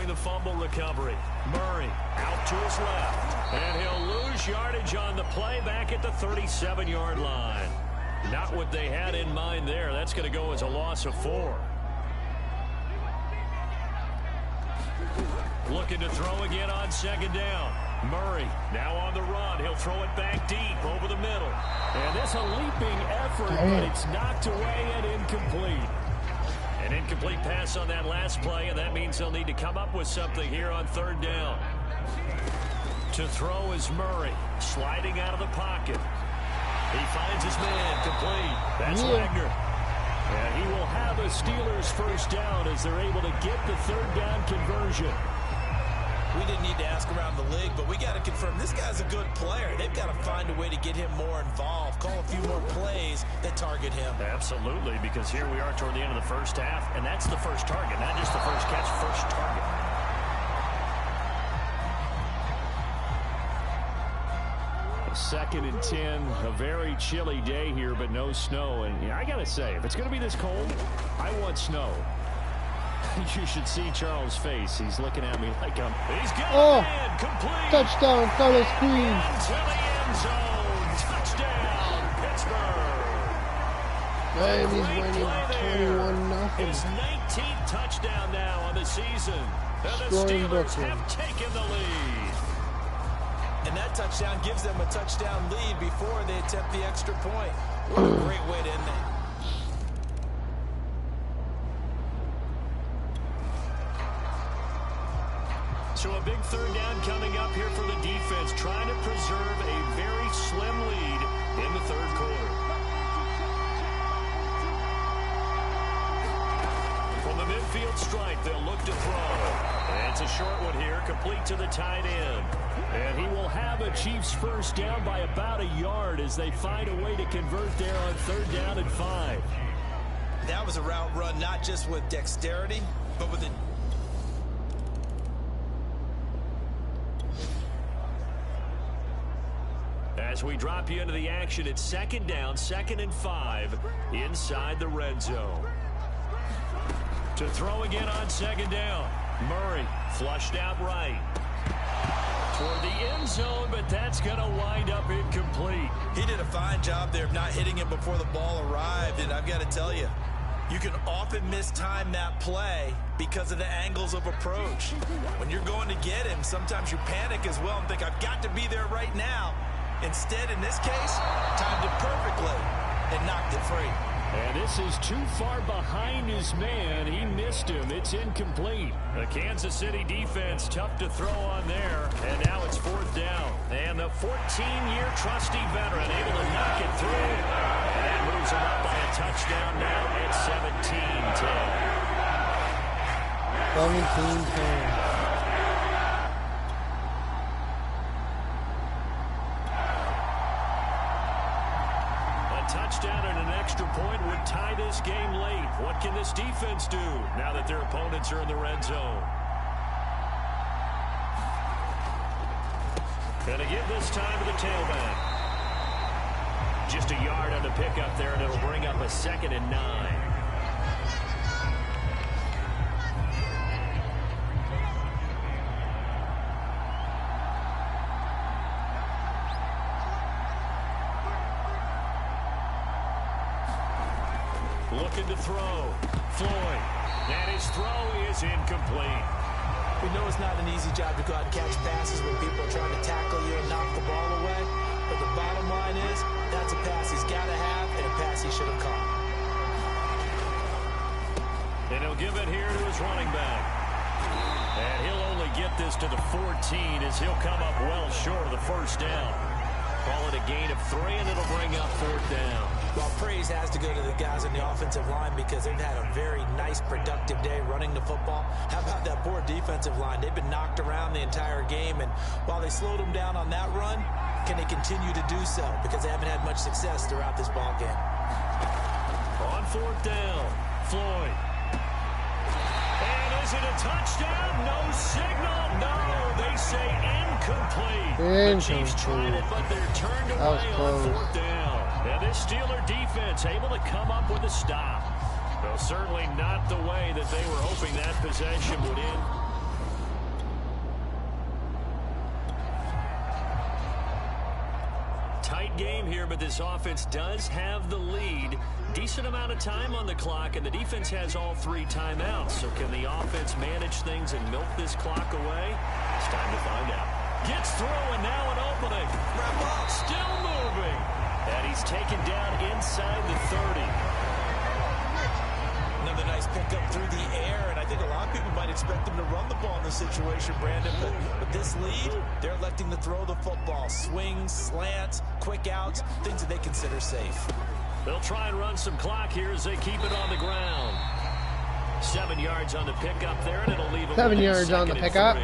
during the fumble recovery. Murray out to his left. And he'll lose yardage on the play back at the 37-yard line. Not what they had in mind there. That's going to go as a loss of 4. Looking to throw again on second down. Murray now on the run. He'll throw it back deep over the middle. And this a leaping effort, but it's knocked away and incomplete. An incomplete pass on that last play, and that means they'll need to come up with something here on third down. To throw is Murray, sliding out of the pocket. He finds his man, complete. That's Wagner. And he will have a Steelers first down as they're able to get the third down conversion. We didn't need to ask around the league, but we got to confirm this guy's a good player. They've got to find a way to get him more involved, call a few more plays that target him. Absolutely, because here we are toward the end of the first half, and that's the first target, not just the first catch, first target. Second and 10, a very chilly day here, but no snow. And I got to say, if it's going to be this cold, I want snow. You should see Charles' face. He's looking at me like he's got it, complete. Touchdown, Carlos Green. To the end zone. Touchdown, Pittsburgh. Man, he's winning 21-0. His 19th touchdown now on the season. And the Steelers have taken the lead. And that touchdown gives them a touchdown lead before they attempt the extra point. What a great way to end that. So a big third down coming up here for the defense, trying to preserve a very slim lead in the third quarter. From the midfield stripe, they'll look to throw. And it's a short one here, complete to the tight end. And he will have a Chiefs first down by about a yard as they find a way to convert there on third down and 5. That was a route run, not just with dexterity, but with As we drop you into the action, it's second down, 2nd and 5 inside the red zone. To throw again on second down. Murray flushed out right. Toward the end zone, but that's going to wind up incomplete. He did a fine job there of not hitting him before the ball arrived, and I've got to tell you, you can often mistime that play because of the angles of approach. When you're going to get him, sometimes you panic as well and think, I've got to be there right now. Instead, in this case, timed it perfectly and knocked it free. And this is too far behind his man. He missed him. It's incomplete. The Kansas City defense tough to throw on there. And now it's fourth down. And the 14-year trusty veteran able to knock it through. And that moves him up by a touchdown now at 17-10. 17-10. Touchdown and an extra point would tie this game late. What can this defense do now that their opponents are in the red zone? And again this time to the tailback. Just a yard on the pickup there, and it'll bring up a 2nd and 9. Looking to throw. Floyd. And his throw is incomplete. We know it's not an easy job to go out and catch passes when people are trying to tackle you and knock the ball away. But the bottom line is, that's a pass he's got to have and a pass he should have caught. And he'll give it here to his running back. And he'll only get this to the 14 as he'll come up well short of the first down. Call it a gain of 3, and it'll bring up fourth down. Well, praise has to go to the guys on the offensive line because they've had a very nice, productive day running the football. How about that poor defensive line? They've been knocked around the entire game, and while they slowed them down on that run, can they continue to do so? Because they haven't had much success throughout this ball game. On fourth down, Floyd. And is it a touchdown? No signal. No, they say incomplete. The Chiefs tried it, but they're turned away on fourth down. And this Steeler defense able to come up with a stop. Well, certainly not the way that they were hoping that possession would end. tight game here, but this offense does have the lead. Decent amount of time on the clock, and the defense has all 3 timeouts. So can the offense manage things and milk this clock away? It's time to find out. Gets through, and now an opening. Still moving. And he's taken down inside the 30. Another nice pickup through the air, and I think a lot of people might expect them to run the ball in this situation, Brandon, but with this lead, they're electing to throw the football. Swings, slants, quick outs, things that they consider safe. They'll try and run some clock here as they keep it on the ground. 7 yards on the pickup there, and it'll leave them 7 yards on the pickup.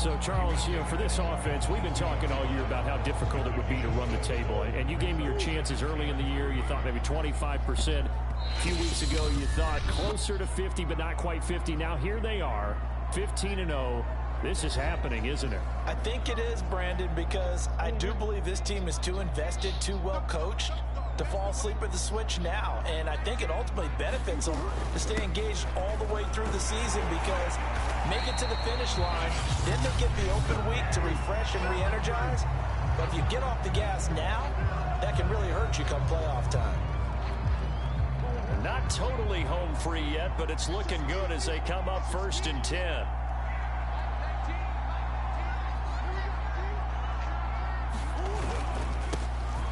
So, Charles, for this offense, we've been talking all year about how difficult it would be to run the table. And you gave me your chances early in the year. You thought maybe 25%. A few weeks ago, you thought closer to 50, but not quite 50. Now, here they are, 15-0. This is happening, isn't it? I think it is, Brandon, because I do believe this team is too invested, too well coached to fall asleep at the switch now. And I think it ultimately benefits them to stay engaged all the way through the season, because make it to the finish line, then they get the open week to refresh and re-energize. But if you get off the gas now, that can really hurt you come playoff time. Not totally home free yet, but it's looking good as they come up 1st and 10.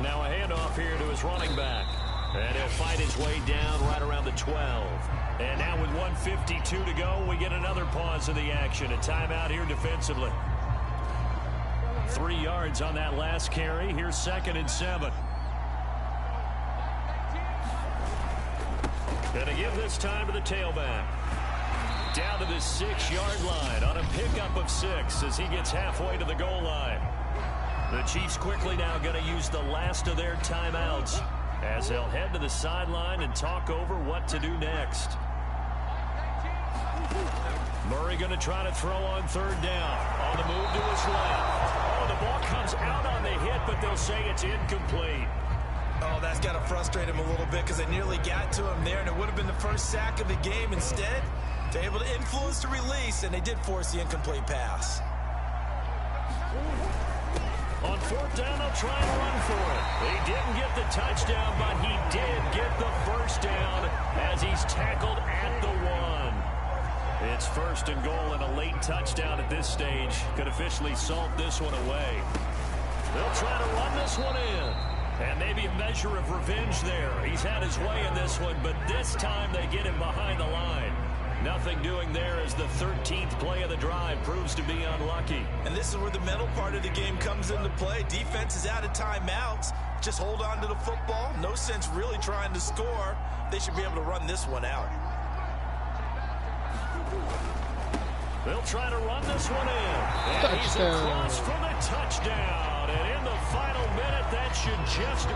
Now a handoff here to his running back. And he'll fight his way down right around the 12. And now with 1:52 to go, we get another pause of the action. A timeout here defensively. 3 yards on that last carry. Here's 2nd and 7. Gonna give this time to the tailback. Down to the 6-yard line on a pickup of 6 as he gets halfway to the goal line. The Chiefs quickly now going to use the last of their timeouts as they'll head to the sideline and talk over what to do next. Murray going to try to throw on 3rd down. On the move to his left. Oh, the ball comes out on the hit, but they'll say it's incomplete. Oh, that's got to frustrate him a little bit, because they nearly got to him there, and it would have been the first sack of the game. Instead, they're able to influence the release, and they did force the incomplete pass. On 4th down, they'll try and run for it. He didn't get the touchdown, but he did get the 1st down as he's tackled at the 1. It's 1st and goal, and a late touchdown at this stage could officially salt this one away. They'll try to run this one in. And maybe a measure of revenge there. He's had his way in this one, but this time they get him behind the line. Nothing doing there as the 13th play of the drive proves to be unlucky. And this is where the mental part of the game comes into play. Defense is out of timeouts. Just hold on to the football. No sense really trying to score. They should be able to run this one out. They'll try to run this one in. And he's across for the touchdown. And in the final minute, that should just...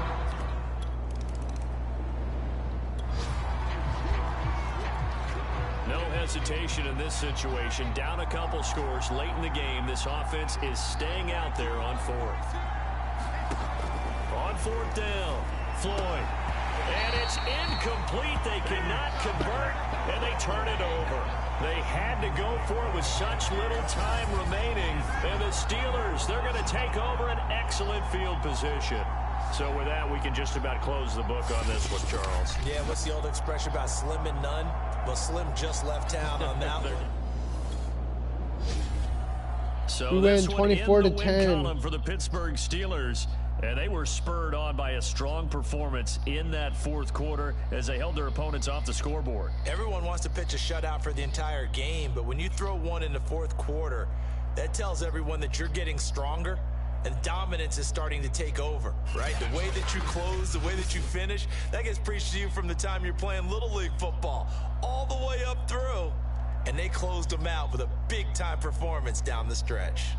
No hesitation in this situation. Down a couple scores late in the game. This offense is staying out there on 4th. On 4th down, Floyd. And it's incomplete. They cannot convert, and they turn it over. They had to go for it with such little time remaining. And the Steelers, they're going to take over an excellent field position. So with that, we can just about close the book on this one, Charles. Yeah, what's the old expression about slim and none? Well, Slim just left town on that one. So we win 24-10 for the Pittsburgh Steelers. And they were spurred on by a strong performance in that 4th quarter as they held their opponents off the scoreboard. Everyone wants to pitch a shutout for the entire game, but when you throw one in the 4th quarter, that tells everyone that you're getting stronger and dominance is starting to take over, right? The way that you close, the way that you finish, that gets preached to you from the time you're playing Little League football all the way up through. And they closed them out with a big-time performance down the stretch.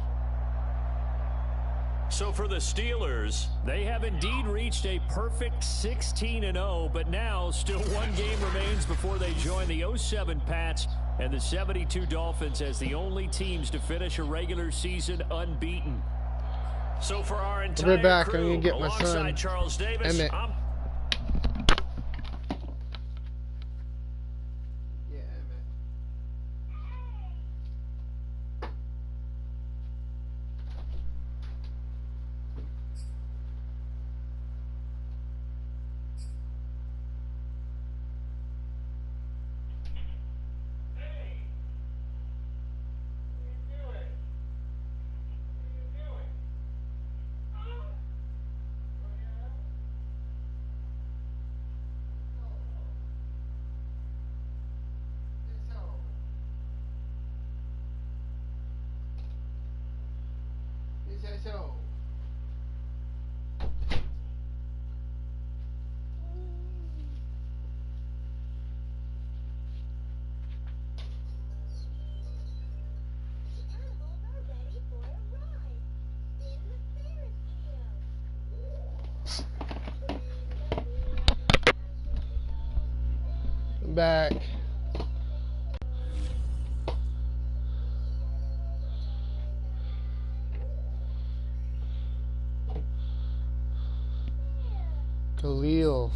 So for the Steelers, they have indeed reached a perfect 16-0, but now still one game remains before they join the 07 Pats and the 72 Dolphins as the only teams to finish a regular season unbeaten. So for our entire back. crew, I'm gonna get my alongside son, Charles Davis, Emmett. Back. Khalil.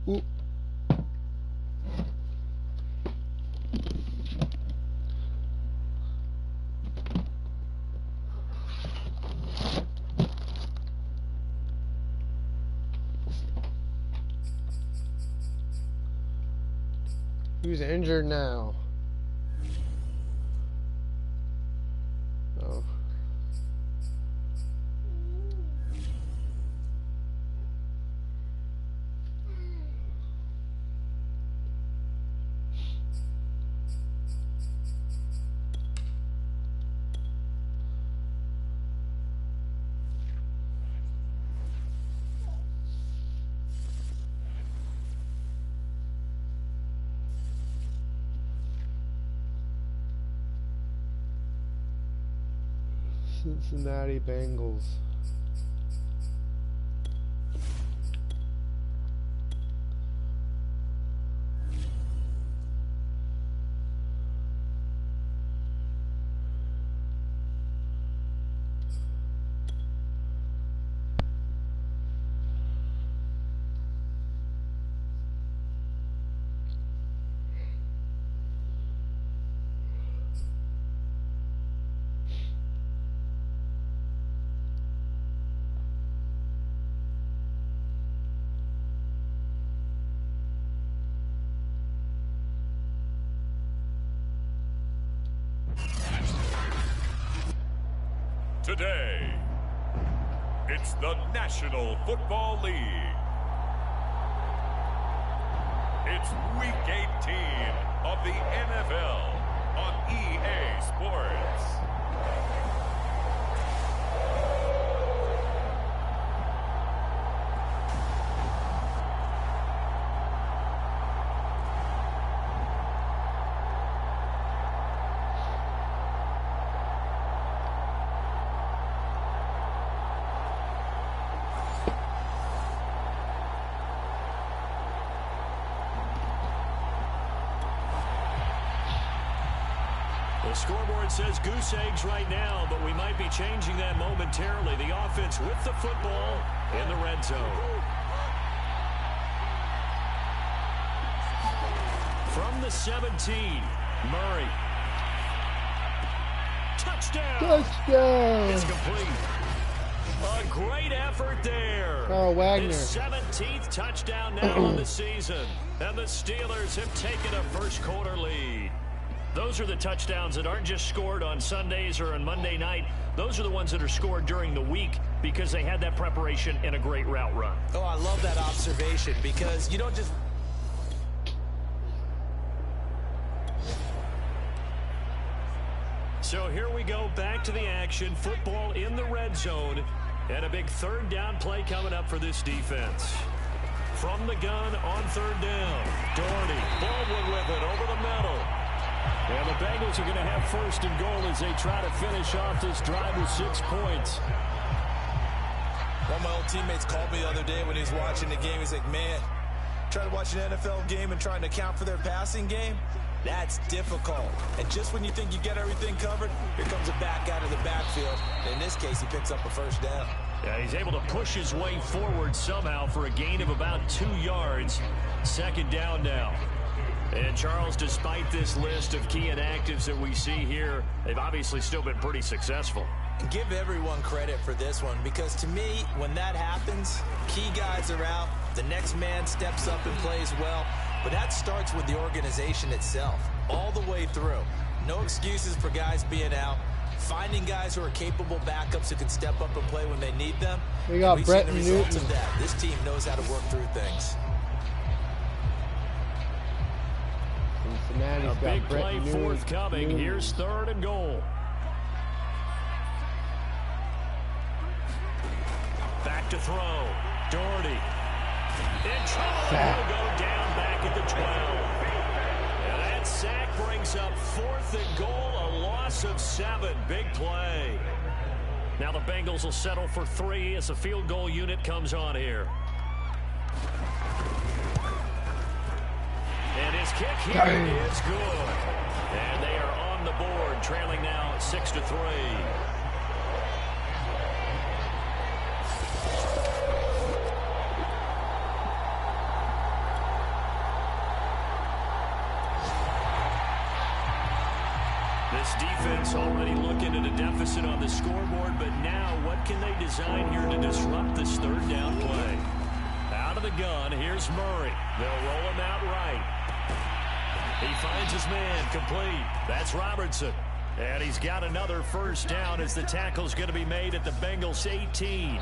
Ooh. Who's injured now? Oh. Cincinnati Bengals. Today, it's the National Football League. It's Week 18 of the NFL on EA Sports. The scoreboard says goose eggs right now, but we might be changing that momentarily. The offense with the football in the red zone. From the 17, Murray. Touchdown! Touchdown! It's complete. A great effort there. Carl Wagner. His 17th touchdown now on the season. And the Steelers have taken a first quarter lead. Those are the touchdowns that aren't just scored on Sundays or on Monday night. Those are the ones that are scored during the week because they had that preparation and a great route run. Oh, I love that observation because you don't just... So here we go back to the action. Football in the red zone. And a big third down play coming up for this defense. From the gun on third down. Doherty, Baldwin with it over the middle. And the Bengals are going to have first and goal as they try to finish off this drive with 6 points. One of my old teammates called me the other day when he was watching the game. He's like, man, trying to watch an NFL game and trying to account for their passing game. That's difficult. And just when you think you get everything covered, here comes a back out of the backfield. In this case, he picks up a first down. Yeah, he's able to push his way forward somehow for a gain of about 2 yards. Second down now. And Charles, despite this list of key inactives that we see here, they've obviously still been pretty successful. Give everyone credit for this one, because to me, when that happens, key guys are out, the next man steps up and plays well, but that starts with the organization itself, all the way through. No excuses for guys being out, finding guys who are capable backups who can step up and play when they need them. We got We've Brett seen the results Newton. of that. This team knows how to work through things. Cincinnati's A got big Brett play Newton. forthcoming. Here's 3rd and goal. Back to throw. Doherty. In trouble. He'll go down back at the 12. And that sack brings up 4th and goal, a loss of 7. Big play. Now the Bengals will settle for 3 as the field goal unit comes on here. And his kick here is good. And they are on the board, trailing now 6-3. This defense already looking at a deficit on the scoreboard, but now what can they design here to disrupt this 3rd down play? Out of the gun, here's Murray. They'll roll him out right. He finds his man complete. That's Robertson. And he's got another first down as the tackle's going to be made at the Bengals 18.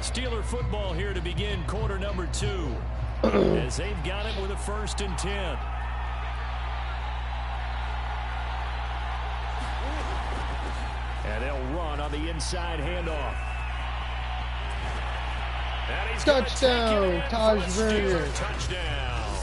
Steeler football here to begin quarter number 2. As they've got it with a 1st and 10. And they'll run on the inside handoff. And he's Touchdown, Taj Verner. Touchdown.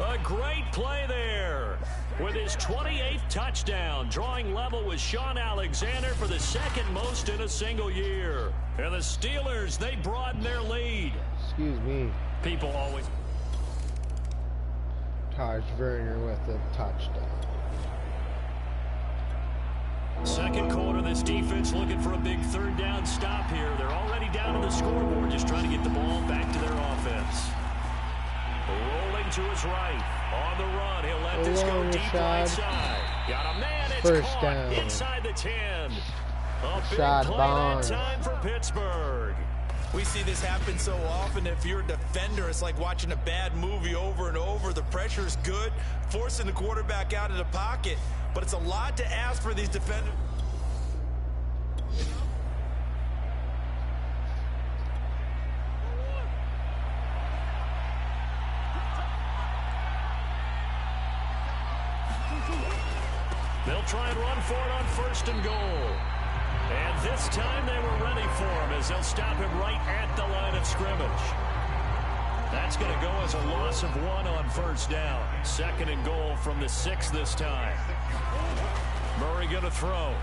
A great play there with his 28th touchdown, drawing level with Sean Alexander for the 2nd most in a single year. And the Steelers, they broaden their lead. Excuse me. People always... Taj Verner with the touchdown. Second quarter, this defense looking for a big 3rd down stop here. They're already down on the scoreboard, just trying to get the ball back to their offense. Rolling to his right. On the run, he'll let this go deep right side. Got a man, it's First caught down. inside the 10. A big Shot play bomb. that time for Pittsburgh. We see this happen so often. If you're a defender, it's like watching a bad movie over and over. The pressure is good, forcing the quarterback out of the pocket. But it's a lot to ask for these defenders. They'll try and run for it on 1st and goal. And this time they were ready for him as they'll stop him right at the line of scrimmage. That's going to go as a loss of 1 on 1st down. 2nd and goal from the 6 this time. Murray going to throw.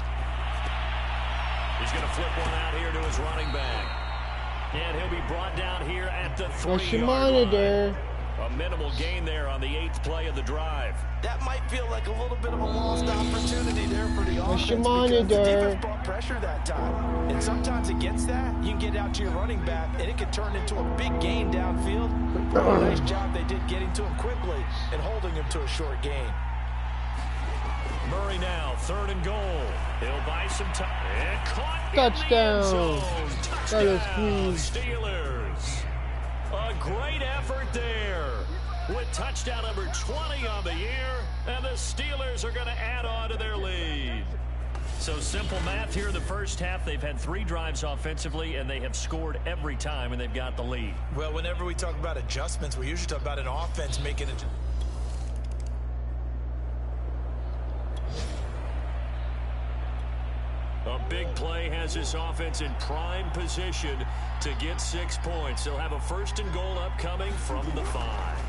He's going to flip one out here to his running back. And he'll be brought down here at the 3-yard line. A minimal gain there on the 8th play of the drive. That might feel like a little bit of a lost opportunity there for the offense, Shimani because the there. defense brought pressure that time. And sometimes against that, you can get out to your running back, and it can turn into a big gain downfield. But a nice job they did getting to him quickly and holding him to a short gain. Murray now, 3rd and goal. He'll buy some time. And caught Touchdown. in the end zone. That Touchdown, is Steelers. A great effort there with touchdown number 20 on the year, and the Steelers are going to add on to their lead. So simple math here in the first half. They've had 3 drives offensively, and they have scored every time, and they've got the lead. Well, whenever we talk about adjustments, we usually talk about an offense making it. A big play has this offense in prime position to get 6 points. They'll have a 1st and goal upcoming from the 5.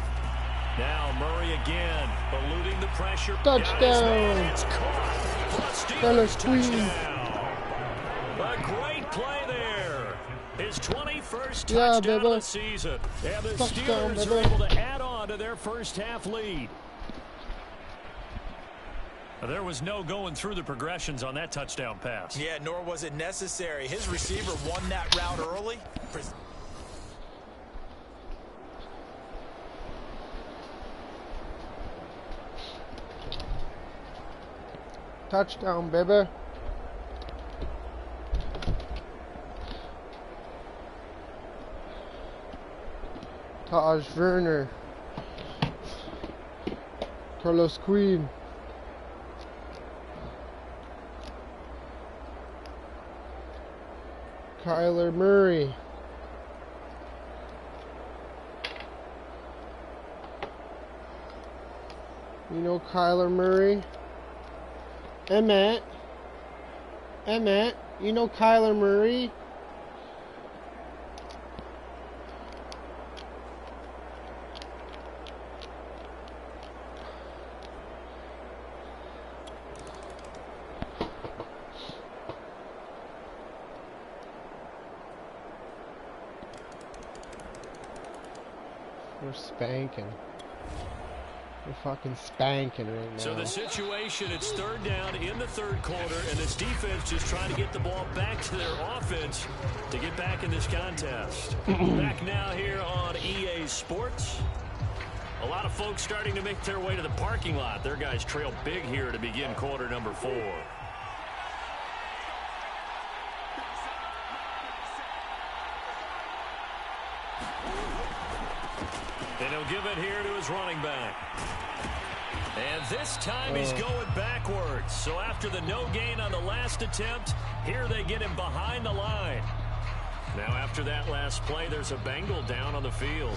Now Murray again, eluding the pressure. Touchdown. It's caught. For a That Steelers looks clean. touchdown. A great play there. His 21st Yeah, touchdown baby. of the season. And the Touchdown, Steelers baby. are able to add on to their first half lead. There was no going through the progressions on that touchdown pass. Yeah, nor was it necessary. His receiver won that route early. Touchdown, baby. Taj Werner. Carlos Queen. Kyler Murray. You know Kyler Murray? Emmett, you know Kyler Murray? We're spanking. We're fucking spanking right now. So the situation, it's third down in the third quarter, and this defense just trying to get the ball back to their offense to get back in this contest. Back now here on EA Sports. A lot of folks starting to make their way to the parking lot. Their guys trail big here to begin quarter number 4. And he'll give it here to his running back. And this time he's going backwards. So after the no gain on the last attempt, here they get him behind the line. Now after that last play, there's a Bengal down on the field.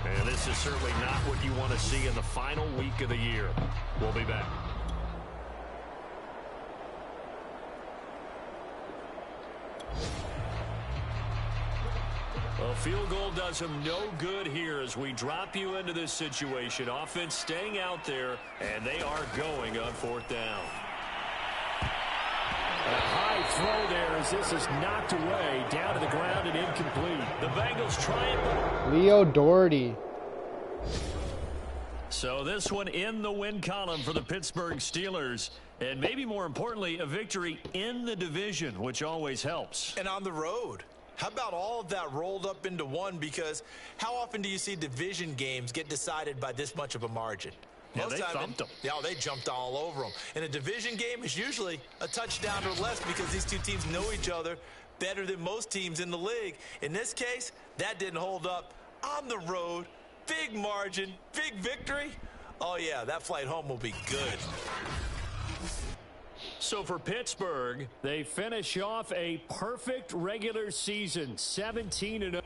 And this is certainly not what you want to see in the final week of the year. We'll be back. A field goal does him no good here as we drop you into this situation. Offense staying out there, and they are going on fourth down. A high throw there as this is knocked away, down to the ground and incomplete. The Bengals trying. Leo Doherty. So this one in the win column for the Pittsburgh Steelers. And maybe more importantly, a victory in the division, which always helps. And on the road. How about all of that rolled up into one? Because how often do you see division games get decided by this much of a margin? Yeah, they thumped them. Yeah, they jumped all over them. And a division game is usually a touchdown or less because these two teams know each other better than most teams in the league. In this case, that didn't hold up. On the road, big margin, big victory. Oh, yeah, that flight home will be good. So for Pittsburgh, they finish off a perfect regular season, 17-0.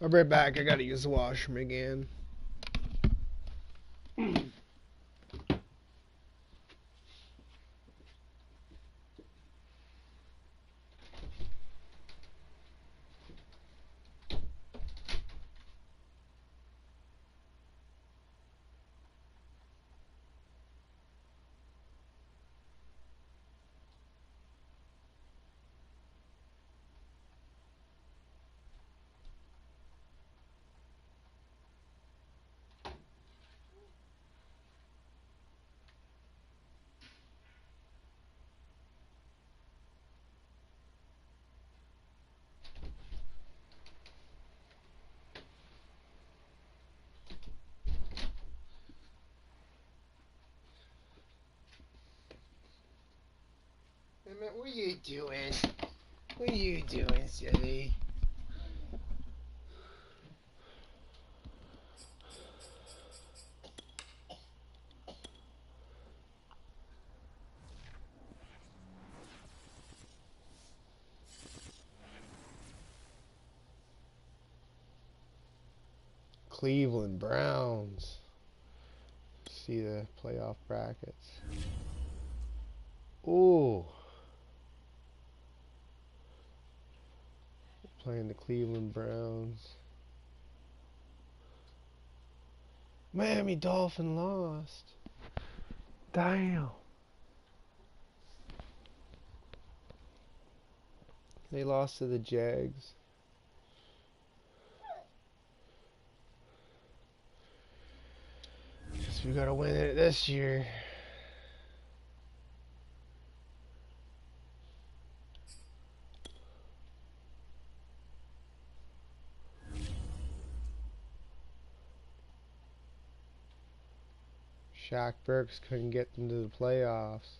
I'll be right back. I gotta use the washroom again. What are you doing? What are you doing, silly? Cleveland Browns. See the playoff brackets. Ooh. Playing the Cleveland Browns. Miami Dolphin lost. Damn. They lost to the Jags. Guess we gotta win it this year. Shaq Burks couldn't get them to the playoffs.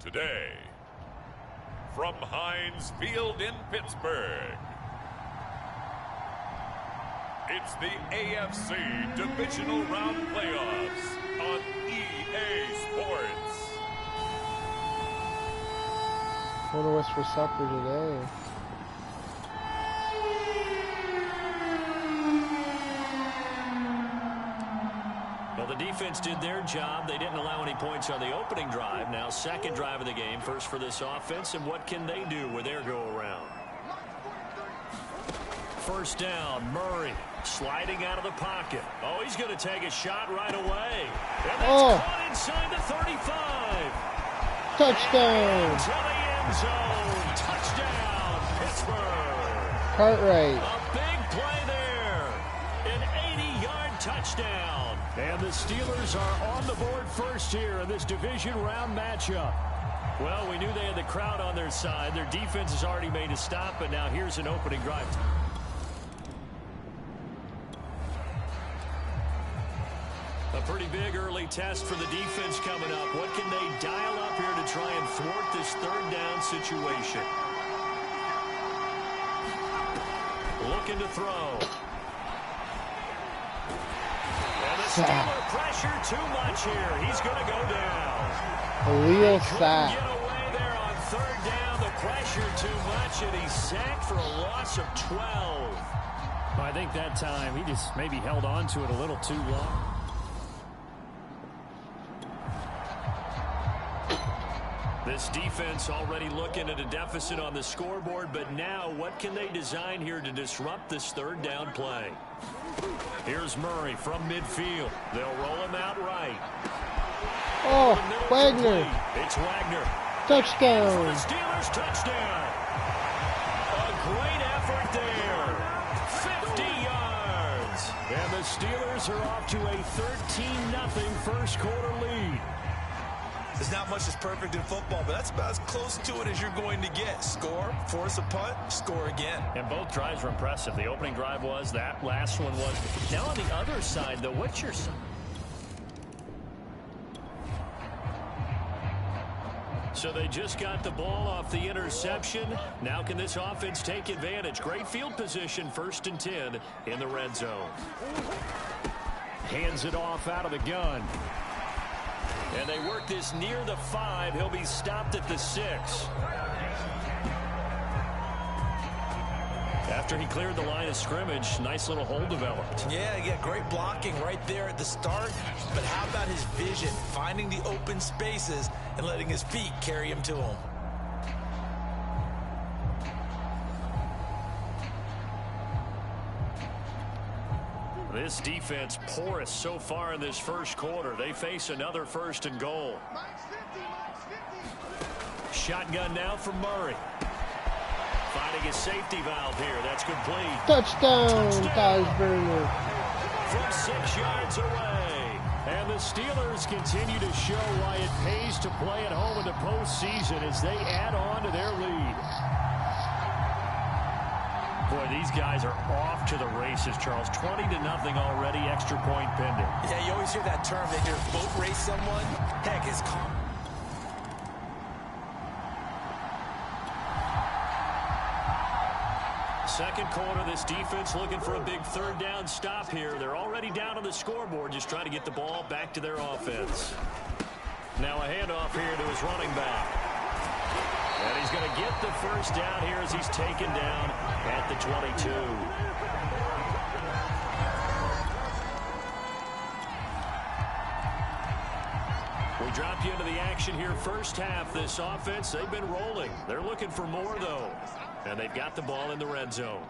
Today, from Heinz Field in Pittsburgh, it's the AFC Divisional Round Playoffs on EA Sports. Wonder what's for supper today. Well, the defense did their job. They didn't allow any points on the opening drive. Now, second drive of the game, first for this offense. And what can they do with their go-around? First down, Murray sliding out of the pocket. Oh, he's going to take a shot right away. And that's caught inside the 35. Touchdown. To the end zone. Touchdown, Pittsburgh. Cartwright. A big play there. An 80-yard touchdown. And the Steelers are on the board first here in this division round matchup. Well, we knew they had the crowd on their side. Their defense has already made a stop, but now here's an opening drive. A pretty big early test for the defense coming up. What can they dial up here to try and thwart this third down situation? Looking to throw. And the Steeler pressure too much here. He's going to go down. Khalil sack. Get away there on third down. The pressure too much, and he's sacked for a loss of 12. I think that time he just maybe held on to it a little too long. This defense already looking at a deficit on the scoreboard, but now what can they design here to disrupt this third down play? Here's Murray from midfield. They'll roll him out right. Oh, Wagner. It's Wagner. Touchdown. For the Steelers, touchdown. A great effort there. 50 yards. And the Steelers are off to a 13-0 first quarter lead. There's not much that's perfect in football, but that's about as close to it as you're going to get. Score, force a punt, score again. And both drives were impressive. The opening drive was, that last one was. Now on the other side, though, what's your side? So they just got the ball off the interception. Now can this offense take advantage? Great field position, 1st and 10 in the red zone. Hands it off out of the gun. And they work this near the 5. He'll be stopped at the 6. After he cleared the line of scrimmage, nice little hole developed. Yeah, great blocking right there at the start. But how about his vision, finding the open spaces and letting his feet carry him to him? This defense porous so far in this first quarter. They face another 1st and goal. Shotgun now for Murray. Finding a safety valve here. That's complete. Touchdown, Taj Burner. From 6 yards away. And the Steelers continue to show why it pays to play at home in the postseason as they add on to their lead. Boy, these guys are off to the races, Charles. 20-0 already, extra point pending. Yeah, you always hear that term. They just boat race someone. Heck, it's calm. Second quarter, this defense looking for a big 3rd down stop here. They're already down on the scoreboard, just trying to get the ball back to their offense. Now a handoff here to his running back. And he's going to get the 1st down here as he's taken down at the 22. We drop you into the action here. First half, this offense, they've been rolling. They're looking for more, though. And they've got the ball in the red zone.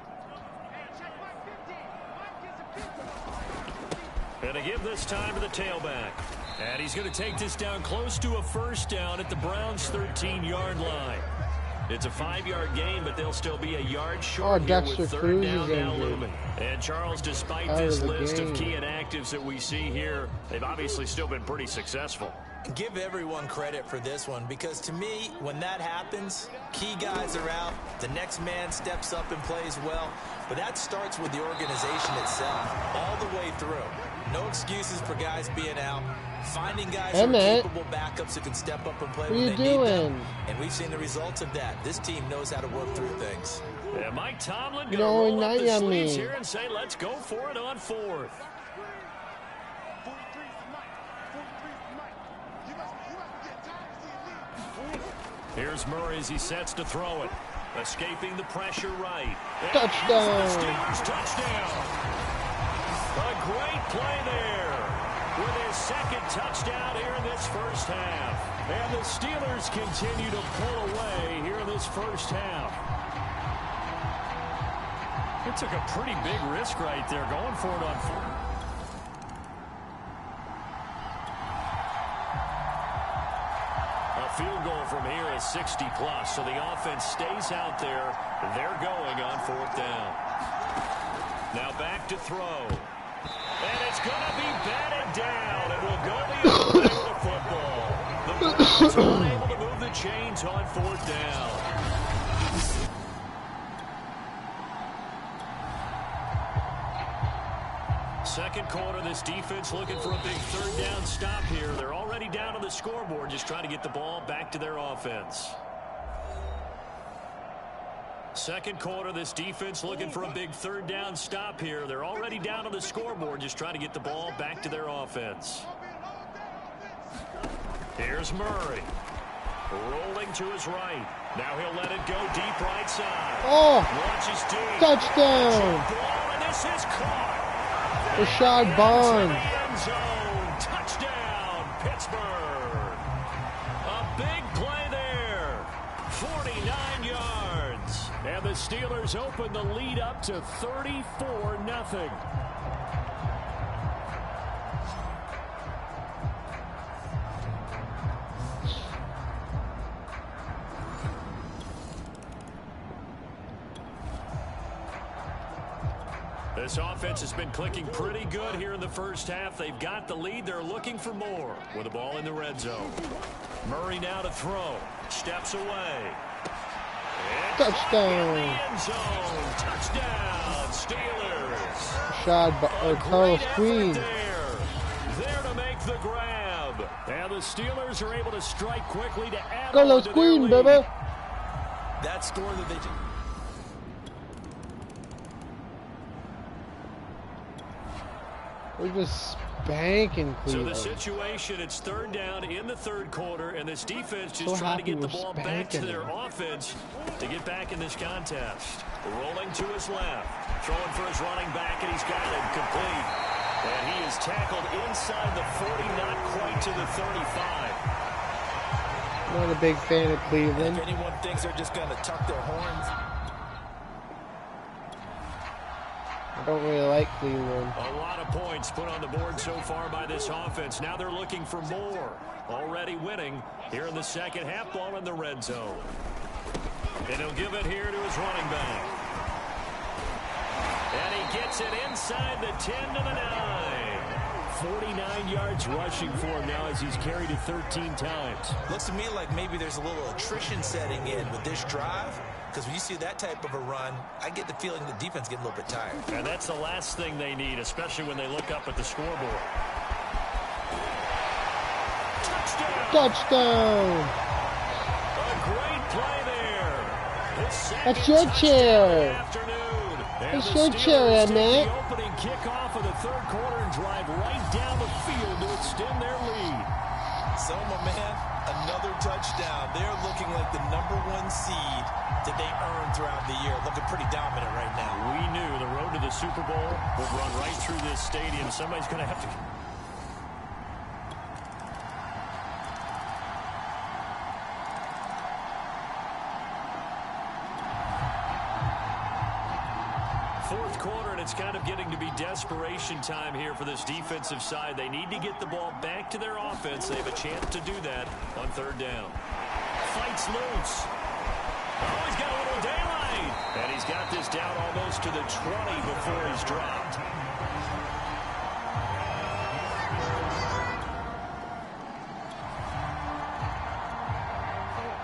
And they give this time to the tailback. And he's going to take this down close to a 1st down at the Browns' 13-yard line. It's a 5-yard gain, but they'll still be a yard short here with 3rd down now looming. And Charles, despite this list of key inactives that we see here, they've obviously still been pretty successful. Give everyone credit for this one, because to me, when that happens, key guys are out, the next man steps up and plays well, but that starts with the organization itself, all the way through. No excuses for guys being out, finding guys who are capable backups who can step up and play when they need them, and we've seen the results of that. This team knows how to work through things. Yeah, Mike Tomlin going to roll up the sleeves here and say, let's go for it on 4th. Here's Murray as he sets to throw it. Escaping the pressure right. Touchdown. Steelers touchdown. A great play there with his 2nd touchdown here in this first half. And the Steelers continue to pull away here in this first half. It took a pretty big risk right there going for it on 4th. Field goal from here is 60-plus, so the offense stays out there. They're going on 4th down. Now back to throw. And it's going to be batted down. It will go the other way with the football. The Browns are unable to move the chains on 4th down. Second quarter, this defense looking for a big 3rd down stop here. They're already down on the scoreboard, just trying to get the ball back to their offense. Second quarter, this defense looking for a big 3rd down stop here. They're already down on the scoreboard, just trying to get the ball back to their offense. Here's Murray. Rolling to his right. Now he'll let it go deep right side. Oh, launches deep. Touchdown. Ball, and this is caught. Rashad Bond. End zone. Touchdown, Pittsburgh. A big play there. Steelers open the lead up to 34-0. This offense has been clicking pretty good here in the first half. They've got the lead. They're looking for more with the ball in the red zone. Murray now to throw. Steps away. Touchdown. End zone. Touchdown, Steelers. Rashad Carlos Queen. There to make the grab. And the Steelers are able to strike quickly to add Carlos on to Queen, their lead. baby. That score that they just... We're just spanking So Cleveland. the situation, it's third down in the third quarter, and this defense just So trying to happy get the we're ball back to spanking their them. offense to get back in this contest. Rolling to his left, throwing for his running back, and he's got it complete. And he is tackled inside the 40, not quite to the 35. Not a big fan of Cleveland. If anyone thinks they're just going to tuck their horns... I don't really like Cleveland. A lot of points put on the board so far by this offense. Now they're looking for more. Already winning here in the second half, ball in the red zone. And he'll give it here to his running back. And he gets it inside the 10 to the 9. 49 yards rushing for him now as he's carried it 13 times. Looks to me like maybe there's a little attrition setting in with this drive. Because when you see that type of a run, I get the feeling the defense getting a little bit tired. And that's the last thing they need, especially when they look up at the scoreboard. Touchdown! A great play there. That's your chair. That's your chair, Annette. The opening kickoff of the third quarter and drive right down the field to extend their lead. So, my man, another touchdown. They're looking like the #1 seed that they earned throughout the year. Looking pretty dominant right now. We knew the road to the Super Bowl would run right through this stadium. Somebody's going to have to... Fourth quarter, and it's kind of getting to be desperation time here for this defensive side. They need to get the ball back to their offense. They have a chance to do that on third down. Fights loose. Oh, he's got a little daylight. And he's got this down almost to the 20 before he's dropped.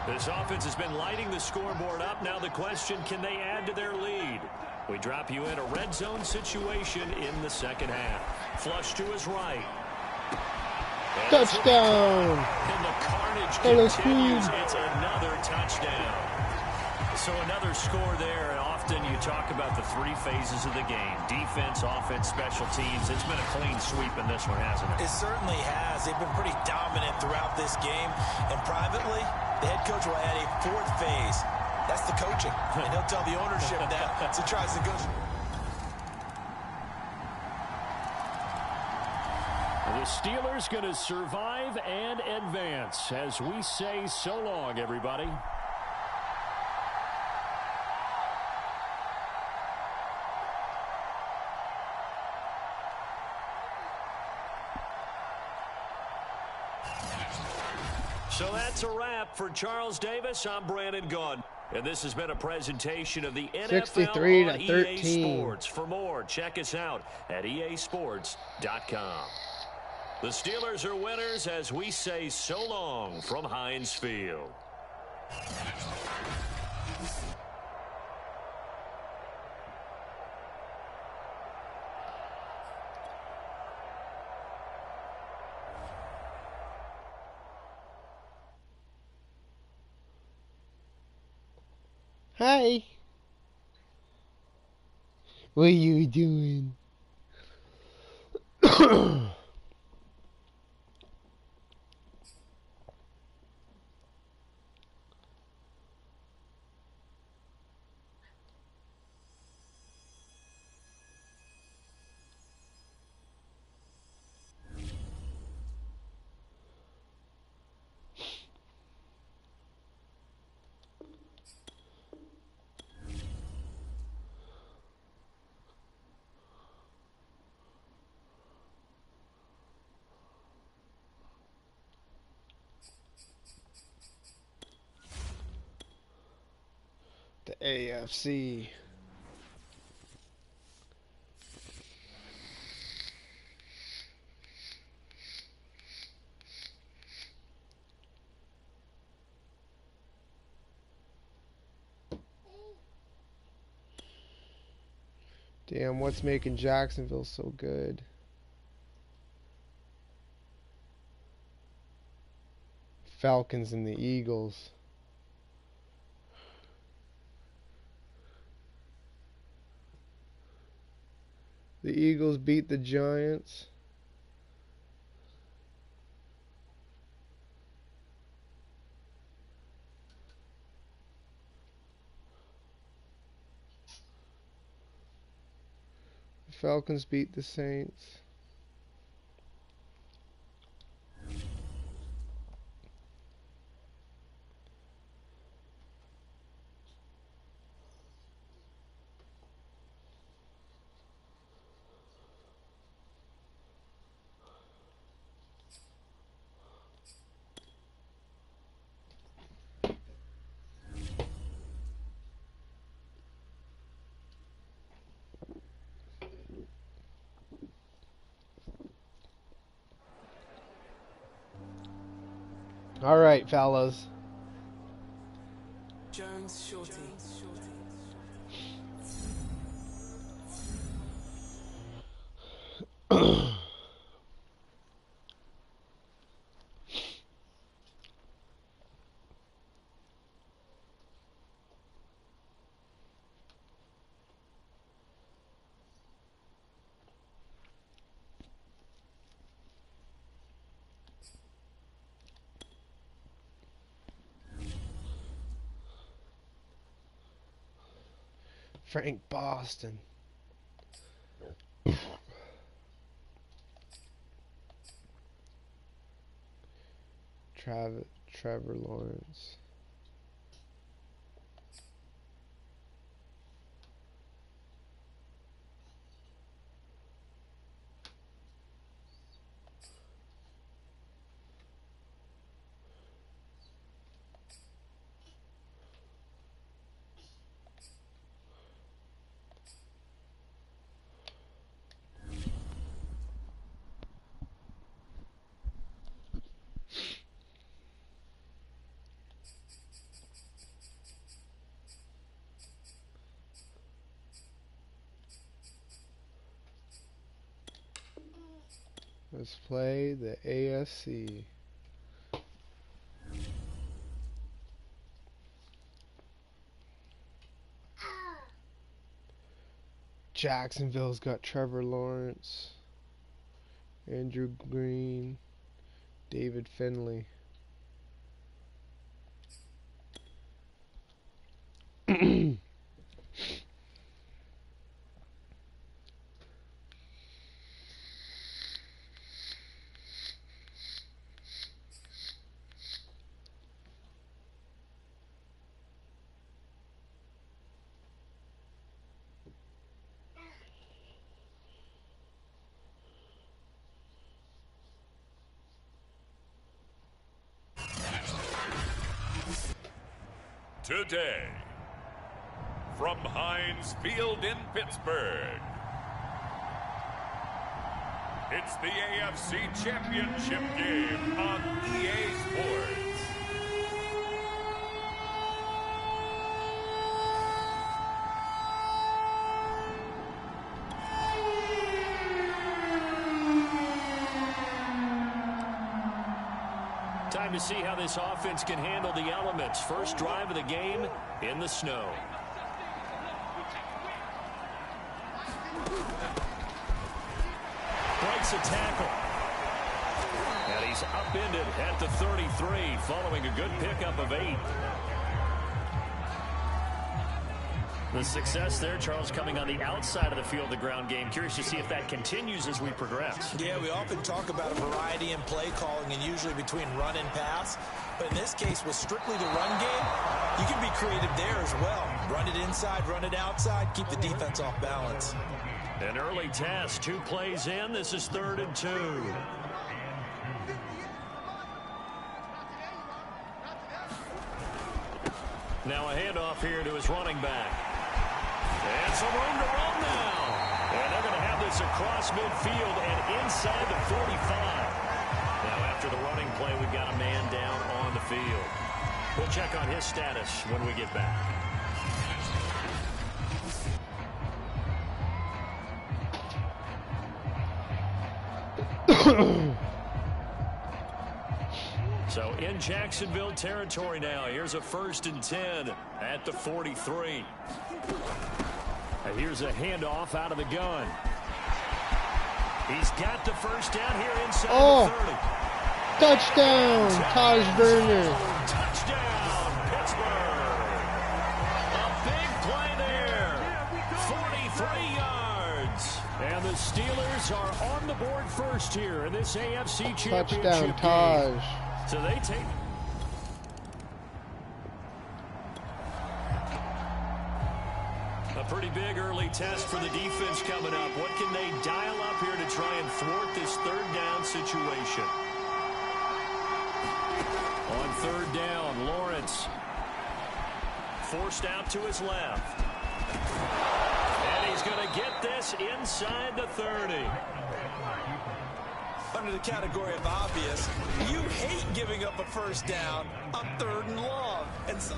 This offense has been lighting the scoreboard up. Now the question, can they add to their lead? We drop you in a red zone situation in the second half. Flush to his right. Touchdown! And the carnage Carlos continues. Queen. It's another touchdown. So another score there, and often you talk about the three phases of the game. Defense, offense, special teams. It's been a clean sweep in this one, hasn't it? It certainly has. They've been pretty dominant throughout this game. And privately, the head coach will add a fourth phase. That's the coaching. And he'll tell the ownership that as he tries to go. The Steelers going to survive and advance as we say so long, everybody. So that's a wrap for Charles Davis. I'm Brandon Gunn. And this has been a presentation of the NFL 63 on to EA 13. Sports. For more, check us out at easports.com. The Steelers are winners as we say so long from Heinz Field. Hi. What are you doing? AFC. Damn, what's making Jacksonville so good? Falcons and the Eagles. The Eagles beat the Giants. The Falcons beat the Saints. All right, fellas. Jones Shorty. Frank Boston. Trevor Lawrence. Let's play the AFC. Jacksonville's got Trevor Lawrence, Andrew Green, David Finley. Today, from Heinz Field in Pittsburgh, it's the AFC Championship game on EA Sports. Time to see how this offense can handle the elements. First drive of the game in the snow. Breaks a tackle. And he's upended at the 33 following a good pickup of 8. The success there, Charles, coming on the outside of the field, the ground game. Curious to see if that continues as we progress. Yeah, we often talk about a variety in play calling and usually between run and pass. But in this case, with strictly the run game, you can be creative there as well. Run it inside, run it outside, keep the defense off balance. An early task, 2 plays in. This is 3rd and 2. Now a handoff here to his running back. And some room to run now. And they're going to have this across midfield and inside the 45. Now after the running play, we've got a man down on the field. We'll check on his status when we get back. So in Jacksonville territory now. Here's a 1st and 10 at the 43. And here's a handoff out of the gun. He's got the first down here inside the 30. Touchdown, Taj Burner. Touchdown, Pittsburgh. A big play there. 43 yards. And the Steelers are on the board first here in this AFC Championship Touchdown, Taj. game. So they take... A pretty big early test for the defense coming up. What can they dial up here to try and thwart this 3rd down situation? On 3rd down, Lawrence forced out to his left. And he's going to get this inside the 30. Under the category of obvious, you hate giving up a 1st down on 3rd and long. And so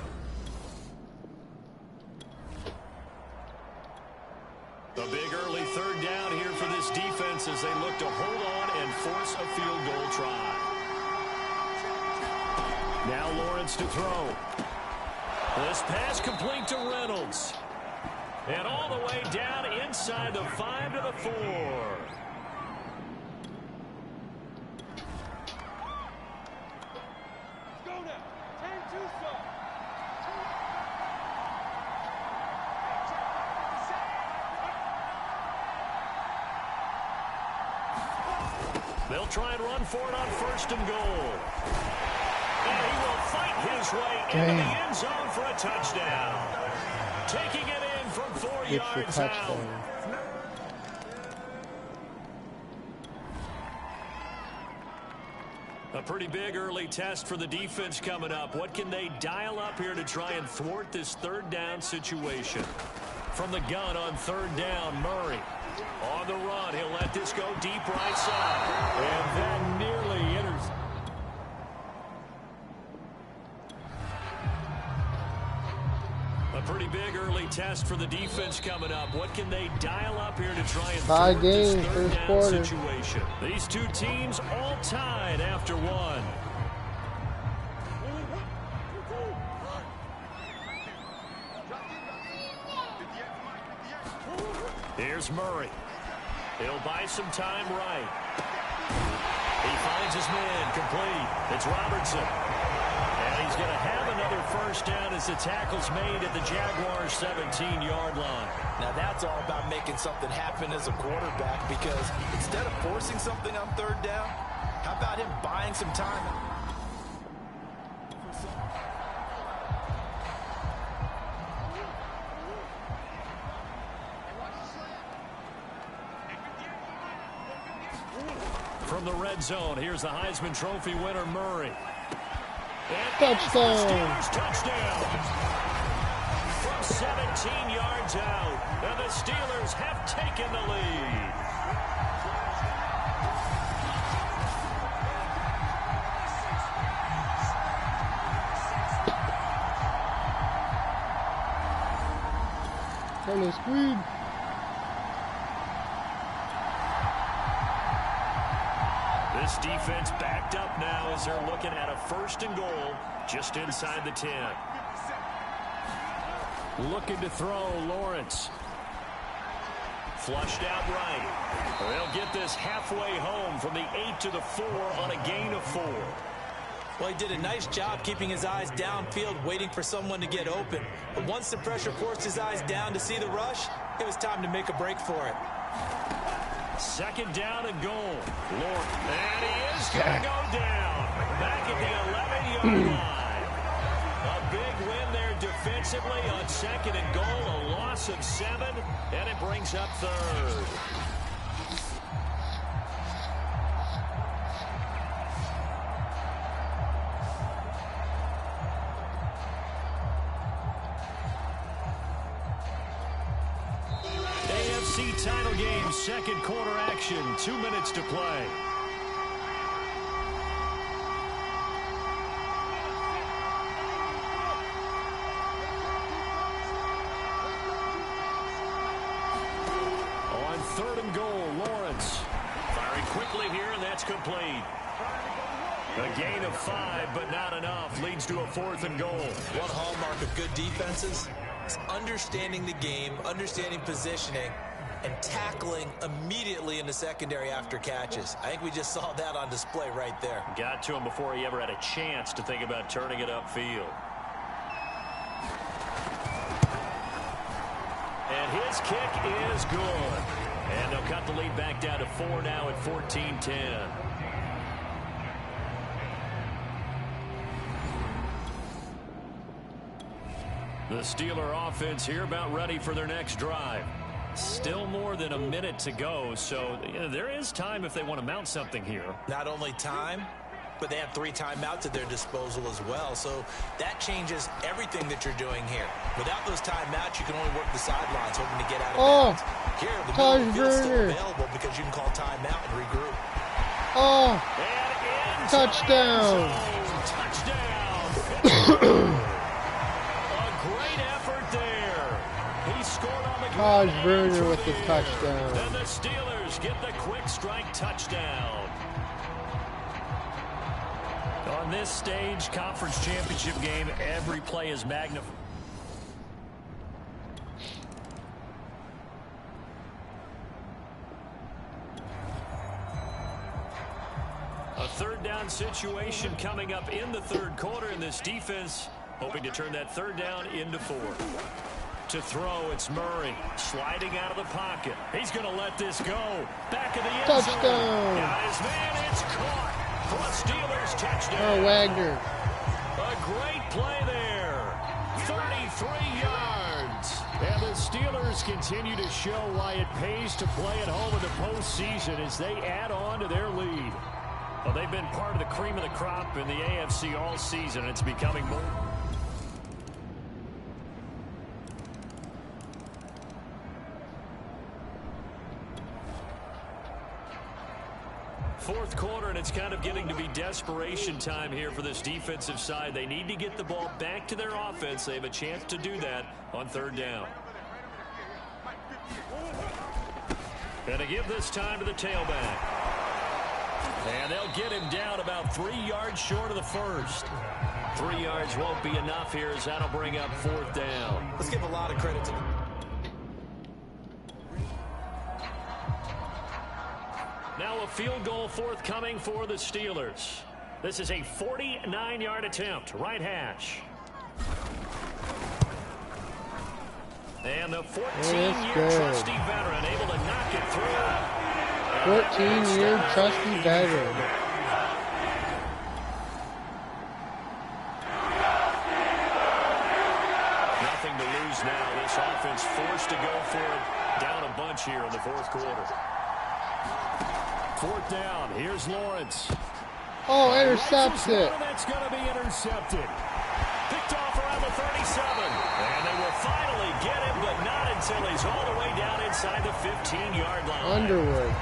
a big early 3rd down here for this defense as they look to hold on and force a field goal try. Now Lawrence to throw. This pass complete to Reynolds. And all the way down inside the 5 to the 4. They'll try and run for it on 1st and goal. And he will fight his way into the end zone for a touchdown. Taking it in from 4 yards out. A pretty big early test for the defense coming up. What can they dial up here to try and thwart this 3rd down situation? From the gun on 3rd down, Murray. On the run, he'll let this go deep right side. And that nearly enters. A pretty big early test for the defense coming up. What can they dial up here to try and thwart this 3rd down situation? These two teams all tied after 1. Here's Murray. He'll buy some time right. He finds his man complete. It's Robertson. And he's going to have another 1st down as the tackle's made at the Jaguars' 17-yard line. now that's all about making something happen as a quarterback, because instead of forcing something on 3rd down, how about him buying some time? From the red zone, here's the Heisman Trophy winner, Murray. And Touchdown. Steelers touchdown. From 17 yards out, and the Steelers have taken the lead. Hello, Squid. This defense backed up now as they're looking at a 1st and goal just inside the 10. Looking to throw, Lawrence. Flushed out right. They'll get this halfway home from the 8 to the 4 on a gain of 4. Well, he did a nice job keeping his eyes downfield, waiting for someone to get open. But once the pressure forced his eyes down to see the rush, it was time to make a break for it. 2nd down and goal. And he is going to go down. Back at the 11-yard line. A big win there defensively on 2nd and goal. A loss of 7, and it brings up 3rd. title game, second quarter action, 2 minutes to play. On 3rd and goal, Lawrence. Firing quickly here, and that's complete. A gain of 5, but not enough. Leads to a 4th and goal. One hallmark of good defenses is understanding the game, understanding positioning, and tackling immediately in the secondary after catches. I think we just saw that on display right there. Got to him before he ever had a chance to think about turning it upfield. And his kick is good. And they'll cut the lead back down to 4 now at 14-10. The Steeler offense here about ready for their next drive. Still more than a minute to go, so there is time if they want to mount something here. Not only time, but they have 3 timeouts at their disposal as well, so that changes everything that you're doing here. Without those timeouts, you can only work the sidelines, hoping to get out of bounds. Here, the middle of the field's still available because you can call timeout and regroup. Oh, touchdown. Touchdown. Taj Verner with the touchdown. And the Steelers get the quick strike touchdown. On this stage, conference championship game, every play is magnified. A 3rd down situation coming up in the 3rd quarter, and this defense hoping to turn that 3rd down into 4. To throw, it's Murray sliding out of the pocket. He's going to let this go. Back of the end zone. Touchdown. Got his man. It's caught for a Steelers touchdown. Oh, Wagner. A great play there. 33 yards. And the Steelers continue to show why it pays to play at home in the postseason as they add on to their lead. Well, they've been part of the cream of the crop in the AFC all season. It's becoming more. 4th quarter, and it's kind of getting to be desperation time here for this defensive side. They need to get the ball back to their offense. They have a chance to do that on 3rd down. And to give this time to the tailback. And they'll get him down about 3 yards short of the 1st. 3 yards won't be enough here as that'll bring up 4th down. Let's give a lot of credit to them. Now a field goal forthcoming for the Steelers. This is a 49-yard attempt, right hash. And the 14-year trusty veteran able to knock it through. 14-year trusty veteran. Nothing to lose now. This offense forced to go for it down a bunch here in the 4th quarter. 4th down. Here's Lawrence. Oh, intercepts it. That's going to be intercepted. Picked off around the 37. And they will finally get him, but not until he's all the way down inside the 15-yard line. Underwood.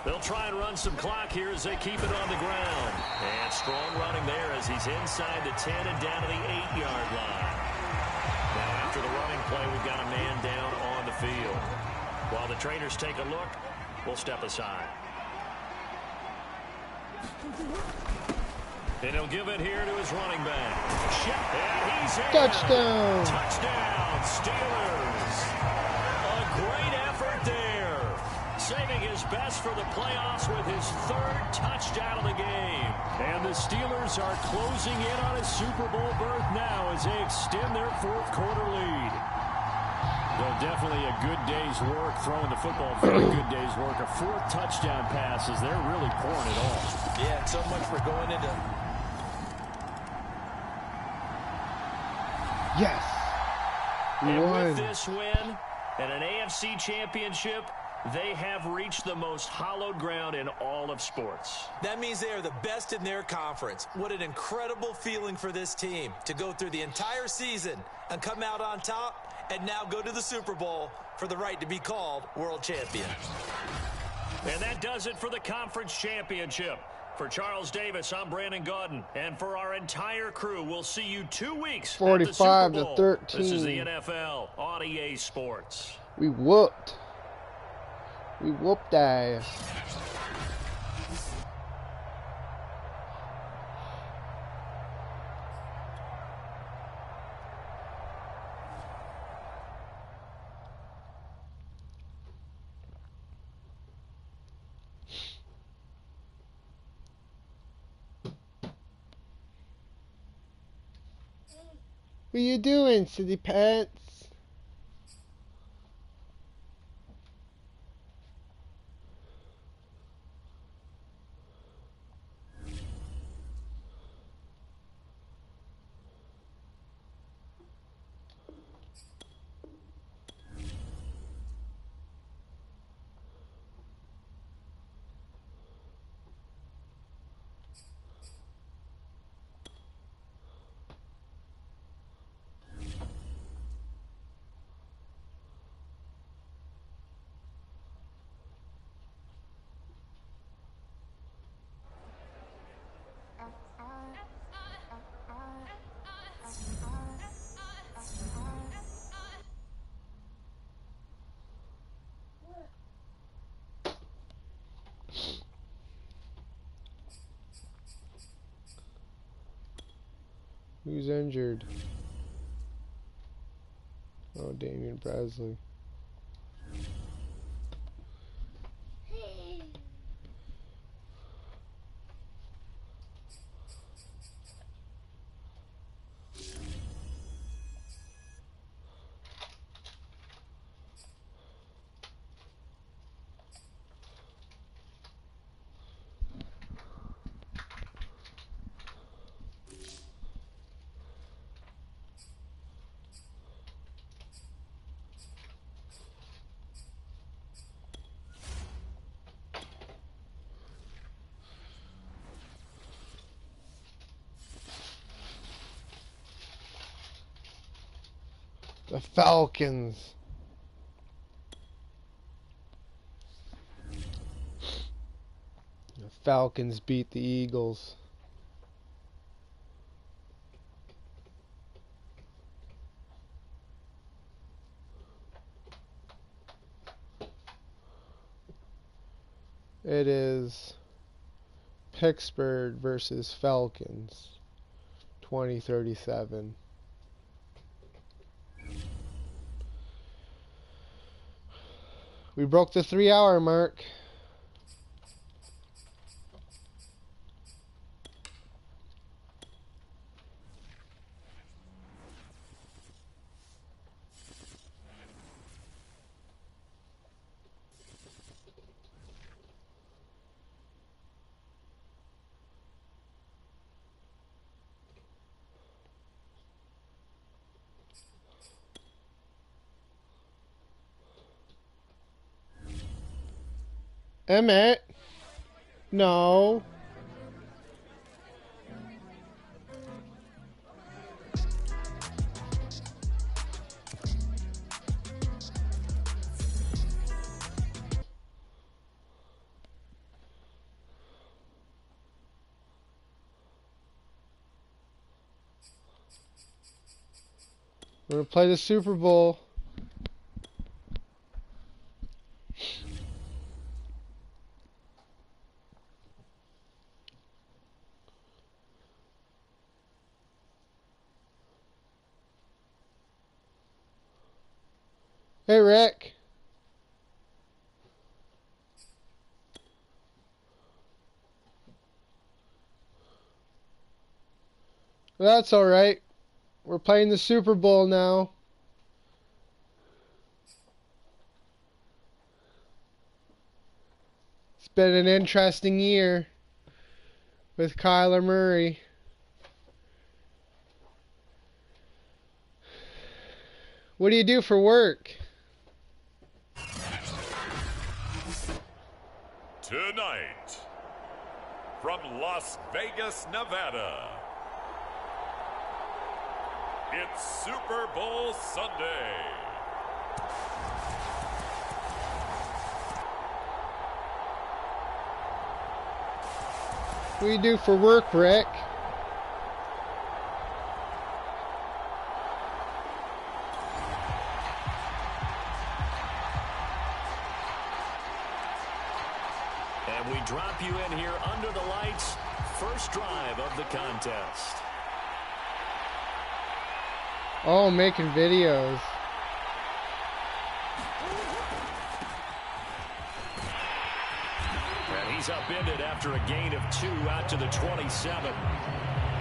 They'll try and run some clock here as they keep it on the ground. And strong running there as he's inside the 10 and down to the 8-yard line. Now after the running play, we've got a man down on the field. While the trainers take a look, we'll step aside. And he'll give it here to his running back. And he's in. Touchdown. Touchdown, Steelers. A great effort there. Saving his best for the playoffs with his 3rd touchdown of the game. And the Steelers are closing in on a Super Bowl berth now as they extend their 4th quarter lead. Well, definitely a good day's work throwing the football. Very good day's work. A 4th touchdown pass as they're really pouring it off. Yeah, and so much for going into. Yes. And with this win and an AFC championship, They have reached the most hallowed ground in all of sports. That means they are the best in their conference. What an incredible feeling for this team to go through the entire season and come out on top and now go to the Super Bowl for the right to be called world champion. And that does it for the conference championship. For Charles Davis, I'm Brandon Gaudin. And for our entire crew, we'll see you 2 weeks 45 to 13. This is the NFL on EA Sports. We whooped ass. What you doing, city pants? Who's injured? Oh, Damian Presley. The Falcons. The Falcons beat the Eagles. It is Pittsburgh versus Falcons, 2037. We broke the 3-hour mark. Emmett? No. We're going to play the Super Bowl. Hey, Rick. That's all right. We're playing the Super Bowl now. It's been an interesting year with Kyler Murray. What do you do for work? Tonight, from Las Vegas, Nevada, it's Super Bowl Sunday. What do you do for work, Rick? And we drop you in here under the lights. First drive of the contest. Oh, making videos. And he's upended after a gain of 2 out to the 27.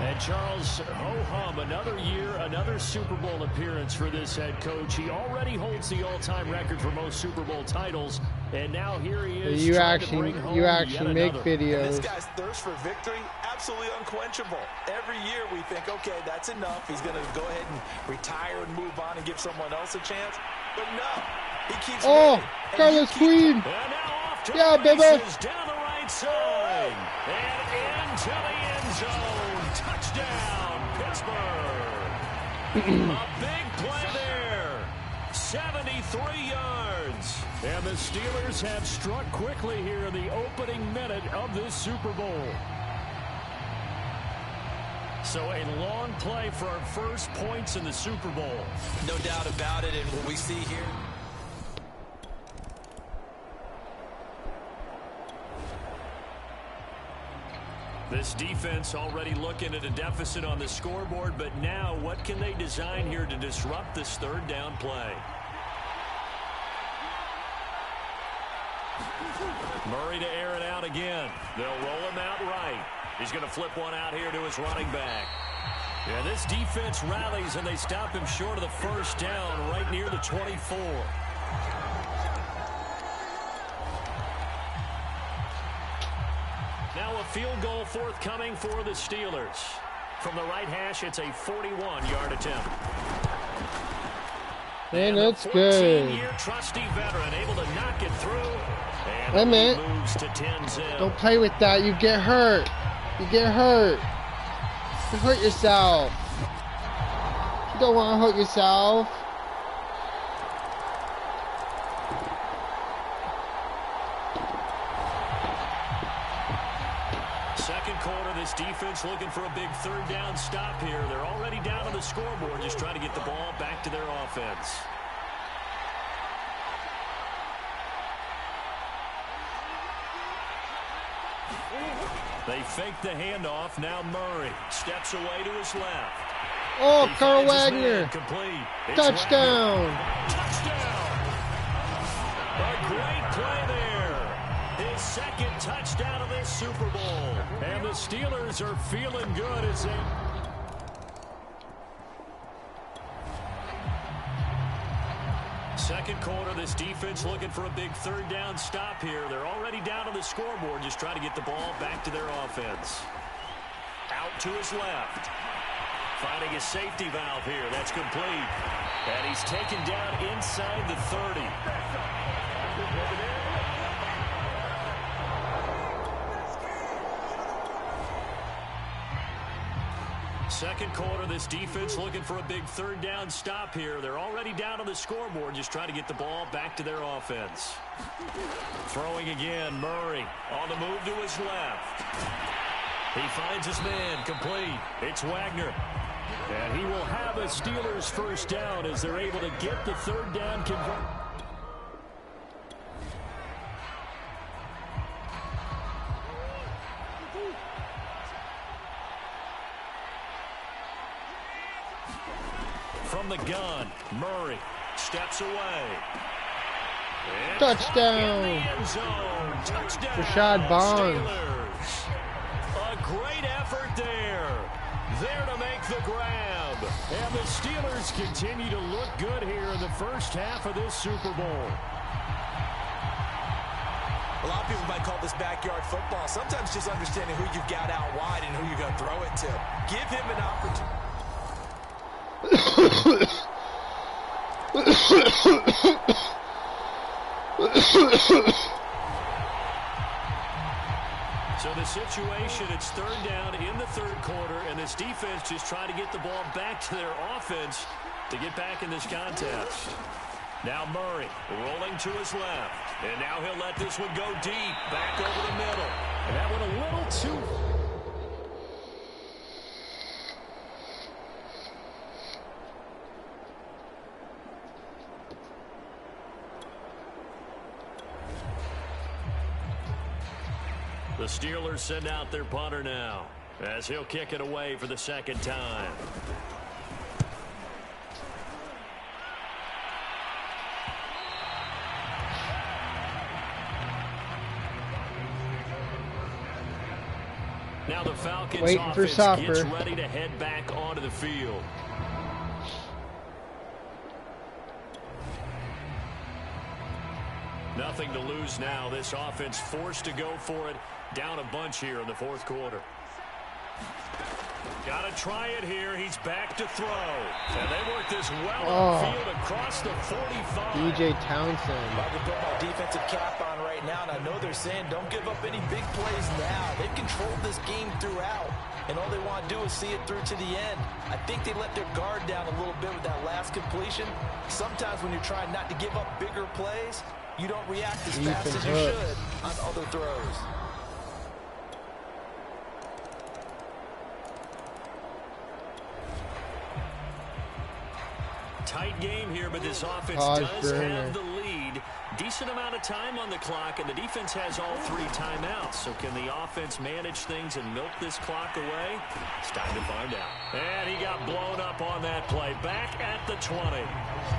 And Charles, ho-hum, another year, another Super Bowl appearance for this head coach. He already holds the all-time record for most Super Bowl titles. And now here he is. You actually make videos. And this guy's thirst for victory, absolutely unquenchable. Every year we think, okay, that's enough. He's going to go ahead and retire and move on and give someone else a chance. But no, he keeps winning. Carlos Queen. And now off to Yeah, the baby. races, down the right side. And into the end zone. Touchdown, Pittsburgh. A big play there. 73 yards. And the Steelers have struck quickly here in the opening minute of this Super Bowl. So a long play for our first points in the Super Bowl. No doubt about it, and what we see here. This defense already looking at a deficit on the scoreboard, but now what can they design here to disrupt this third down play? Murray to air it out again. They'll roll him out right. He's going to flip one out here to his running back. Yeah, this defense rallies, and they stop him short of the first down right near the 24. Now a field goal forthcoming for the Steelers. From the right hash, it's a 41-yard attempt. Man, that's good. 14-year trusty veteran able to knock it through. And Wait a minute. moves to 10-0. Don't play with that. You get hurt. You get hurt. You hurt yourself. You don't want to hurt yourself. Second quarter, this defense looking for a big third down stop here. They're already down on the scoreboard, just trying to get the ball back to their offense. They fake the handoff. Now Murray steps away to his left. Oh, He Carl finds his man Wagner. complete. It's Touchdown. Wagner. Touchdown. A great play there. His second touchdown of this Super Bowl. And the Steelers are feeling good as they... Second quarter, this defense looking for a big third down stop here. They're already down on the scoreboard, just trying to get the ball back to their offense. Out to his left. Finding a safety valve here. That's complete. And he's taken down inside the 30. Second quarter, this defense looking for a big third down stop here. They're already down on the scoreboard, just trying to get the ball back to their offense. Throwing again, Murray on the move to his left. He finds his man complete. It's Wagner. And he will have a Steelers first down as they're able to get the third down converted. From the gun, Murray steps away. And Touchdown. in the end zone. Touchdown. Rashad Bonds. Steelers. A great effort there. There to make the grab. And the Steelers continue to look good here in the first half of this Super Bowl. A lot of people might call this backyard football. Sometimes just understanding who you've got out wide and who you're going to throw it to. Give him an opportunity. So the situation, it's third down in the third quarter, and this defense just trying to get the ball back to their offense to get back in this contest. Now Murray rolling to his left. And now he'll let this one go deep. Back over the middle. And that one a little too... The Steelers send out their punter now as he'll kick it away for the second time. Now the Falcons offense gets ready to head back onto the field. Nothing to lose now. This offense forced to go for it. Down a bunch here in the fourth quarter. Got to try it here. He's back to throw. And they work this well on field across the 45. DJ Townsend. About to put my defensive cap on right now, and I know they're saying don't give up any big plays now. They've controlled this game throughout, and all they want to do is see it through to the end. I think they let their guard down a little bit with that last completion. Sometimes when you're trying not to give up bigger plays, you don't react as fast as you should on other throws. Tight game here, but this offense does have the lead. Decent amount of time on the clock, and the defense has all three timeouts. So can the offense manage things and milk this clock away? It's time to find out. And he got blown up on that play. Back at the 20.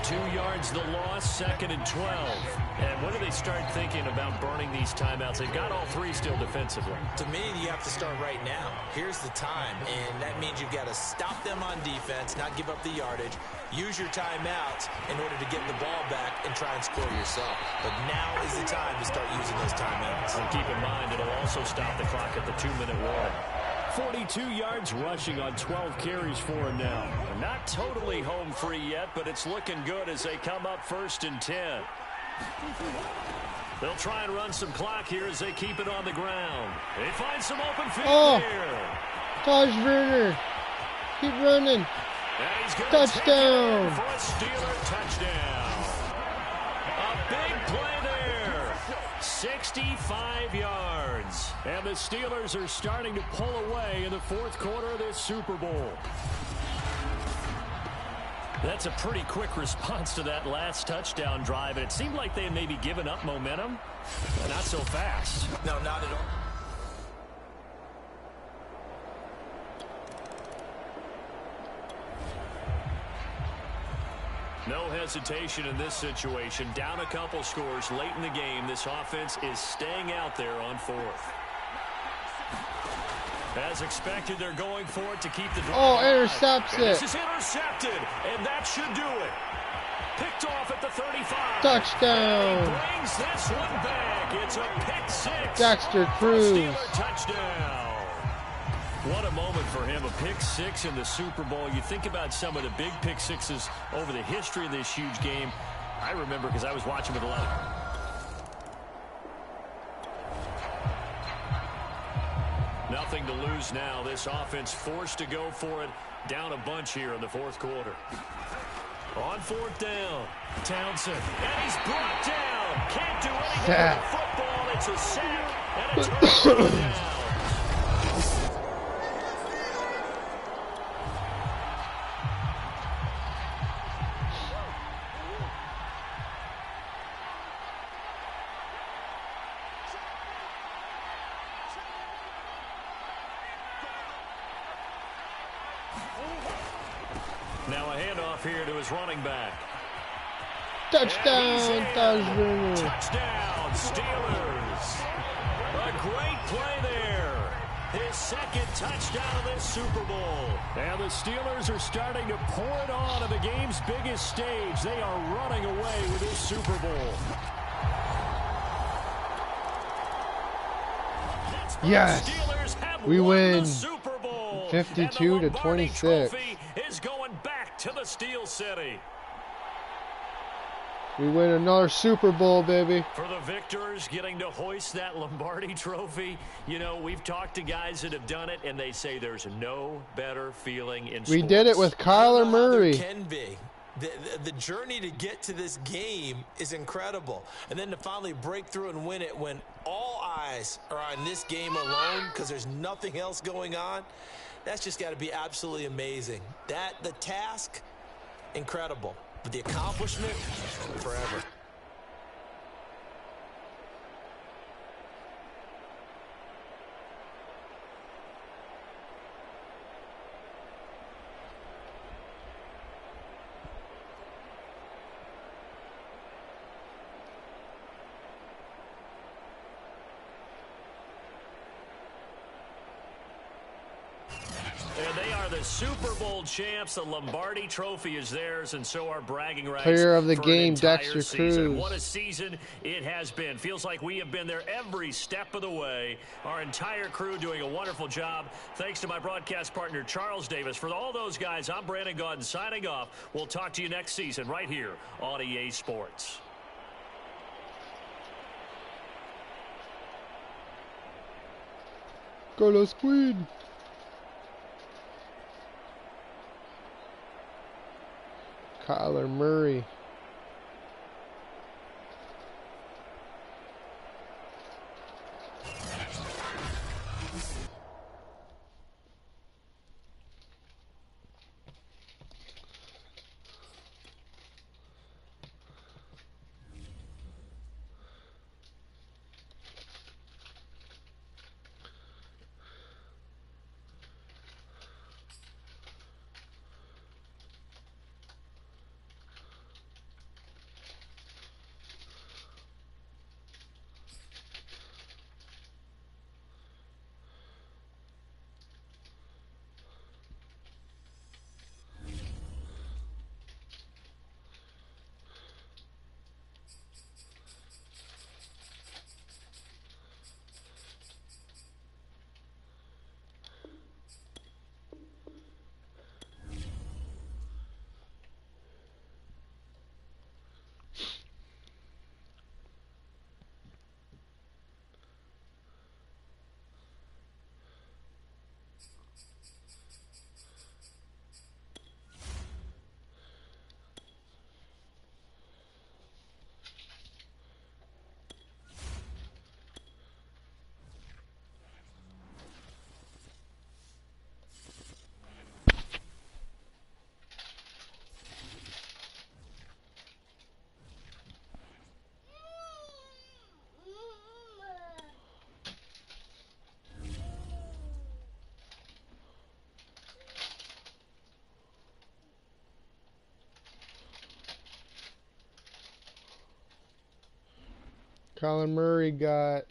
2 yards the loss, 2nd and 12. And when do they start thinking about burning these timeouts? They've got all three still defensively. To me, you have to start right now. Here's the time, and that means you've got to stop them on defense, not give up the yardage. Use your timeouts in order to get the ball back and try and score yourself. But now is the time to start using those timeouts. And keep in mind, it'll also stop the clock at the 2-minute warning. 42 yards rushing on 12 carries for him now. Not totally home free yet, but it's looking good as they come up 1st and 10. They'll try and run some clock here as they keep it on the ground. They find some open field here. Taj Werner. Keep running. Touchdown. For a Steeler touchdown. A big play there. 65 yards. And the Steelers are starting to pull away in the fourth quarter of this Super Bowl. That's a pretty quick response to that last touchdown drive. And it seemed like they had maybe given up momentum. But not so fast. No, not at all. No hesitation in this situation. Down a couple scores late in the game. This offense is staying out there on 4th. As expected, they're going for it to keep the drive. Intercepts it. This is intercepted, and that should do it. Picked off at the 35. Touchdown. He brings this one back. It's a pick 6. Dexter Cruz. Steeler touchdown. What a moment for him, a pick 6 in the Super Bowl. You think about some of the big pick 6s over the history of this huge game. I remember because I was watching with a lot. Nothing to lose now. This offense forced to go for it. Down a bunch here in the fourth quarter. On 4th down, Townsend. And he's brought down. Can't do anything with the football. It's a sack and a turnover down. Now a handoff here to his running back. Touchdown, Touchdown, Steelers. A great play there. His 2nd touchdown of this Super Bowl. And the Steelers are starting to pour it on the game's biggest stage. They are running away with this Super Bowl. Yes, we win. 52-26. Is going back to the Steel City. We win another Super Bowl, baby. For the victors, getting to hoist that Lombardi trophy, you know, we've talked to guys that have done it, and they say there's no better feeling in sports. We did it with Kyler Murray. There can be. The journey to get to this game is incredible. And then to finally break through and win it when all eyes are on this game alone because there's nothing else going on, that's just got to be absolutely amazing. The task, incredible. But the accomplishment, forever. And they are the Super Bowl champs. The Lombardi trophy is theirs, and so are bragging rights. Player of the for game, an entire Dexter season. Cruz. What a season it has been. Feels like we have been there every step of the way. Our entire crew doing a wonderful job. Thanks to my broadcast partner, Charles Davis. For all those guys, I'm Brandon Gaudin signing off. We'll talk to you next season right here on EA Sports. Go Los Queen. Kyler Murray. Kyler Murray got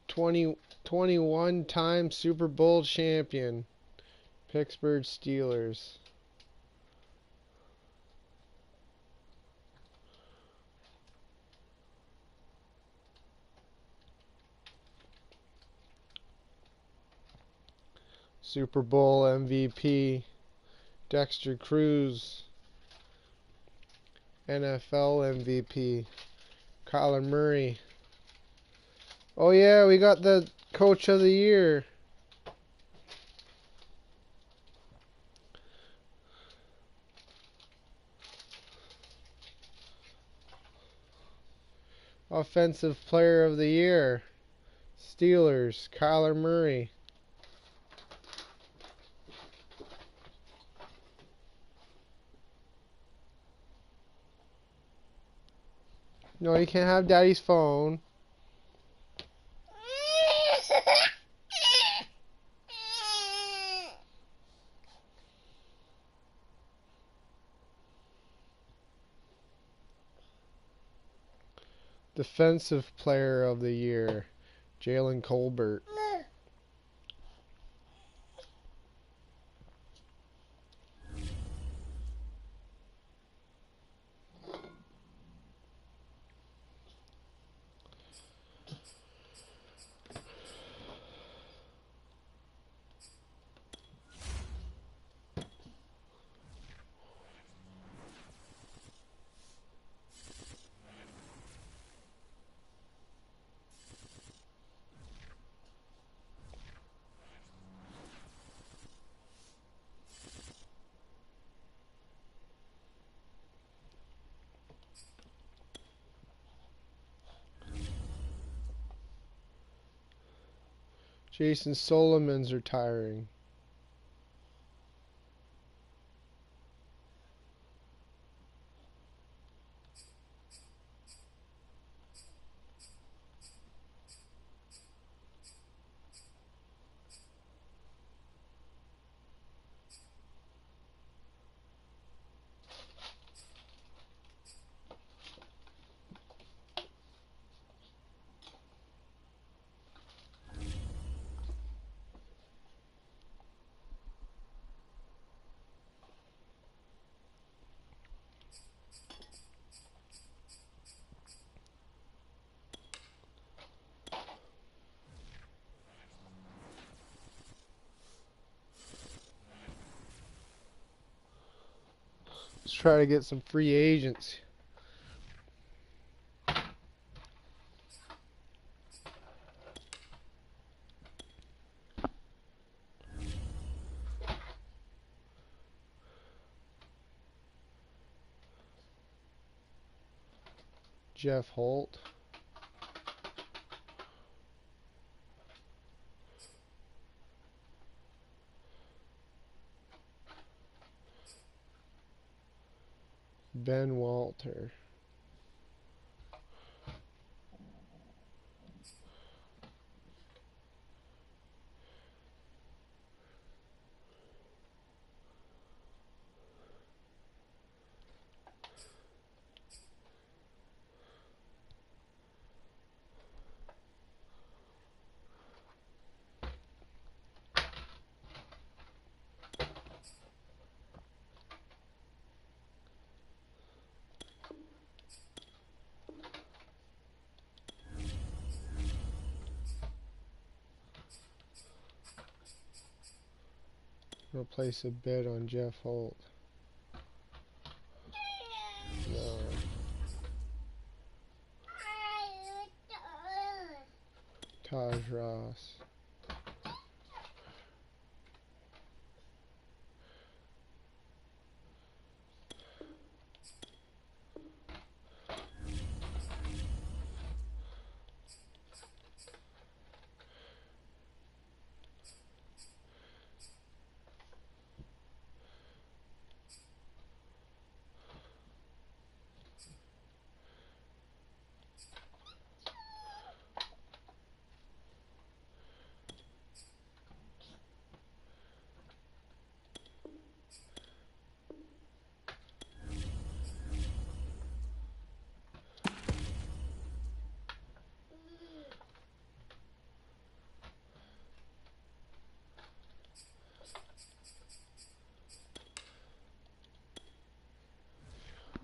21-time Super Bowl champion, Pittsburgh Steelers. Super Bowl MVP, Dexter Cruz. NFL MVP, Kyler Murray. Oh yeah, we got the Coach of the Year. Offensive Player of the Year, Steelers, Kyler Murray. No, you can't have Daddy's phone. Defensive Player of the Year, Jalen Colbert. Jason Solomon's retiring. Let's try to get some free agents. Jeff Holt. Ben Walter. I'll place a bid on Jeff Holt. No. Taj Ross.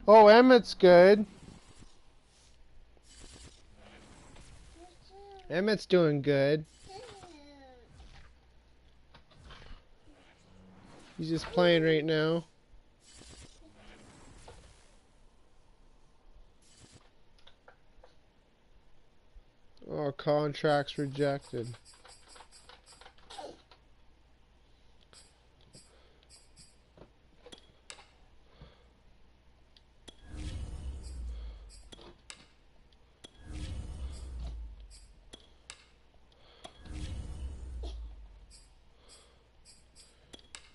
Oh, Emmett's good. Emmett's doing good. He's just playing right now. Oh, contract's rejected.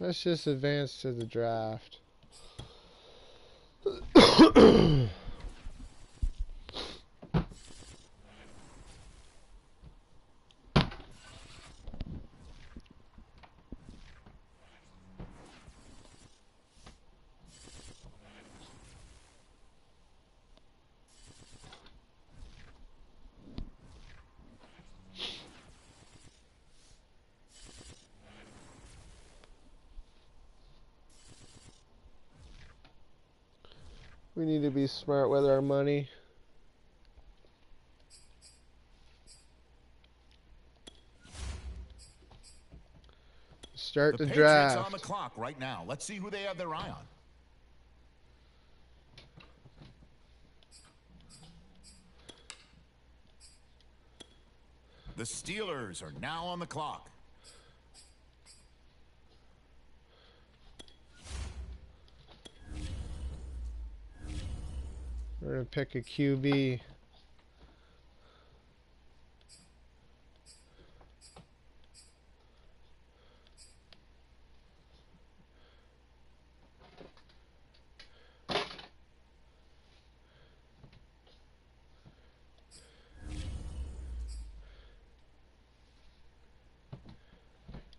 Let's just advance to the draft. We need to be smart with our money. Start the draft. Patriots on the clock right now. Let's see who they have their eye on. The Steelers are now on the clock. We're going to pick a QB.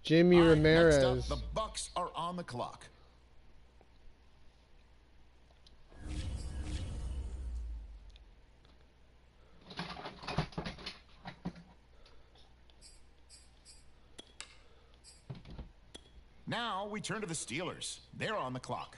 Jimmy All right, next up, Ramirez. the Bucks are on the clock. Now we turn to the Steelers. They're on the clock.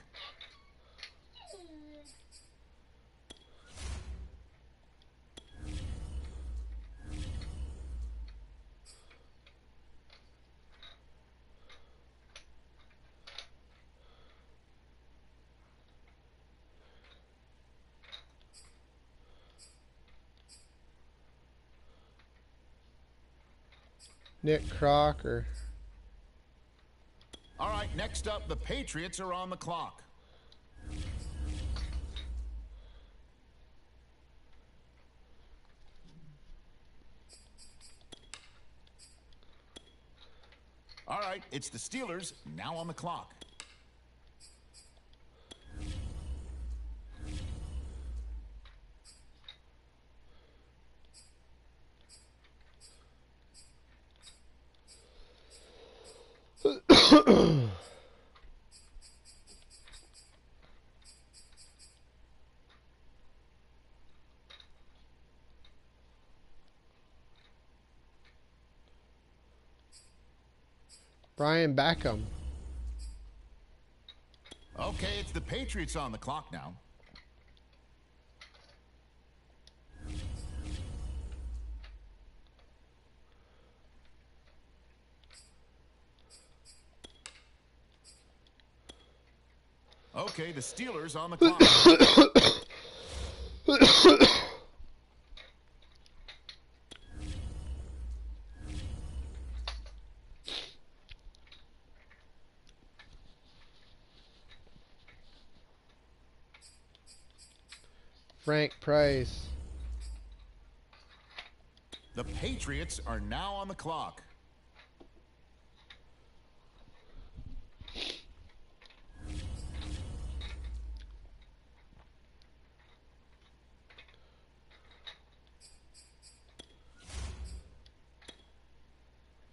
Nick Crocker. All right, next up, the Patriots are on the clock. All right, it's the Steelers now on the clock. Brian Beckham. Okay, it's the Patriots on the clock now. Okay, the Steelers on the clock. Frank Price. The Patriots are now on the clock.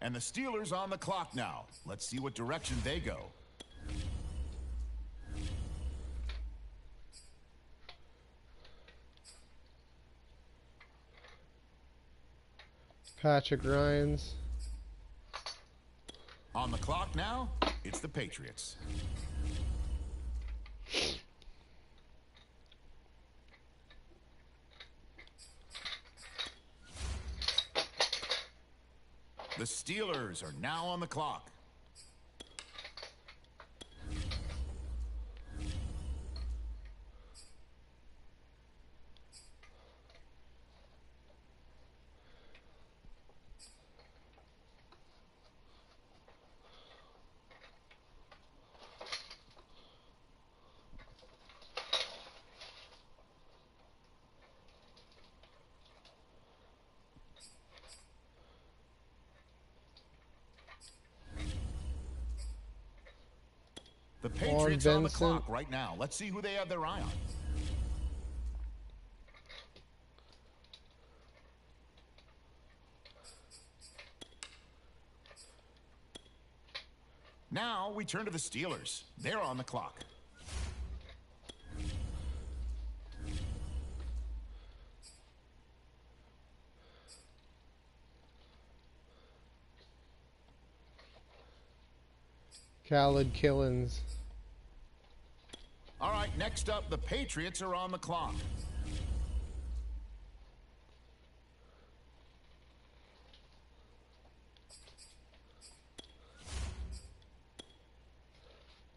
And the Steelers on the clock now. Let's see what direction they go. Patrick Ryans. On the clock now, it's the Patriots. The Steelers are now on the clock. The Patriots on the clock right now. Let's see who they have their eye on. Now we turn to the Steelers. They're on the clock. Khaled Killins. All right, next up, the Patriots are on the clock.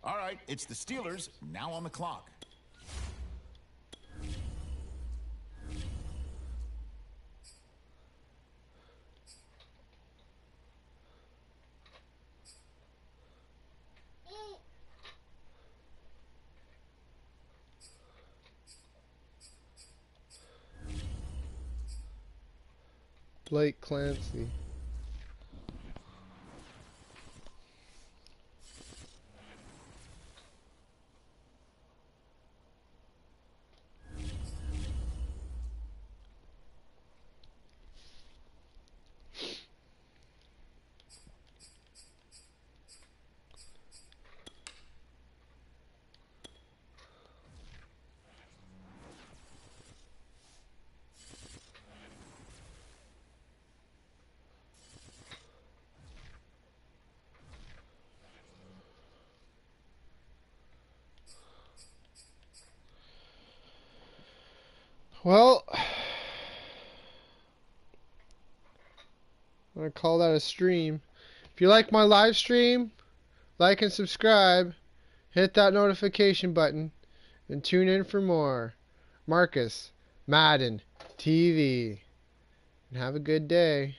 All right, it's the Steelers now on the clock. Blake Clancy. Well, I'm going to call that a stream. If you like my live stream, like and subscribe. Hit that notification button and tune in for more. Marcus, Madden TV. And have a good day.